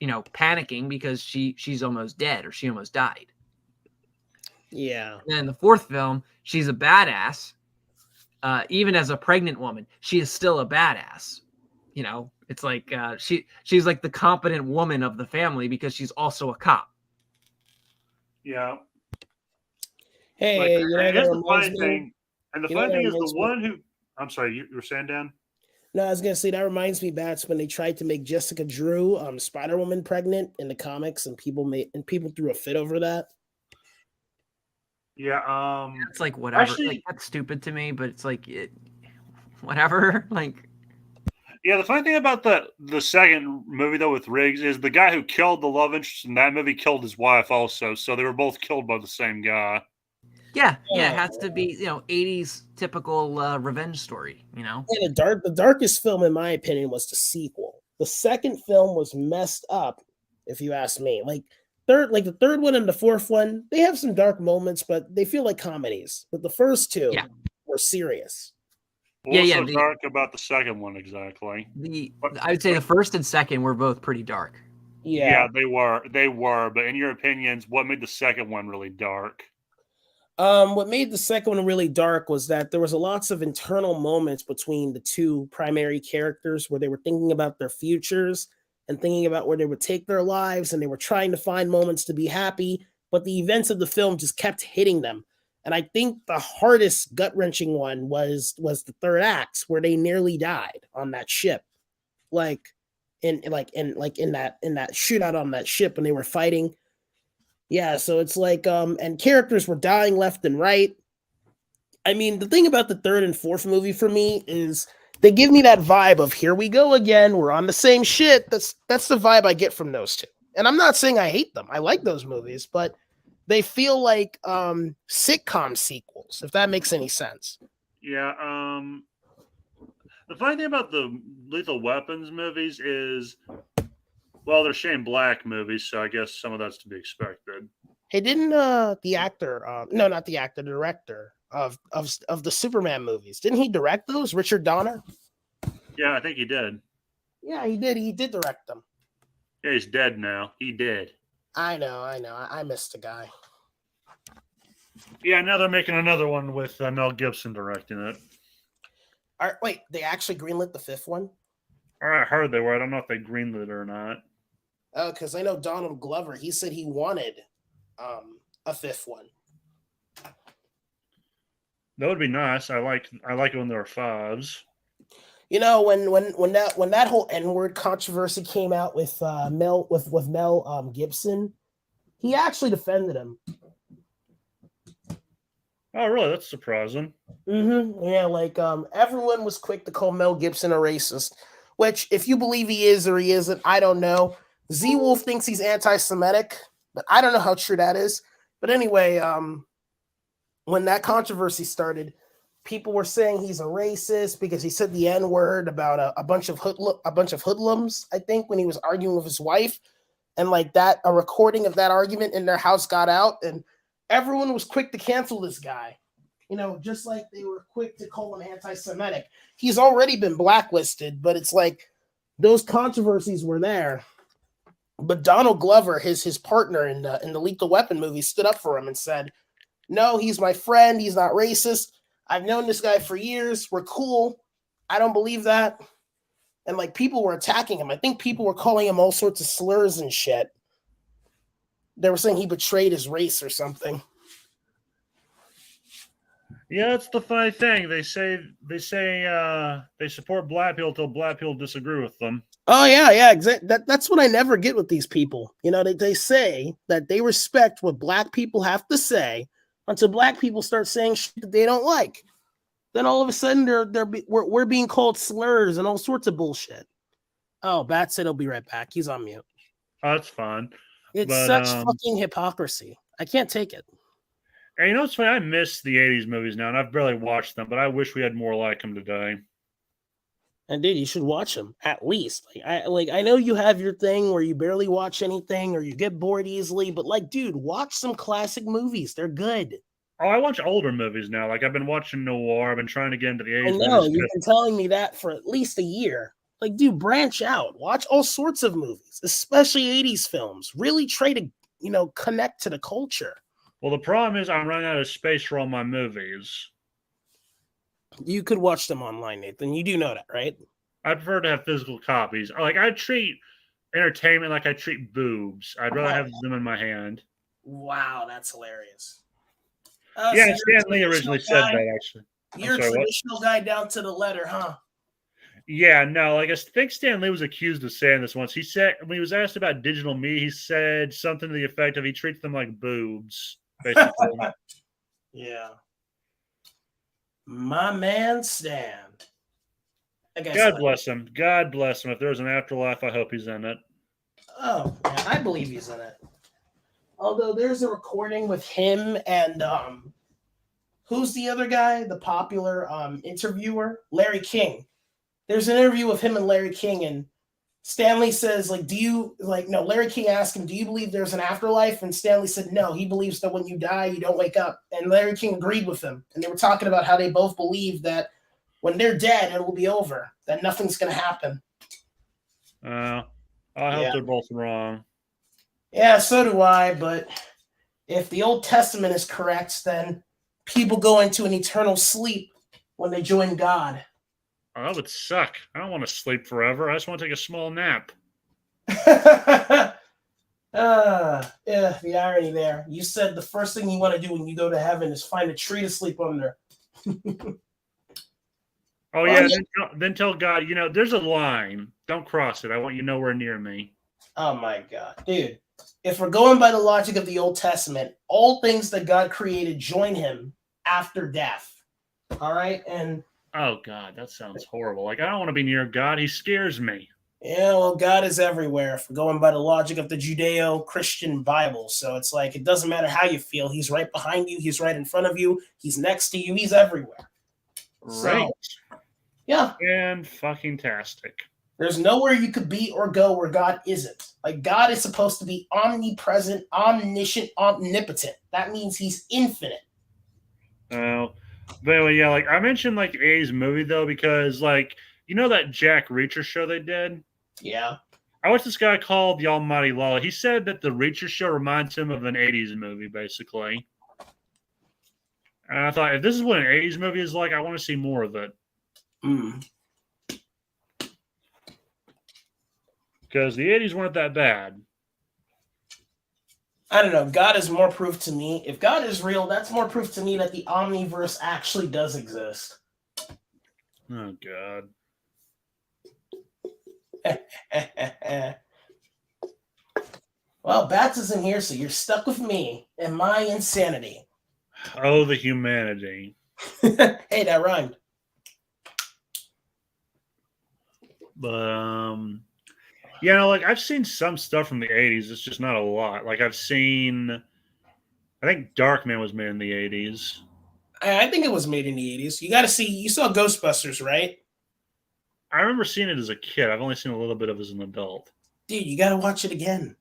Speaker 3: panicking because she's almost dead, or she almost died.
Speaker 2: Yeah.
Speaker 3: And in the fourth film, she's a badass. Even as a pregnant woman, she is still a badass. It's like she's like the competent woman of the family because she's also a cop.
Speaker 1: Yeah.
Speaker 2: Hey,
Speaker 1: here's the funny thing. And the funny thing is the one who... I'm sorry, you were saying, Dan?
Speaker 2: No, I was going to say, that reminds me, Bats, when they tried to make Jessica Drew, Spider-Woman, pregnant in the comics, and people threw a fit over that.
Speaker 1: Yeah,
Speaker 3: it's like whatever.
Speaker 1: Actually,
Speaker 3: like that's stupid to me, but it's like whatever. Like,
Speaker 1: yeah, the funny thing about the second movie though with Riggs is the guy who killed the love interest in that movie killed his wife also, so they were both killed by the same guy.
Speaker 3: Yeah, it has to be 80s typical revenge story.
Speaker 2: And the darkest film, in my opinion, was the sequel. The second film was messed up, if you ask me. The third one and the fourth one, they have some dark moments, but they feel like comedies. But the first two were serious.
Speaker 1: What's so dark about the second one exactly?
Speaker 3: I would say the first and second were both pretty dark.
Speaker 1: Yeah, they were. But in your opinions, what made the second one really dark?
Speaker 2: What made the second one really dark was that there was lots of internal moments between the two primary characters where they were thinking about their futures, and thinking about where they would take their lives, and they were trying to find moments to be happy, but the events of the film just kept hitting them. And I think the hardest gut-wrenching one was the third act, where they nearly died on that ship. Like in that shootout on that ship when they were fighting. Yeah, so it's like and characters were dying left and right. I mean, the thing about the third and fourth movie for me is they give me that vibe of here we go again, we're on the same shit. That's the vibe I get from those two. And I'm not saying I hate them. I like those movies, but they feel like sitcom sequels, if that makes any sense.
Speaker 1: Yeah. The funny thing about the Lethal Weapons movies is, well, they're Shane Black movies, so I guess some of that's to be expected.
Speaker 2: Hey, didn't the actor, no, not the actor, the director of the Superman movies, didn't he direct those? Richard Donner?
Speaker 1: Yeah, I think he did.
Speaker 2: Yeah, he did. He did direct them.
Speaker 1: Yeah, he's dead now. He did.
Speaker 2: I know. I missed the guy.
Speaker 1: Yeah, now they're making another one with Mel Gibson directing it.
Speaker 2: All right, wait, they actually greenlit the fifth one?
Speaker 1: I heard they were. I don't know if they greenlit it or not.
Speaker 2: Oh, because I know Donald Glover, he said he wanted a fifth one.
Speaker 1: That would be nice. I like it when there are fives.
Speaker 2: You know, when that whole N-word controversy came out with Mel Gibson, he actually defended him.
Speaker 1: Oh, really? That's surprising.
Speaker 2: Mm-hmm. Yeah, like everyone was quick to call Mel Gibson a racist, which if you believe he is or he isn't, I don't know. Z-Wolf thinks he's anti-Semitic, but I don't know how true that is. But anyway, when that controversy started, people were saying he's a racist because he said the N-word about a bunch of hoodlums, I think, when he was arguing with his wife. And like that, a recording of that argument in their house got out, and everyone was quick to cancel this guy. You know, just like they were quick to call him anti-Semitic. He's already been blacklisted, but it's like those controversies were there. But Donald Glover, his partner in the Lethal Weapon movie, stood up for him and said, "No, he's my friend. He's not racist. I've known this guy for years. We're cool. I don't believe that." And like people were attacking him. I think people were calling him all sorts of slurs and shit. They were saying he betrayed his race or something.
Speaker 1: Yeah, that's the funny thing. They say they support black people until black people disagree with them.
Speaker 2: Oh yeah, exactly. That's what I never get with these people. You know, they say that they respect what black people have to say until black people start saying shit that they don't like. Then all of a sudden we're being called slurs and all sorts of bullshit. Oh, Bat said he'll be right back. He's on mute.
Speaker 1: Oh, that's fine.
Speaker 2: It's such fucking hypocrisy. I can't take it.
Speaker 1: And you know what's funny? I miss the 80s movies now, and I've barely watched them, but I wish we had more like them today.
Speaker 2: And dude, you should watch them at least. I know you have your thing where you barely watch anything or you get bored easily, but like, dude, watch some classic movies. They're good.
Speaker 1: Oh, I watch older movies now. Like I've been watching noir. I've been trying to get into the 80s.
Speaker 2: I know you've been telling me that for at least a year. Like, dude, branch out. Watch all sorts of movies, especially 80s films. Really try to, connect to the culture.
Speaker 1: Well, the problem is I'm running out of space for all my movies.
Speaker 2: You could watch them online, Nathan. You do know that, right?
Speaker 1: I prefer to have physical copies. Like I treat entertainment like I treat boobs. I'd rather have them in my hand.
Speaker 2: Wow, that's hilarious.
Speaker 1: Yeah, so Stan Lee originally said that, actually.
Speaker 2: You're a traditional guy down to the letter, huh?
Speaker 1: Yeah, no, like I think Stan Lee was accused of saying this once. He said, when he was asked about digital media, he said something to the effect of he treats them like boobs, basically.
Speaker 2: Yeah. My man Stan.
Speaker 1: God bless him. God bless him. If there's an afterlife, I hope he's in it.
Speaker 2: Oh, yeah, I believe he's in it. Although there's a recording with him and who's the other guy? The popular interviewer? Larry King. There's an interview with him and Larry King, and Stanley says, Larry King asked him, "Do you believe there's an afterlife?" And Stanley said, no, he believes that when you die, you don't wake up. And Larry King agreed with him. And they were talking about how they both believe that when they're dead, it will be over, that nothing's going to happen.
Speaker 1: I hope they're both wrong.
Speaker 2: Yeah, so do I. But if the Old Testament is correct, then people go into an eternal sleep when they join God.
Speaker 1: Oh, that would suck. I don't want to sleep forever. I just want to take a small nap.
Speaker 2: Yeah, the irony there. You said the first thing you want to do when you go to heaven is find a tree to sleep under.
Speaker 1: Oh
Speaker 2: Well,
Speaker 1: yeah,
Speaker 2: yeah.
Speaker 1: then tell God, there's a line. Don't cross it. I want you nowhere near me.
Speaker 2: Oh my God, dude. If we're going by the logic of the Old Testament, all things that God created join him after death. All right? And
Speaker 1: Oh God, that sounds horrible. Like I don't want to be near God. He scares me.
Speaker 2: yeah, well, God is everywhere if we're going by the logic of the Judeo-Christian Bible. So it's like it doesn't matter how you feel. He's right behind you. He's right in front of you. He's next to you. He's everywhere.
Speaker 1: Right.
Speaker 2: So, yeah.
Speaker 1: And fucking tastic.
Speaker 2: There's nowhere you could be or go where God isn't. Like God is supposed to be omnipresent, omniscient, omnipotent. That means he's infinite.
Speaker 1: Oh, but anyway, yeah, like I mentioned like the 80s movie though, because like that Jack Reacher show they did?
Speaker 2: Yeah.
Speaker 1: I watched this guy called The Almighty Law. He said that the Reacher show reminds him of an 80s movie, basically. And I thought, if this is what an 80s movie is like, I want to see more of it. Because the 80s weren't that bad.
Speaker 2: I don't know. God is more proof to me. If God is real, that's more proof to me that the omniverse actually does exist.
Speaker 1: Oh, God.
Speaker 2: Well, Bats isn't here, so you're stuck with me and my insanity.
Speaker 1: Oh, the humanity.
Speaker 2: Hey, that rhymed.
Speaker 1: But, yeah, like I've seen some stuff from the 80s. It's just not a lot. Like I've seen, I think Darkman was made in the 80s.
Speaker 2: I think it was made in the 80s. You got to see, you saw Ghostbusters, right?
Speaker 1: I remember seeing it as a kid. I've only seen a little bit of it as an adult.
Speaker 2: Dude, you got to watch it again.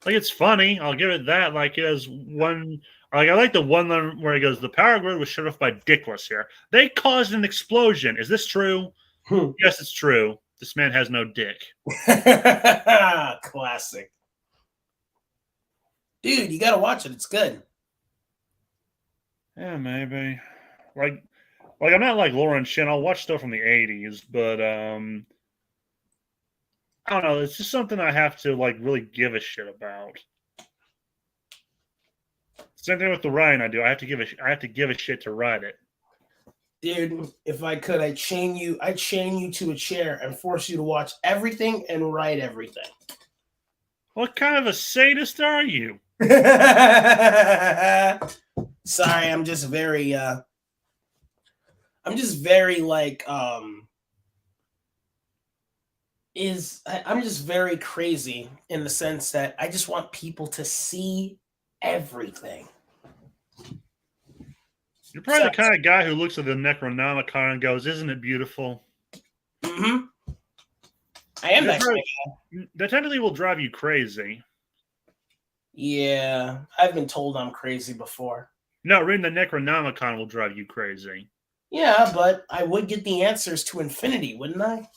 Speaker 1: Like it's funny. I'll give it that. Like it has one. Like I like the one line where he goes, "The power grid was shut off by dickless here. They caused an explosion. Is this true?" Yes, it's true. This man has no dick.
Speaker 2: Classic. Dude, you got to watch it. It's good.
Speaker 1: Yeah, maybe. Like I'm not like Lauren Shin. I'll watch stuff from the 80s, but I don't know. It's just something I have to like really give a shit about. Same thing with the Ryan I do. I have to give a shit to ride it.
Speaker 2: Dude, if I could, I'd chain you to a chair and force you to watch everything and write everything.
Speaker 1: What kind of a sadist are you?
Speaker 2: Sorry, I'm just very like I'm just very crazy in the sense that I just want people to see everything.
Speaker 1: You're probably the kind of guy who looks at the Necronomicon and goes, "Isn't it beautiful?"
Speaker 2: Mm-hmm. I am that kind of guy.
Speaker 1: That technically will drive you crazy.
Speaker 2: Yeah, I've been told I'm crazy before.
Speaker 1: No, reading the Necronomicon will drive you crazy.
Speaker 2: Yeah, but I would get the answers to infinity, wouldn't I?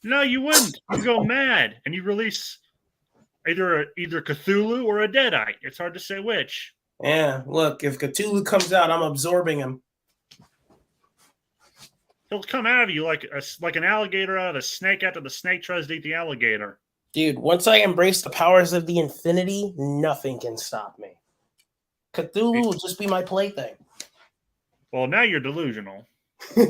Speaker 1: No, you wouldn't. You go mad and you release either Cthulhu or a Deadite. It's hard to say which.
Speaker 2: Yeah, look, if Cthulhu comes out, I'm absorbing him.
Speaker 1: He'll come out of you like an alligator out of a snake after the snake tries to eat the alligator.
Speaker 2: Dude, once I embrace the powers of the infinity, nothing can stop me. Cthulhu will just be my plaything.
Speaker 1: Well, now you're delusional. You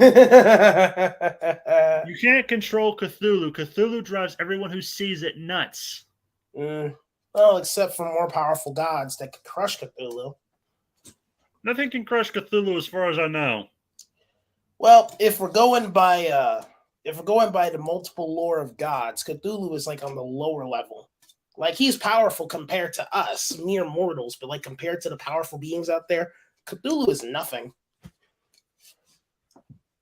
Speaker 1: can't control Cthulhu. Cthulhu drives everyone who sees it nuts.
Speaker 2: Well, except for more powerful gods that could crush Cthulhu.
Speaker 1: Nothing can crush Cthulhu as far as I know.
Speaker 2: Well, if we're going by the multiple lore of gods, Cthulhu is like on the lower level. Like he's powerful compared to us, mere mortals, but like compared to the powerful beings out there, Cthulhu is nothing.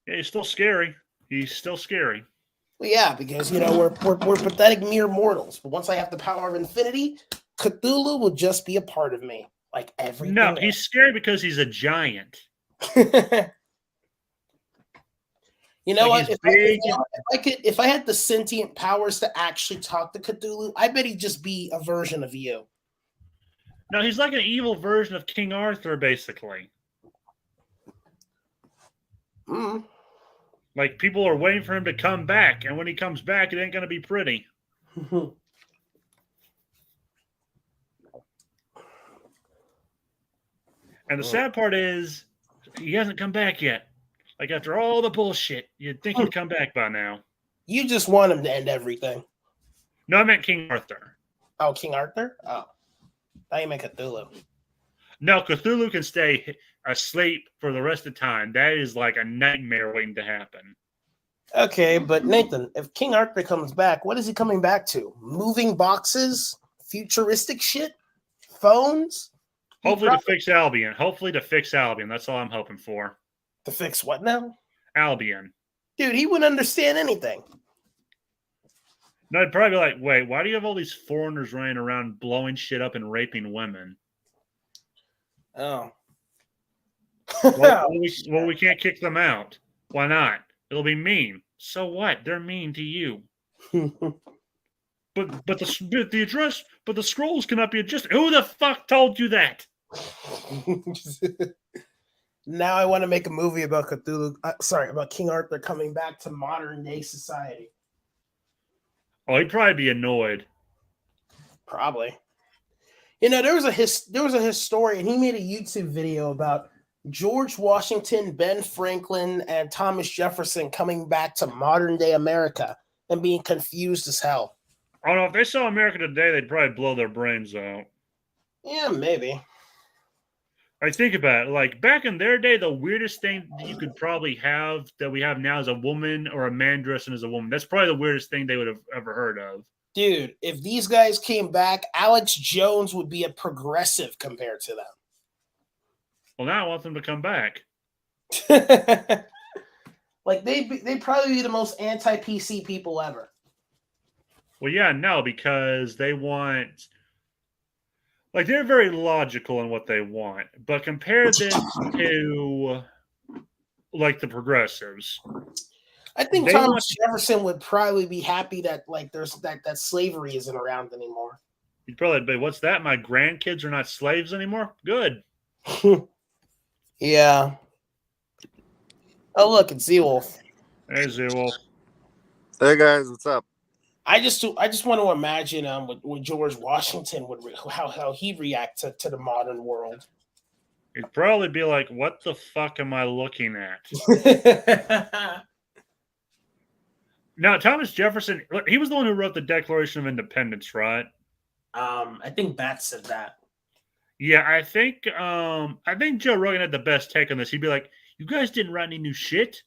Speaker 1: Yeah, he's still scary.
Speaker 2: Well, yeah, because we're pathetic mere mortals. But once I have the power of infinity, Cthulhu will just be a part of me, like everything.
Speaker 1: No, he's scary because he's a giant.
Speaker 2: You know what? If I had the sentient powers to actually talk to Cthulhu, I bet he'd just be a version of you.
Speaker 1: No, he's like an evil version of King Arthur, basically.
Speaker 2: Mm.
Speaker 1: Like people are waiting for him to come back, and when he comes back, it ain't gonna be pretty. And the sad part is, he hasn't come back yet. Like, after all the bullshit, you'd think he'd come back by now.
Speaker 2: You just want him to end everything.
Speaker 1: No, I meant King Arthur.
Speaker 2: Oh, King Arthur? Oh. I meant Cthulhu.
Speaker 1: No, Cthulhu can stay asleep for the rest of the time. That is like a nightmare waiting to happen.
Speaker 2: Okay, but Nathan, if King Arthur comes back, what is he coming back to? Moving boxes? Futuristic shit? Phones?
Speaker 1: Hopefully to fix Albion. That's all I'm hoping for.
Speaker 2: To fix what now?
Speaker 1: Albion.
Speaker 2: Dude, he wouldn't understand anything.
Speaker 1: No, I'd probably be like, wait, why do you have all these foreigners running around blowing shit up and raping women?
Speaker 2: Oh.
Speaker 1: Well, we can't kick them out. Why not? It'll be mean. So what? They're mean to you. But the address, but the scrolls cannot be adjusted. Who the fuck told you that?
Speaker 2: Now I want to make a movie about Cthulhu. About King Arthur coming back to modern day society.
Speaker 1: Oh, he'd probably be annoyed.
Speaker 2: Probably. You know, there was a historian. He made a YouTube video about George Washington, Ben Franklin, and Thomas Jefferson coming back to modern day America and being confused as hell.
Speaker 1: I don't know, if they saw America today, they'd probably blow their brains out.
Speaker 2: Yeah, maybe.
Speaker 1: I think about it. Like, back in their day, the weirdest thing that you could probably have that we have now is a woman or a man dressing as a woman. That's probably the weirdest thing they would have ever heard of.
Speaker 2: Dude, if these guys came back, Alex Jones would be a progressive compared to them.
Speaker 1: Well, now I want them to come back.
Speaker 2: Like, they'd probably be the most anti-PC people ever.
Speaker 1: Well, yeah, no, because they want... Like, they're very logical in what they want. But compare this to, like, the progressives.
Speaker 2: I think Thomas Jefferson would probably be happy that, like, there's that slavery isn't around anymore.
Speaker 1: He'd probably be, what's that? My grandkids are not slaves anymore? Good.
Speaker 2: Yeah. Oh, look, it's Z-Wolf.
Speaker 1: Hey, Z-Wolf.
Speaker 4: Hey, guys, what's up?
Speaker 2: I just want to imagine what George Washington would how he'd react to the modern world.
Speaker 1: He'd probably be like, "What the fuck am I looking at?" Now, Thomas Jefferson, he was the one who wrote the Declaration of Independence, right?
Speaker 2: I think Bat said that.
Speaker 1: Yeah, I think Joe Rogan had the best take on this. He'd be like, "You guys didn't write any new shit,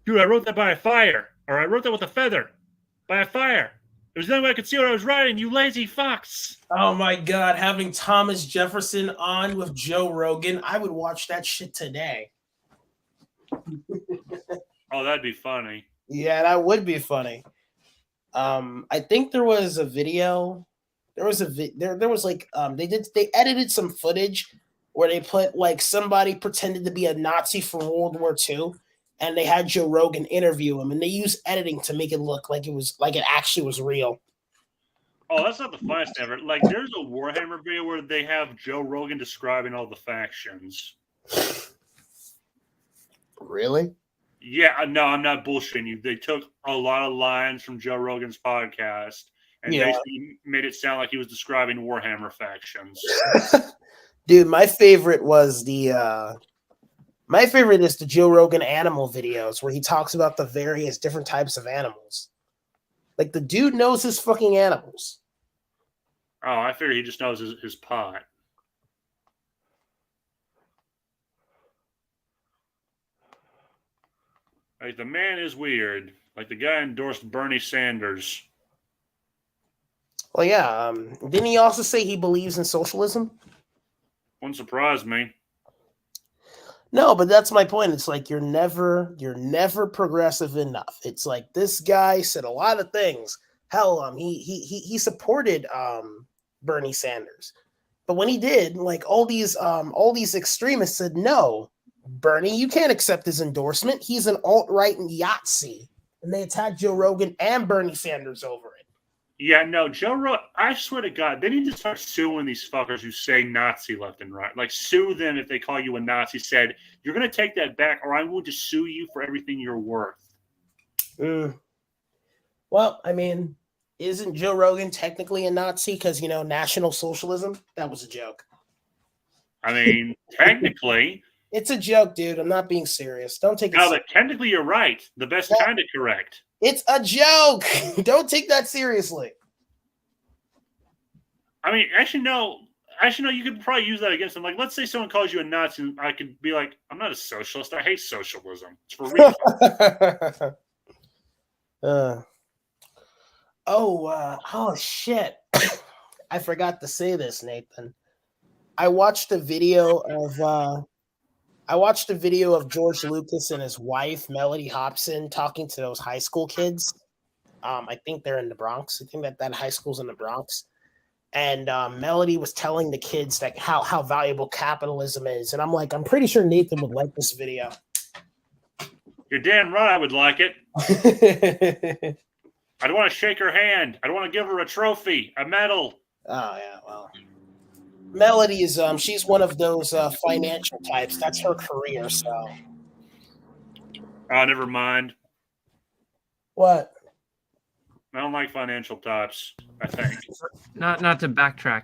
Speaker 1: dude. I wrote that by a fire, or I wrote that with a feather." By a fire. It was the only way I could see what I was writing, you lazy fucks.
Speaker 2: Oh my God, having Thomas Jefferson on with Joe Rogan, I would watch that shit today.
Speaker 1: Oh, that'd be funny.
Speaker 2: Yeah, that would be funny. I think there was a video. There was like they edited some footage where they put like somebody pretended to be a Nazi from World War II. And they had Joe Rogan interview him, and they used editing to make it look like it actually was real.
Speaker 1: Oh, that's not the funniest ever. Like, there's a Warhammer video where they have Joe Rogan describing all the factions.
Speaker 2: Really?
Speaker 1: Yeah, no, I'm not bullshitting you. They took a lot of lines from Joe Rogan's podcast and basically made it sound like he was describing Warhammer factions.
Speaker 2: Dude, my favorite was my favorite is the Joe Rogan animal videos where he talks about the various different types of animals. Like, the dude knows his fucking animals.
Speaker 1: Oh, I figure he just knows his pot. Like, the man is weird. Like, the guy endorsed Bernie Sanders.
Speaker 2: Well, yeah. Didn't he also say he believes in socialism?
Speaker 1: Wouldn't surprise me.
Speaker 2: No, but that's my point. It's like you're never progressive enough. It's like this guy said a lot of things. Hell, he supported Bernie Sanders, but when he did, like all these extremists said, no, Bernie, you can't accept his endorsement. He's an alt-right Yahtzee, and they attacked Joe Rogan and Bernie Sanders over it.
Speaker 1: Yeah, no, Joe Rogan, I swear to God, they need to start suing these fuckers who say Nazi left and right. Like, sue them if they call you a Nazi. Said, you're going to take that back, or I'm going to sue you for everything you're worth.
Speaker 2: Well, I mean, isn't Joe Rogan technically a Nazi because National Socialism? That was a joke.
Speaker 1: I mean, technically,
Speaker 2: It's a joke, dude. I'm not being serious. Don't take it.
Speaker 1: now that technically you're right, the best
Speaker 2: Yeah.
Speaker 1: kind of correct.
Speaker 2: It's a joke. Don't take that seriously.
Speaker 1: I mean, actually, no. You could probably use that against them. Like, let's say someone calls you a Nazi, I could be like, I'm not a socialist. I hate socialism. It's for real.
Speaker 2: Oh shit! I forgot to say this, Nathan. I watched a video of George Lucas and his wife Melody Hobson talking to those high school kids. I think they're in the Bronx. I think that high school's in the Bronx. And Melody was telling the kids like how valuable capitalism is, and I'm like, I'm pretty sure Nathan would like this video.
Speaker 1: You're damn right I would like it. I'd want to shake her hand. I'd want to give her a trophy, a medal.
Speaker 2: Oh yeah, well, Melody is she's one of those financial types. That's her career. So.
Speaker 1: Oh, never mind.
Speaker 2: What?
Speaker 1: I don't like financial types, I think.
Speaker 3: Not to backtrack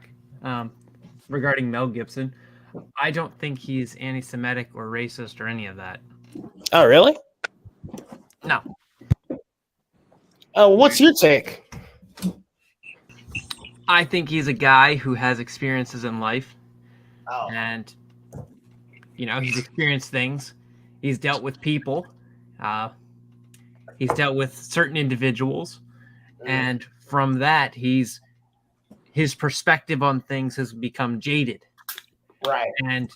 Speaker 3: regarding Mel Gibson. I don't think he's anti-Semitic or racist or any of that.
Speaker 2: Oh, really?
Speaker 3: No.
Speaker 2: Oh, what's your take?
Speaker 3: I think he's a guy who has experiences in life.
Speaker 2: Oh.
Speaker 3: And, he's experienced things. He's dealt with people. He's dealt with certain individuals. And from that, his perspective on things has become jaded.
Speaker 2: Right.
Speaker 3: And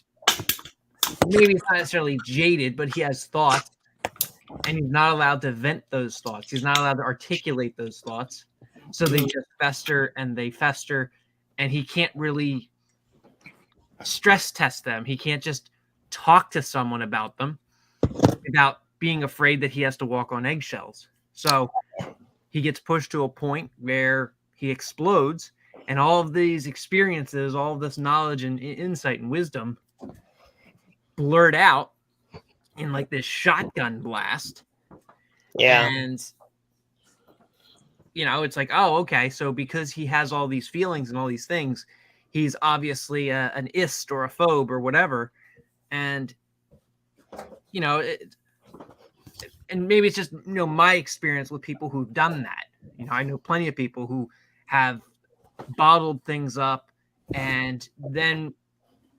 Speaker 3: maybe it's not necessarily jaded, but he has thoughts, and he's not allowed to vent those thoughts. He's not allowed to articulate those thoughts. So they just fester, and he can't really stress test them. He can't just talk to someone about them without being afraid that he has to walk on eggshells. So he gets pushed to a point where he explodes, and all of these experiences, all of this knowledge and insight and wisdom blurred out in like this shotgun blast.
Speaker 2: Yeah.
Speaker 3: And, it's like, oh, okay. So because he has all these feelings and all these things, he's obviously an ist or a phobe or whatever. And, and maybe it's just, my experience with people who've done that. I know plenty of people who have bottled things up and then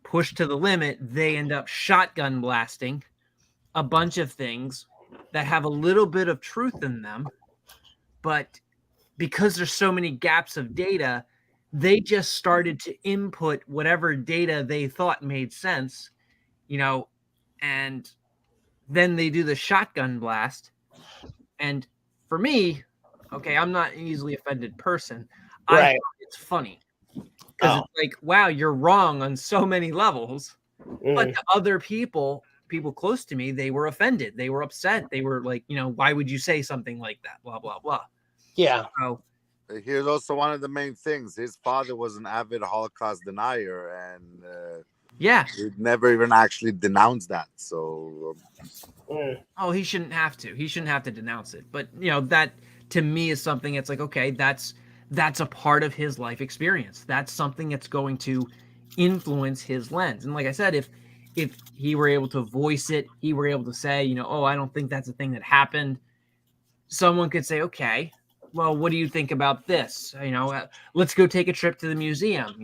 Speaker 3: pushed to the limit. They end up shotgun blasting a bunch of things that have a little bit of truth in them. But because there's so many gaps of data, they just started to input whatever data they thought made sense, and then they do the shotgun blast. And for me, okay, I'm not an easily offended person.
Speaker 2: Right.
Speaker 3: I think it's funny because it's like, wow, you're wrong on so many levels. But to other people close to me, they were offended. They were upset. They were like, why would you say something like that? Blah, blah, blah.
Speaker 2: Yeah.
Speaker 3: So
Speaker 4: here's also one of the main things. His father was an avid Holocaust denier, and he never even actually denounced that. So,
Speaker 3: oh, he shouldn't have to. He shouldn't have to denounce it. But that to me is something. It's like, okay, that's a part of his life experience. That's something that's going to influence his lens. And like I said, if he were able to voice it, he were able to say, oh, I don't think that's a thing that happened. Someone could say, okay, well, what do you think about this? Let's go take a trip to the museum.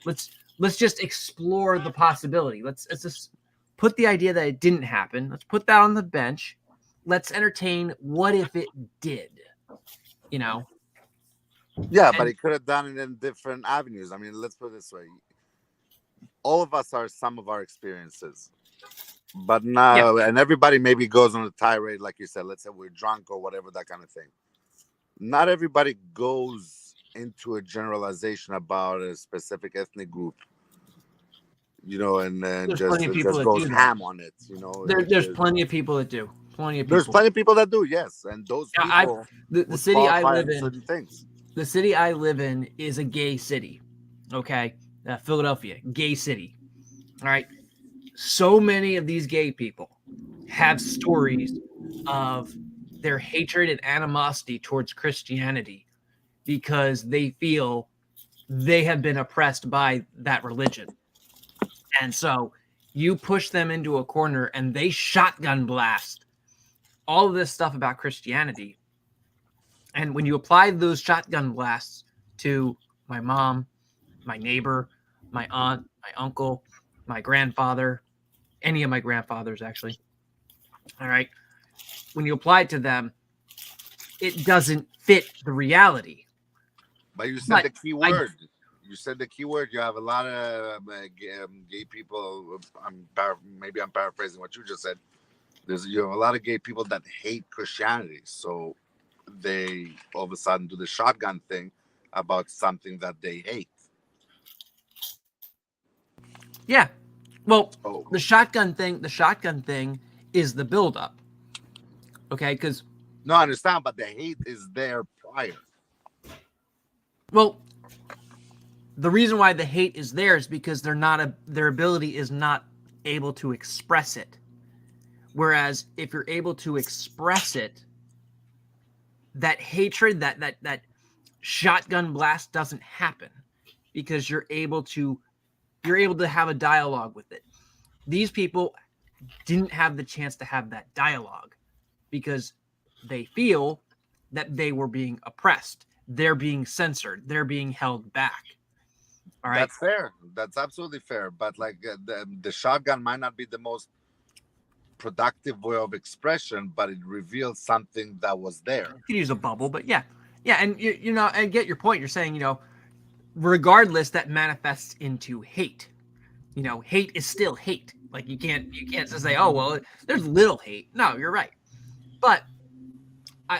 Speaker 3: Let's just explore the possibility. Let's just put the idea that it didn't happen. Let's put that on the bench. Let's entertain what if it did,
Speaker 4: Yeah, but he could have done it in different avenues. I mean, let's put it this way. All of us are some of our experiences. But now, and everybody maybe goes on a tirade, like you said, let's say we're drunk or whatever, that kind of thing. Not everybody goes into a generalization about a specific ethnic group, and just goes ham on it.
Speaker 3: There's plenty of people that do.
Speaker 4: There's plenty of people that do, yes. And those people,
Speaker 3: the city I live in,
Speaker 4: certain things.
Speaker 3: The city I live in is a gay city. Okay. Philadelphia, gay city. All right. So many of these gay people have stories of their hatred and animosity towards Christianity because they feel they have been oppressed by that religion. And so you push them into a corner and they shotgun blast all of this stuff about Christianity. And when you apply those shotgun blasts to my mom, my neighbor, my aunt, my uncle, my grandfather, any of my grandfathers, actually. All right. When you apply it to them, it doesn't fit the reality.
Speaker 4: But you said the key
Speaker 3: I-
Speaker 4: word. You said the key word. You have a lot of gay people. Maybe I'm paraphrasing what you just said. You have a lot of gay people that hate Christianity, so they all of a sudden do the shotgun thing about something that they hate.
Speaker 3: Yeah. Well,
Speaker 4: Oh,
Speaker 3: the shotgun thing is the buildup. Okay, because
Speaker 4: no, I understand, but the hate is there prior.
Speaker 3: well, the reason why the hate is there is because their ability is not able to express it. Whereas if you're able to express it, that hatred, that shotgun blast doesn't happen because you're able to have a dialogue with it. These people didn't have the chance to have that dialogue because they feel that they were being oppressed. They're being censored. They're being held back. All right.
Speaker 4: That's fair. That's absolutely fair. But like the shotgun might not be the most productive way of expression, but it reveals something that was there.
Speaker 3: You could use a bubble, but yeah. And you know, I get your point. You're saying, you know, regardless, that manifests into hate. You know, hate is still hate. Like you can't just say, oh well, there's little hate. No, you're right. But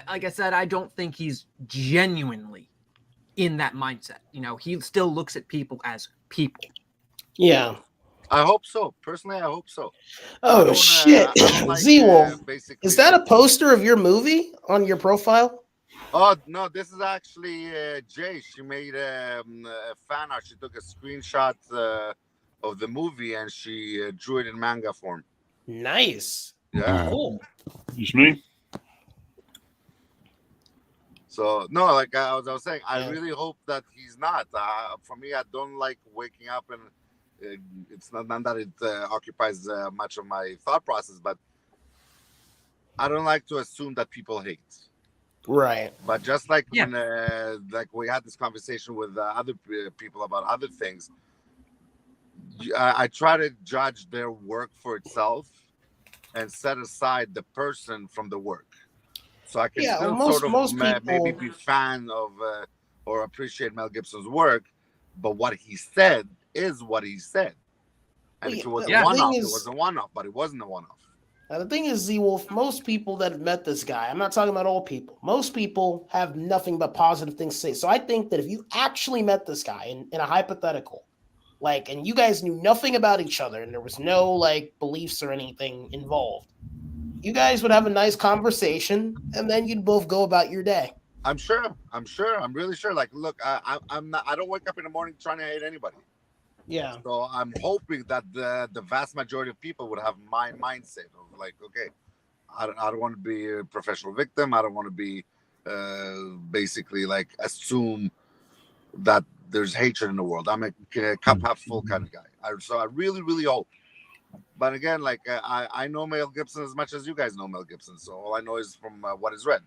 Speaker 3: like I said, I don't think he's genuinely in that mindset. You know, he still looks at people as people.
Speaker 2: Yeah.
Speaker 4: I hope so. Personally, I hope so.
Speaker 2: Oh shit,
Speaker 4: like,
Speaker 2: Z-Wolf.
Speaker 4: basically,
Speaker 2: Is that a poster of your movie on your profile?
Speaker 4: Oh no, this is actually Jay. She made a fan art. She took a screenshot of the movie and she drew it in manga form.
Speaker 2: Nice.
Speaker 4: Yeah.
Speaker 2: Cool.
Speaker 1: Just me.
Speaker 4: So no, like I was saying, I
Speaker 2: Yeah.
Speaker 4: really hope that he's not. For me, I don't like waking up and it's not that it occupies much of my thought process, but I don't like to assume that people hate.
Speaker 2: Right.
Speaker 4: But just like
Speaker 3: Yeah.
Speaker 4: when, like we had this conversation with other people about other things, I try to judge their work for itself and set aside the person from the work. So I can
Speaker 2: Yeah,
Speaker 4: still
Speaker 2: well,
Speaker 4: sort of
Speaker 2: most
Speaker 4: maybe
Speaker 2: people-
Speaker 4: be fan of or appreciate Mel Gibson's work, but what he said is what he said. And
Speaker 2: Well,
Speaker 4: if it was
Speaker 2: yeah,
Speaker 4: a
Speaker 2: the thing
Speaker 4: one-off, it
Speaker 2: is-
Speaker 4: was a one-off, but it wasn't a one-off.
Speaker 2: Now, the thing is, Z-Wolf, most people that have met this guy, I'm not talking about all people, most people have nothing but positive things to say. So I think that if you actually met this guy in a hypothetical, like, and you guys knew nothing about each other and there was no, like, beliefs or anything involved, you guys would have a nice conversation and then you'd both go about your day.
Speaker 4: I'm sure. I'm really sure. Like, look, I'm not. I don't wake up in the morning trying to hate anybody.
Speaker 2: Yeah.
Speaker 4: So I'm hoping that the vast majority of people would have my mindset of like, okay, I don't want to be a professional victim. I don't want to be basically like assume that there's hatred in the world. I'm a cup half full kind of guy. So I really, really hope. But again, like I know Mel Gibson as much as you guys know Mel Gibson. So all I know is from what is read.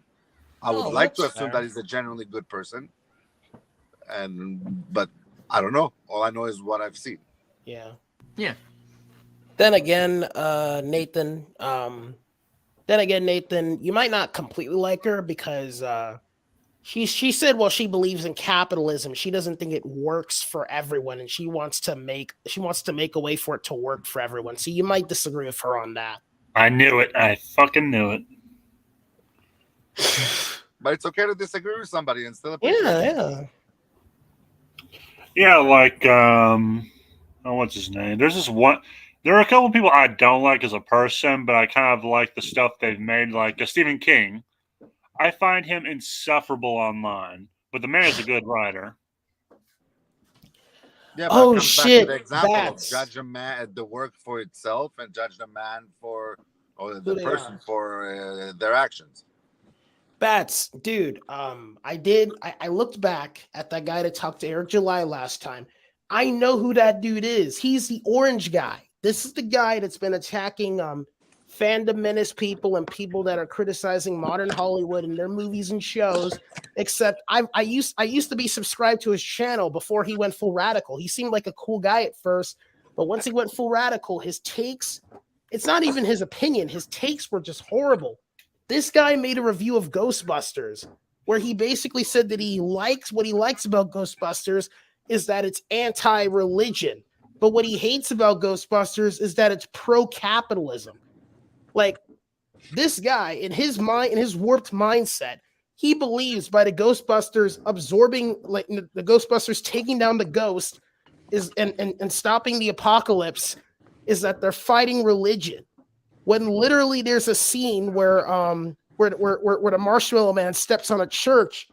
Speaker 4: I would
Speaker 2: Oh,
Speaker 4: like to
Speaker 2: that's
Speaker 4: assume
Speaker 2: fair.
Speaker 4: that he's a genuinely good person, but I don't know. All I know is what I've seen.
Speaker 2: Yeah.
Speaker 3: Yeah.
Speaker 2: Then again, Nathan, you might not completely like her because she said, well, she believes in capitalism. She doesn't think it works for everyone, and she wants to make a way for it to work for everyone. So you might disagree with her on that.
Speaker 1: I knew it. I fucking knew it.
Speaker 4: But it's okay to disagree with somebody and still appreciate it.
Speaker 2: Yeah.
Speaker 1: Yeah, like oh, what's his name? There's this one. There are a couple people I don't like as a person, but I kind of like the stuff they've made. Like Stephen King, I find him insufferable online, but the man is a good writer.
Speaker 4: Yeah, but
Speaker 2: Oh,
Speaker 4: it comes
Speaker 2: shit,
Speaker 4: back to the example
Speaker 2: that's-
Speaker 4: of judge a man the work for itself and judge the man for or
Speaker 2: Who
Speaker 4: the
Speaker 2: they
Speaker 4: person
Speaker 2: are.
Speaker 4: for their actions.
Speaker 2: Bats, dude. I looked back at that guy that talked to Eric July last time. I know who that dude is. He's the orange guy. This is the guy that's been attacking fandom menace people and people that are criticizing modern Hollywood and their movies and shows. Except I used to be subscribed to his channel before he went full radical. He seemed like a cool guy at first, but once he went full radical, his takes, it's not even his opinion, his takes were just horrible. This guy made a review of Ghostbusters where he basically said that what he likes about Ghostbusters is that it's anti-religion. But what he hates about Ghostbusters is that it's pro-capitalism. Like, this guy, in his mind, in his warped mindset, he believes by the Ghostbusters absorbing, like the Ghostbusters taking down the ghost is and stopping the apocalypse, is that they're fighting religion. When literally there's a scene where the Marshmallow Man steps on a church,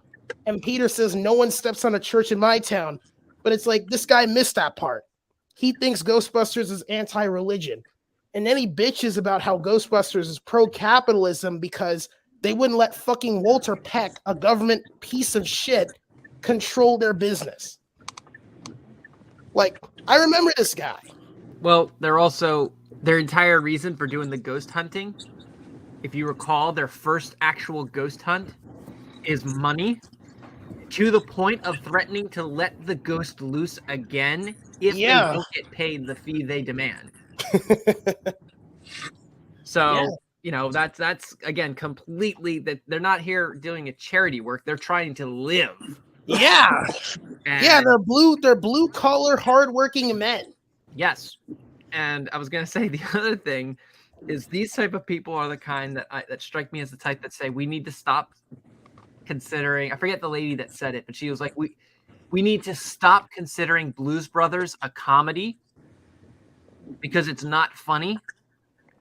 Speaker 2: and Peter says, "No one steps on a church in my town." But it's like this guy missed that part. He thinks Ghostbusters is anti-religion, and then he bitches about how Ghostbusters is pro-capitalism because they wouldn't let fucking Walter Peck, a government piece of shit, control their business. Like, I remember this guy.
Speaker 3: Well, they're also their entire reason for doing the ghost hunting. If you recall, their first actual ghost hunt is money, to the point of threatening to let the ghost loose again if they don't get paid the fee they demand. So, that's again completely that they're not here doing a charity work. They're trying to live.
Speaker 2: Yeah.
Speaker 3: And
Speaker 2: They're blue collar, hardworking men.
Speaker 3: yes. And I was going to say the other thing is these type of people are the kind that strike me as the type that say we need to stop considering. I forget the lady that said it, but she was like, we need to stop considering Blues Brothers a comedy because it's not funny.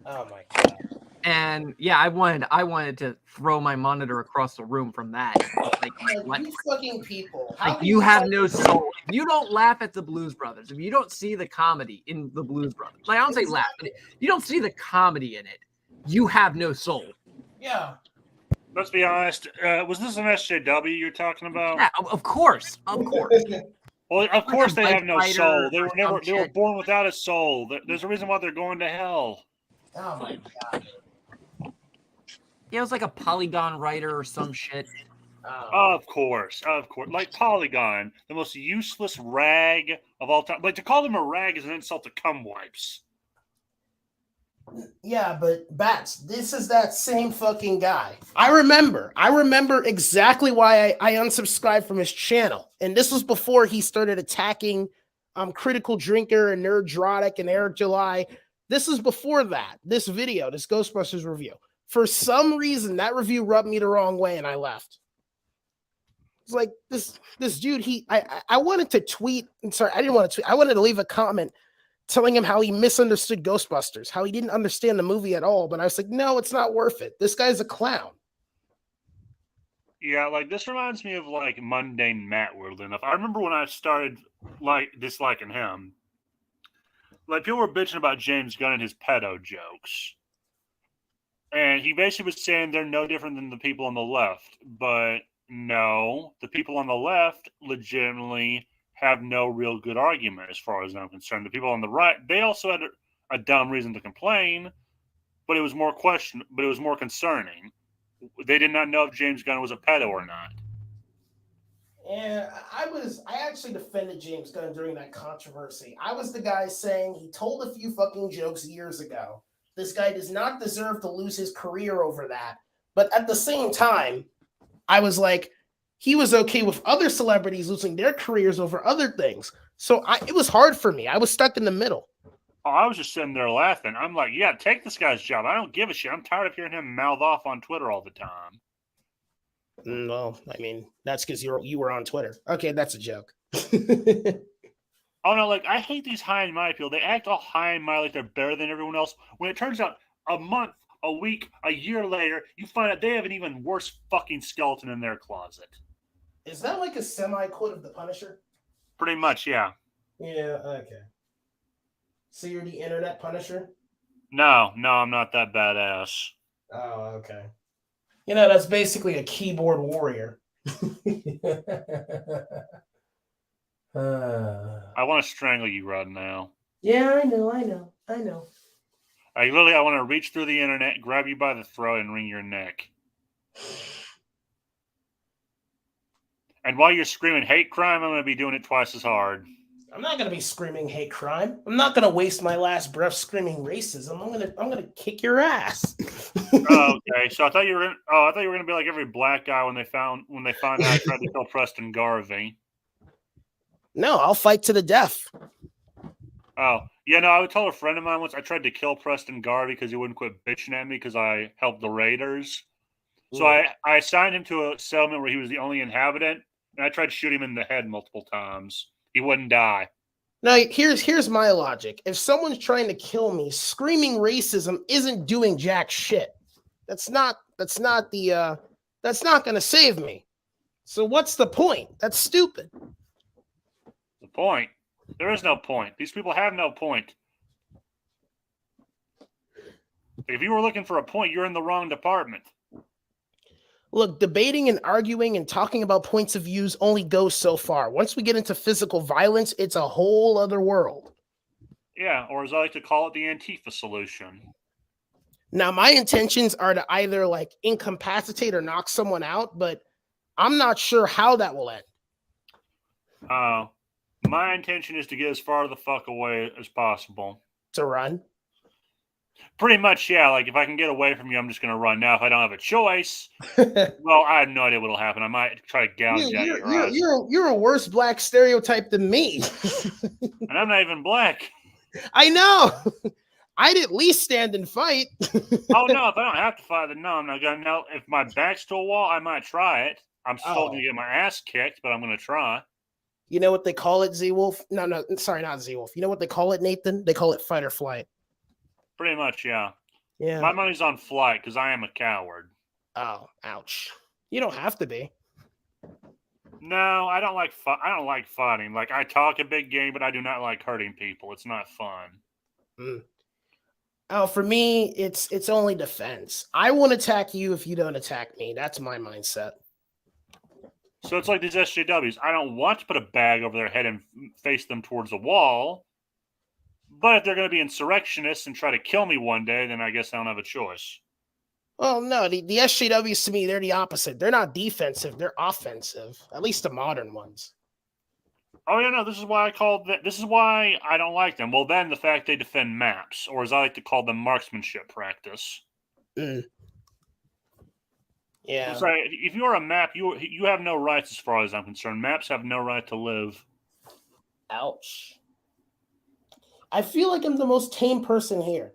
Speaker 2: Oh my god!
Speaker 3: And yeah, I wanted to throw my monitor across the room from that. Like what?
Speaker 2: You fucking people!
Speaker 3: Like you have no soul. If you don't laugh at the Blues Brothers, if you don't see the comedy in the Blues Brothers, like I don't say laugh, but if you don't see the comedy in it, you have no soul.
Speaker 2: Yeah.
Speaker 1: Let's be honest. Was this an SJW you're talking about?
Speaker 3: Yeah, of course.
Speaker 1: Well, of course they have no soul. They were born without a soul. There's a reason why they're going to hell.
Speaker 2: Oh my god.
Speaker 3: Yeah, it was like a Polygon writer or some shit.
Speaker 1: Of course. Like Polygon, the most useless rag of all time. Like to call them a rag is an insult to cum wipes.
Speaker 2: Yeah, but Bats, this is that same fucking guy. I remember exactly why I unsubscribed from his channel. And this was before he started attacking Critical Drinker and Nerddrotic and Eric July. This is before that. This video, this Ghostbusters review. For some reason, that review rubbed me the wrong way and I left. It's like this dude, I wanted to tweet. Sorry, I didn't want to tweet. I wanted to leave a comment telling him how he misunderstood Ghostbusters, how he didn't understand the movie at all. But I was like, no, it's not worth it. This guy's a clown.
Speaker 1: Yeah, like this reminds me of like mundane Matt, weirdly enough. I remember when I started like disliking him. Like people were bitching about James Gunn and his pedo jokes. And he basically was saying they're no different than the people on the left. But no, the people on the left legitimately have no real good argument as far as I'm concerned. The people on the right, they also had a dumb reason to complain, but it was more concerning. They did not know if James Gunn was a pedo or not.
Speaker 2: And I actually defended James Gunn during that controversy. I was the guy saying he told a few fucking jokes years ago. This guy does not deserve to lose his career over that. But at the same time, I was like, he was okay with other celebrities losing their careers over other things. So it was hard for me. I was stuck in the middle.
Speaker 1: Oh, I was just sitting there laughing. I'm like, yeah, take this guy's job. I don't give a shit. I'm tired of hearing him mouth off on Twitter all the time.
Speaker 2: Well, I mean, that's because you were on Twitter. Okay, that's a joke.
Speaker 1: Oh, no, like, I hate these high and mighty people. They act all high and mighty like they're better than everyone else. When it turns out a month, a week, a year later, you find out they have an even worse fucking skeleton in their closet.
Speaker 2: Is that like a semi-quote of the Punisher?
Speaker 1: Pretty much, yeah.
Speaker 2: Yeah, okay. So you're the internet Punisher?
Speaker 1: No, I'm not that badass.
Speaker 2: Oh, okay. You know, that's basically a keyboard warrior.
Speaker 1: I want to strangle you right now.
Speaker 2: Yeah, I know.
Speaker 1: I want to reach through the internet, grab you by the throat, and wring your neck. And while you're screaming hate crime, I'm going to be doing it twice as hard.
Speaker 2: I'm not gonna be screaming hate crime. I'm not gonna waste my last breath screaming racism. I'm gonna kick your ass.
Speaker 1: Oh, okay, so I thought you were gonna be like every black guy when they found out I tried to kill Preston Garvey.
Speaker 2: No, I'll fight to the death.
Speaker 1: Oh, yeah, no, I would tell a friend of mine once I tried to kill Preston Garvey because he wouldn't quit bitching at me because I helped the Raiders. So I assigned him to a settlement where he was the only inhabitant, and I tried to shoot him in the head multiple times. He wouldn't die.
Speaker 2: Now, here's my logic. If someone's trying to kill me, screaming racism isn't doing jack shit. That's not going to save me. So what's the point? That's stupid.
Speaker 1: The point? There is no point. These people have no point. If you were looking for a point, you're in the wrong department.
Speaker 2: Look, debating and arguing and talking about points of views only goes so far. Once we get into physical violence, it's a whole other world.
Speaker 1: Yeah, or as I like to call it, the Antifa solution.
Speaker 2: Now, my intentions are to either like incapacitate or knock someone out, but I'm not sure how that will end.
Speaker 1: My intention is to get as far the fuck away as possible.
Speaker 2: To run?
Speaker 1: Pretty much, yeah. Like, if I can get away from you, I'm just going to run. Now, if I don't have a choice, well, I have no idea what will happen. I might try to gouge out your eyes.
Speaker 2: You're a worse black stereotype than me.
Speaker 1: And I'm not even black.
Speaker 2: I know. I'd at least stand and fight.
Speaker 1: Oh, no, if I don't have to fight, then no, I'm not going to. Now, if my back's to a wall, I might try it. I'm still going to get my ass kicked, but I'm going to try.
Speaker 2: You know what they call it, Z-Wolf? No, sorry, not Z-Wolf. You know what they call it, Nathan? They call it fight or flight.
Speaker 1: Pretty much, yeah.
Speaker 2: Yeah.
Speaker 1: My money's on flight because I am a coward.
Speaker 2: Oh, ouch. You don't have to be.
Speaker 1: No, I don't like fighting. Like, I talk a big game, but I do not like hurting people. It's not fun.
Speaker 2: Oh, for me, it's only defense. I won't attack you if you don't attack me. That's my mindset.
Speaker 1: So it's like these SJWs. I don't want to put a bag over their head and face them towards a wall. But if they're going to be insurrectionists and try to kill me one day, then I guess I don't have a choice.
Speaker 2: Well, no, the SJWs to me, they're the opposite. They're not defensive. They're offensive. At least the modern ones.
Speaker 1: Oh, yeah, no, this is why I don't like them. Well, then the fact they defend maps, or as I like to call them, marksmanship practice.
Speaker 2: Yeah.
Speaker 1: It's like, if you're a map, you have no rights as far as I'm concerned. Maps have no right to live.
Speaker 2: Ouch. I feel like I'm the most tame person here.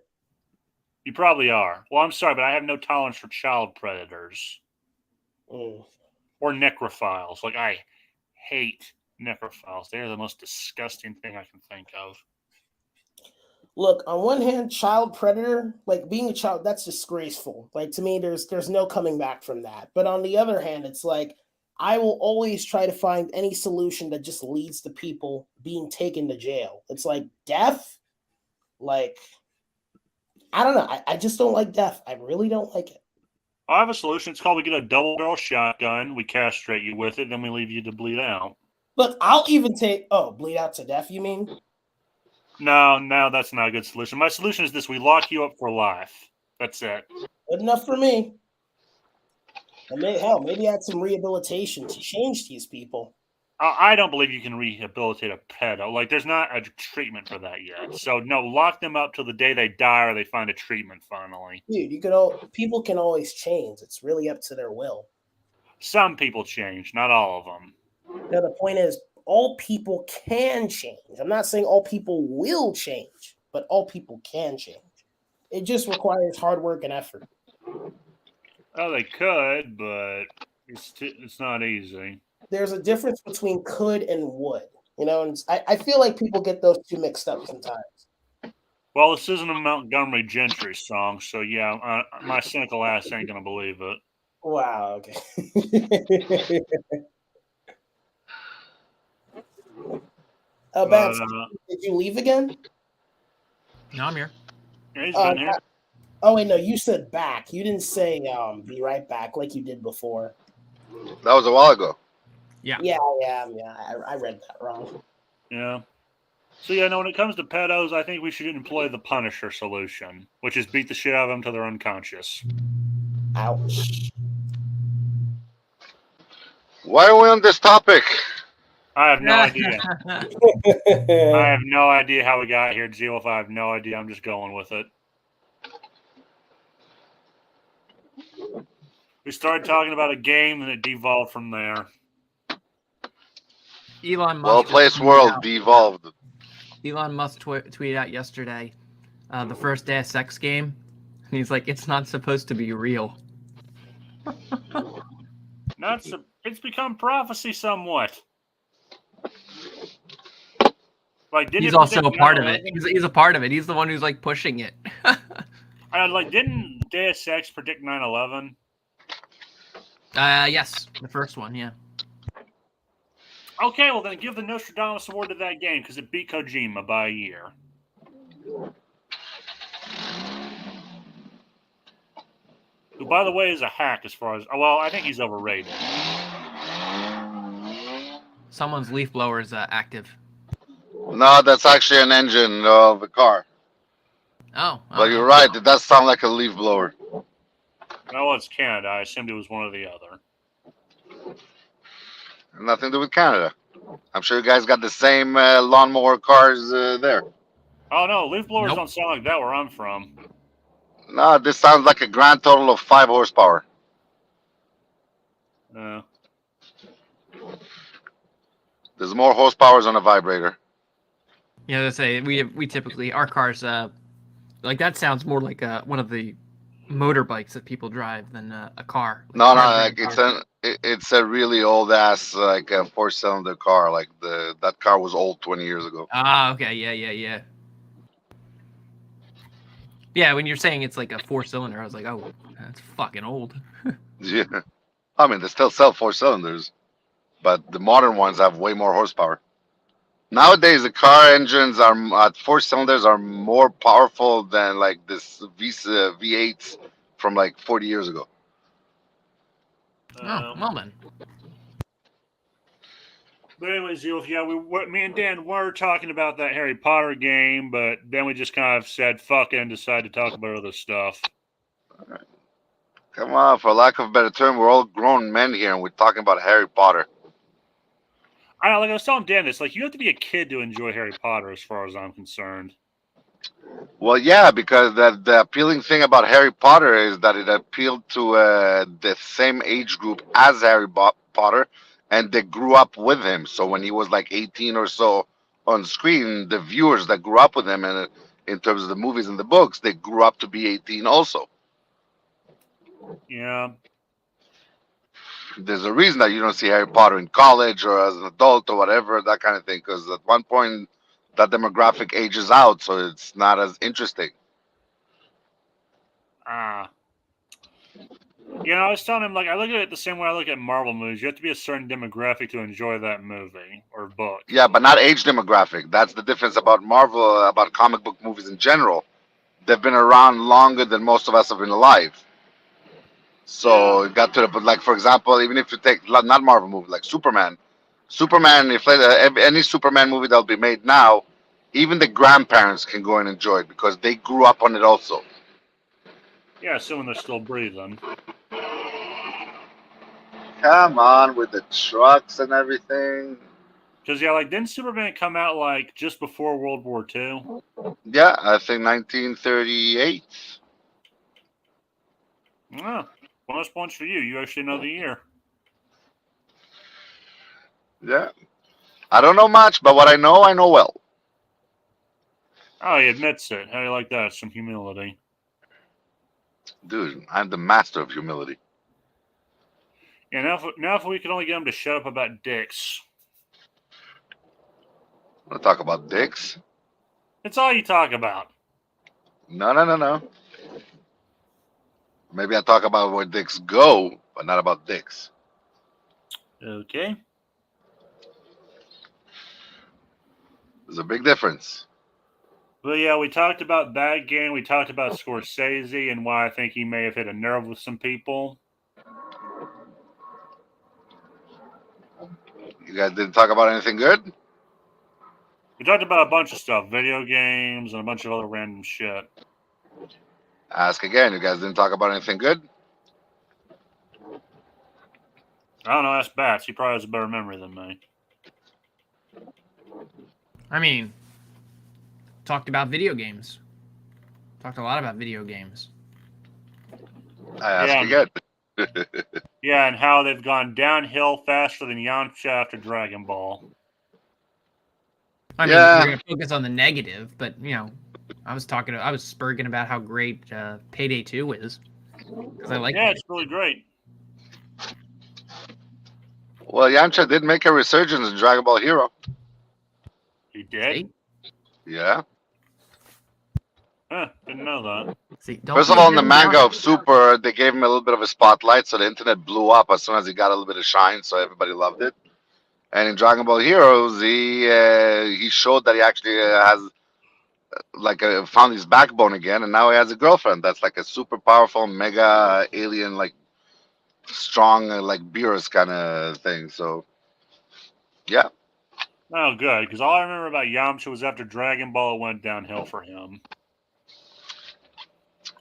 Speaker 1: You probably are. Well, I'm sorry, but I have no tolerance for child predators. Or necrophiles. Like, I hate necrophiles. They're the most disgusting thing I can think of.
Speaker 2: Look, on one hand, child predator, like being a child, that's disgraceful. Like, to me, there's no coming back from that. But on the other hand, it's like, I will always try to find any solution that just leads to people being taken to jail. It's like death. Like, I don't know. I just don't like death. I really don't like it.
Speaker 1: I have a solution. It's called we get a double barrel shotgun. We castrate you with it. Then we leave you to bleed out.
Speaker 2: Look, I'll even take, bleed out to death, you mean?
Speaker 1: No, that's not a good solution. My solution is this. We lock you up for life. That's it.
Speaker 2: Good enough for me. And maybe add some rehabilitation to change these people.
Speaker 1: I don't believe you can rehabilitate a pedo. Like, there's not a treatment for that yet. So, no, lock them up till the day they die or they find a treatment finally.
Speaker 2: Dude, people can always change. It's really up to their will.
Speaker 1: Some people change, not all of them.
Speaker 2: Now, the point is, all people can change. I'm not saying all people will change, but all people can change. It just requires hard work and effort.
Speaker 1: Oh, they could, but it's not easy.
Speaker 2: There's a difference between could and would. You know, and I feel like people get those two mixed up sometimes.
Speaker 1: Well, this isn't a Montgomery Gentry song, so yeah, my cynical ass ain't gonna believe it.
Speaker 2: Wow, okay. Babs, did you leave again?
Speaker 3: No, I'm here.
Speaker 1: Yeah, he's been here.
Speaker 2: Oh wait, no, you said back. You didn't say be right back like you did before.
Speaker 4: That was a while ago.
Speaker 2: Yeah. I read that wrong.
Speaker 1: Yeah. So yeah, no. When it comes to pedos, I think we should employ the Punisher solution, which is beat the shit out of them till they're unconscious.
Speaker 2: Ouch.
Speaker 4: Why are we on this topic?
Speaker 1: I have no idea. I have no idea how we got here, Zealth. I have no idea. I'm just going with it. We started talking about a game, and it devolved from there.
Speaker 3: Elon Musk.
Speaker 4: Well placed world devolved.
Speaker 3: Elon Musk tweeted out yesterday the first Deus Ex game, and he's like, "It's not supposed to be real."
Speaker 1: It's become prophecy somewhat. Like,
Speaker 3: He's also a part of it. He's a part of it. He's the one who's like pushing it.
Speaker 1: Didn't Deus Ex predict 9/11?
Speaker 3: Yes, the first one, yeah.
Speaker 1: Okay, well then give the Nostradamus award to that game because it beat Kojima by a year. Who, by the way, is a hack as far as... Well, I think he's overrated.
Speaker 3: Someone's leaf blower is active.
Speaker 4: No, that's actually an engine of a car.
Speaker 3: Oh.
Speaker 4: But you're right. It does sound like a leaf blower.
Speaker 1: No, it's Canada. I assumed it was one or the other.
Speaker 4: Nothing to do with Canada. I'm sure you guys got the same lawnmower cars there.
Speaker 1: Oh, no. Leaf blowers don't sound like that where I'm from.
Speaker 4: No, this sounds like a grand total of 5 horsepower. There's more horsepowers on a vibrator.
Speaker 3: Yeah, let's say we typically our cars like that sounds more like one of the motorbikes that people drive than a car.
Speaker 4: Like it's a really old ass like a 4-cylinder car. Like that car was old 20 years ago.
Speaker 3: Ah, okay, yeah. Yeah, when you're saying it's like a 4-cylinder, I was like, oh, that's fucking old.
Speaker 4: Yeah, I mean they still sell 4 cylinders, but the modern ones have way more horsepower. Nowadays, the car engines are at 4 cylinders are more powerful than like this V8s from like 40 years ago.
Speaker 3: Well then.
Speaker 1: But anyways, yeah, me and Dan were talking about that Harry Potter game, but then we just kind of said fuck it and decided to talk about other stuff.
Speaker 4: Right. Come on, for lack of a better term, we're all grown men here, and we're talking about Harry Potter.
Speaker 1: I was telling Dan this, like, you have to be a kid to enjoy Harry Potter, as far as I'm concerned.
Speaker 4: Well, yeah, because the appealing thing about Harry Potter is that it appealed to the same age group as Harry Potter, and they grew up with him. So when he was like 18 or so on screen, the viewers that grew up with him, and in terms of the movies and the books, they grew up to be 18 also.
Speaker 1: Yeah.
Speaker 4: There's a reason that you don't see Harry Potter in college or as an adult or whatever, that kind of thing, because at one point that demographic ages out, so it's not as interesting.
Speaker 1: I was telling him, like, I look at it the same way I look at Marvel movies. You have to be a certain demographic to enjoy that movie or book.
Speaker 4: Yeah, but not age demographic. That's the difference about Marvel, about comic book movies in general. They've been around longer than most of us have been alive. So it got to but like, for example, even if you take not Marvel movie, like Superman, if any Superman movie that'll be made now, even the grandparents can go and enjoy it because they grew up on it also.
Speaker 1: Yeah, assuming they're still breathing.
Speaker 4: Come on with the trucks and everything.
Speaker 1: Because, yeah, like, didn't Superman come out, like, just before World War II?
Speaker 4: Yeah, I think 1938.
Speaker 1: Oh, bonus points for you. You actually know the year.
Speaker 4: Yeah. I don't know much, but what I know well.
Speaker 1: Oh, he admits it. How do you like that? Some humility.
Speaker 4: Dude, I'm the master of humility.
Speaker 1: Yeah, now if we could only get him to shut up about dicks.
Speaker 4: Want to talk about dicks?
Speaker 1: It's all you talk about.
Speaker 4: No. Maybe I talk about where dicks go, but not about dicks.
Speaker 1: But yeah, we talked about that game. We talked about Scorsese and why I think he may have hit a nerve with some people.
Speaker 5: You guys didn't talk about anything good?
Speaker 1: We talked about a bunch of stuff, video games and a bunch of other random shit.
Speaker 5: Ask again. You guys didn't talk about anything good?
Speaker 1: I don't know, ask Bats. He probably has a better memory than me.
Speaker 3: I mean, talked about video games. Talked a lot about video games.
Speaker 5: I ask
Speaker 1: Yeah.
Speaker 5: again.
Speaker 1: Yeah, and how they've gone downhill faster than Yamcha after Dragon Ball.
Speaker 3: I mean,
Speaker 5: Yeah.
Speaker 3: we're going to focus on the negative, but, I was spurging about how great Payday 2 is. Because I like
Speaker 1: Yeah,
Speaker 3: it.
Speaker 1: it's really great.
Speaker 5: Well, Yamcha did make a resurgence in Dragon Ball Hero.
Speaker 1: He did?
Speaker 3: See?
Speaker 5: Yeah.
Speaker 1: Huh, didn't know that.
Speaker 3: See, don't
Speaker 5: First
Speaker 3: be
Speaker 5: of
Speaker 3: a
Speaker 5: all, in the
Speaker 3: Billy
Speaker 5: manga
Speaker 3: Johnson.
Speaker 5: of Super, they gave him a little bit of a spotlight, so the internet blew up as soon as he got a little bit of shine, so everybody loved it. And in Dragon Ball Heroes, he showed that he actually has found his backbone again, and now he has a girlfriend that's like a super powerful mega alien, like strong, like Beerus kind of thing. So yeah.
Speaker 1: Oh, good, because all I remember about Yamcha was after Dragon Ball, it went downhill for him.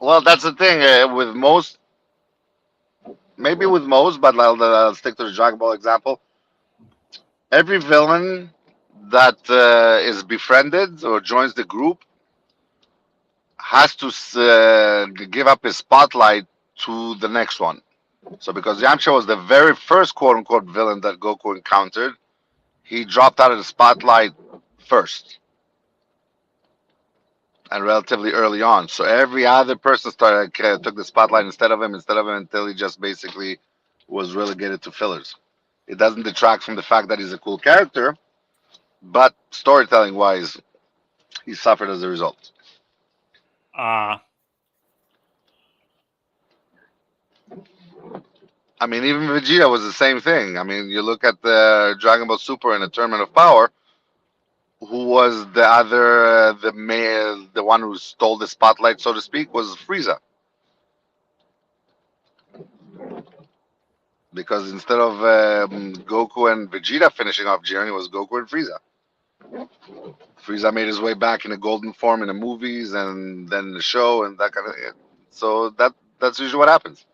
Speaker 5: Well, that's the thing with most, maybe with most, but I'll stick to the Dragon Ball example. Every villain that is befriended or joins the group has to give up his spotlight to the next one. So because Yamcha was the very first quote unquote villain that Goku encountered, he dropped out of the spotlight first and relatively early on. So every other person took the spotlight instead of him until he just basically was relegated to fillers. It doesn't detract from the fact that he's a cool character, but storytelling wise, he suffered as a result. I mean, even Vegeta was the same thing. I mean, you look at the Dragon Ball Super in the Tournament of Power. Who was the other, the one who stole the spotlight, so to speak, was Frieza. Because instead of Goku and Vegeta finishing off Jiren, it was Goku and Frieza. Frieza made his way back in a golden form in the movies and then the show and that kind of. So that's usually what happens.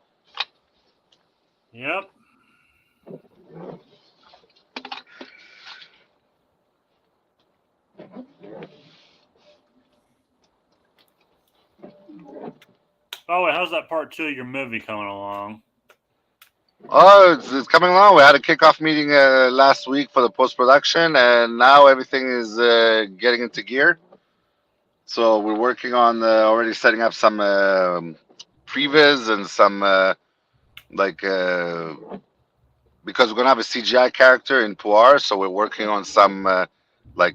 Speaker 1: Yep. Oh, wait, how's that part 2 of your movie coming along?
Speaker 5: Oh, it's coming along. We had a kickoff meeting last week for the post production, and now everything is getting into gear. So we're working on already setting up some previs and some because we're gonna have a CGI character in Puar, so we're working on some like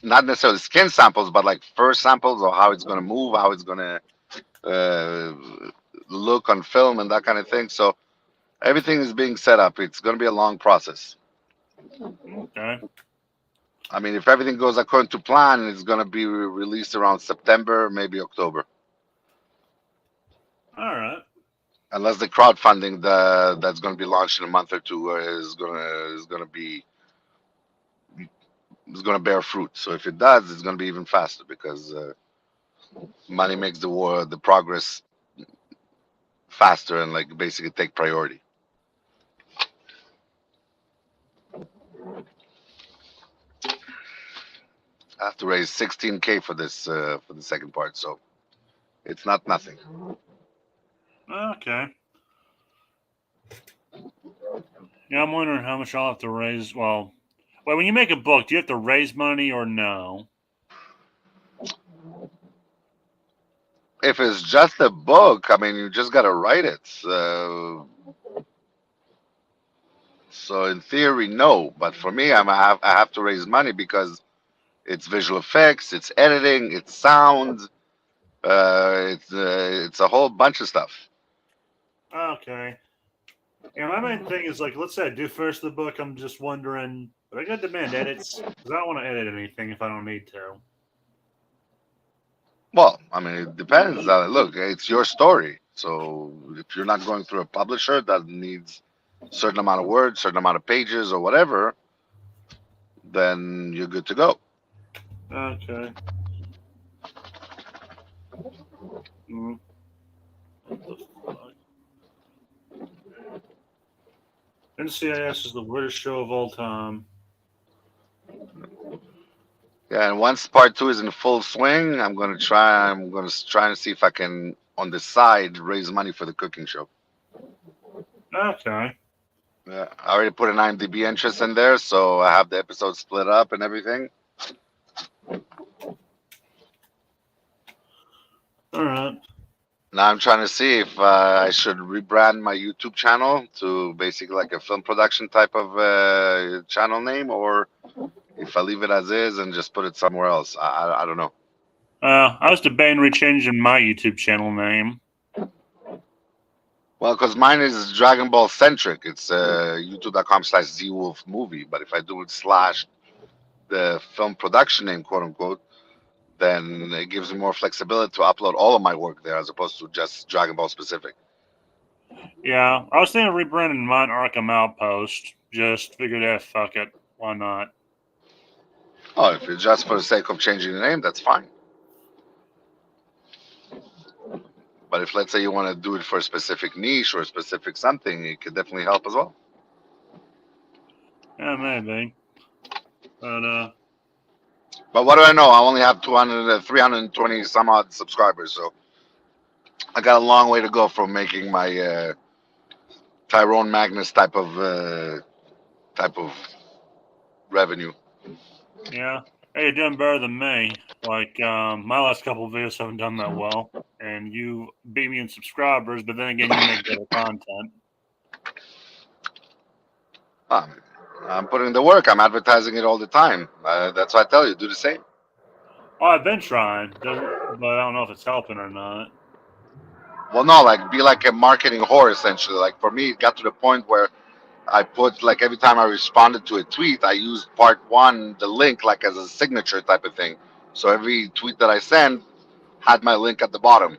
Speaker 5: not necessarily skin samples, but like fur samples of how it's gonna move, how it's gonna uh, look on film, and that kind of thing. So everything is being set up. It's gonna be a long process.
Speaker 1: Okay.
Speaker 5: I mean, if everything goes according to plan, it's gonna be released around September, maybe October.
Speaker 1: All right.
Speaker 5: Unless the crowdfunding that's going to be launched in a month or two is going to bear fruit. So if it does, it's going to be even faster because money makes the progress faster and like basically take priority. I have to raise 16K for this for the second part, so it's not nothing.
Speaker 1: Okay. Yeah, I'm wondering how much I'll have to raise. Well, wait, when you make a book, do you have to raise money or no?
Speaker 5: If it's just a book, I mean, you just got to write it. So in theory, no. But for me, I have to raise money because it's visual effects, it's editing, it's sound, it's a whole bunch of stuff.
Speaker 1: Okay. Yeah, my main thing is like, let's say I do finish the book. I'm just wondering, but I got demand edits because I don't want to edit anything if I don't need to.
Speaker 5: Well, I mean, it depends. Look, it's your story. So if you're not going through a publisher that needs a certain amount of words, certain amount of pages, or whatever, then you're good to go.
Speaker 1: Okay. Mm. What the fuck? NCIS is the weirdest show of all time.
Speaker 5: Yeah, and once part two is in full swing, I'm gonna try. I'm gonna try and see if I can, on the side, raise money for the cooking show.
Speaker 1: Okay.
Speaker 5: Yeah, I already put an IMDb interest in there, so I have the episodes split up and everything.
Speaker 1: All right.
Speaker 5: Now I'm trying to see if I should rebrand my YouTube channel to basically like a film production type of channel name, or if I leave it as is and just put it somewhere else. I don't know.
Speaker 1: I was debating rechanging my YouTube channel name.
Speaker 5: Well, because mine is Dragon Ball centric. It's youtube.com/zwolfmovie. But if I do it slash the film production name, quote unquote, then it gives me more flexibility to upload all of my work there as opposed to just Dragon Ball specific.
Speaker 1: Yeah, I was thinking of rebranding mine Arkham Outpost. Just figured, fuck it. Why not?
Speaker 5: Oh, if it's just for the sake of changing the name, that's fine. But if let's say you want to do it for a specific niche or a specific something, it could definitely help as well.
Speaker 1: Yeah, maybe.
Speaker 5: But what do I know? I only have 320 some odd subscribers, so I got a long way to go from making my Tyrone Magnus type of revenue.
Speaker 1: Yeah. Hey, you're doing better than me. Like, my last couple of videos haven't done that well. And you beat me in subscribers, but then again, you make better content.
Speaker 5: I'm putting in the work. I'm advertising it all the time. That's why I tell you, do the same.
Speaker 1: Oh, I've been trying, but I don't know if it's helping or not.
Speaker 5: Well, no, like be like a marketing whore essentially. Like for me, it got to the point where I put like every time I responded to a tweet, I used part one, the link, like as a signature type of thing. So every tweet that I send had my link at the bottom.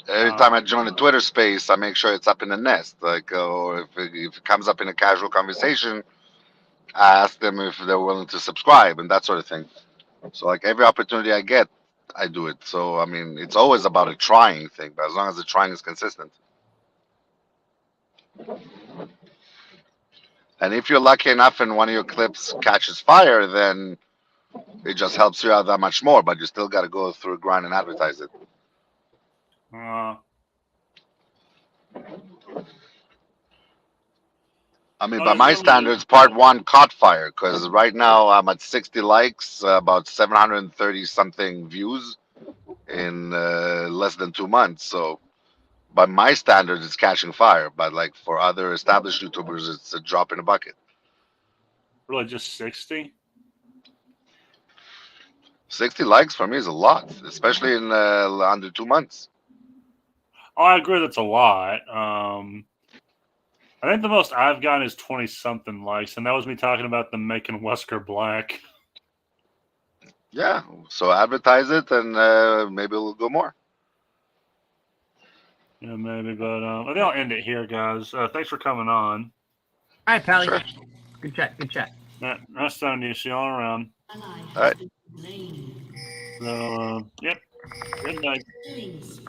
Speaker 5: Every time I join a Twitter space, I make sure it's up in the nest. Like, or if it comes up in a casual conversation, I ask them if they're willing to subscribe and that sort of thing. So like every opportunity I get, I do it. So I mean, it's always about a trying thing, but as long as the trying is consistent. And if you're lucky enough and one of your clips catches fire, then it just helps you out that much more. But you still got to go through a grind and advertise it. I mean, by my standards, part one caught fire because right now I'm at 60 likes, about 730 something views in less than 2 months. So, by my standards, it's catching fire. But like for other established YouTubers, it's a drop in a bucket.
Speaker 1: Really, just 60?
Speaker 5: 60 likes for me is a lot, especially in under 2 months.
Speaker 1: Oh, I agree that's a lot. I think the most I've gotten is 20 something likes, and that was me talking about them making Wesker black.
Speaker 5: Yeah, so advertise it, and maybe it'll go more.
Speaker 1: Yeah, maybe, but I think I'll end it here, guys. Thanks for coming on.
Speaker 3: All right, Pally.
Speaker 5: Sure.
Speaker 3: Good chat. Good chat.
Speaker 1: Nice talking to you. See you all around.
Speaker 5: All right.
Speaker 1: So, yep. Good night.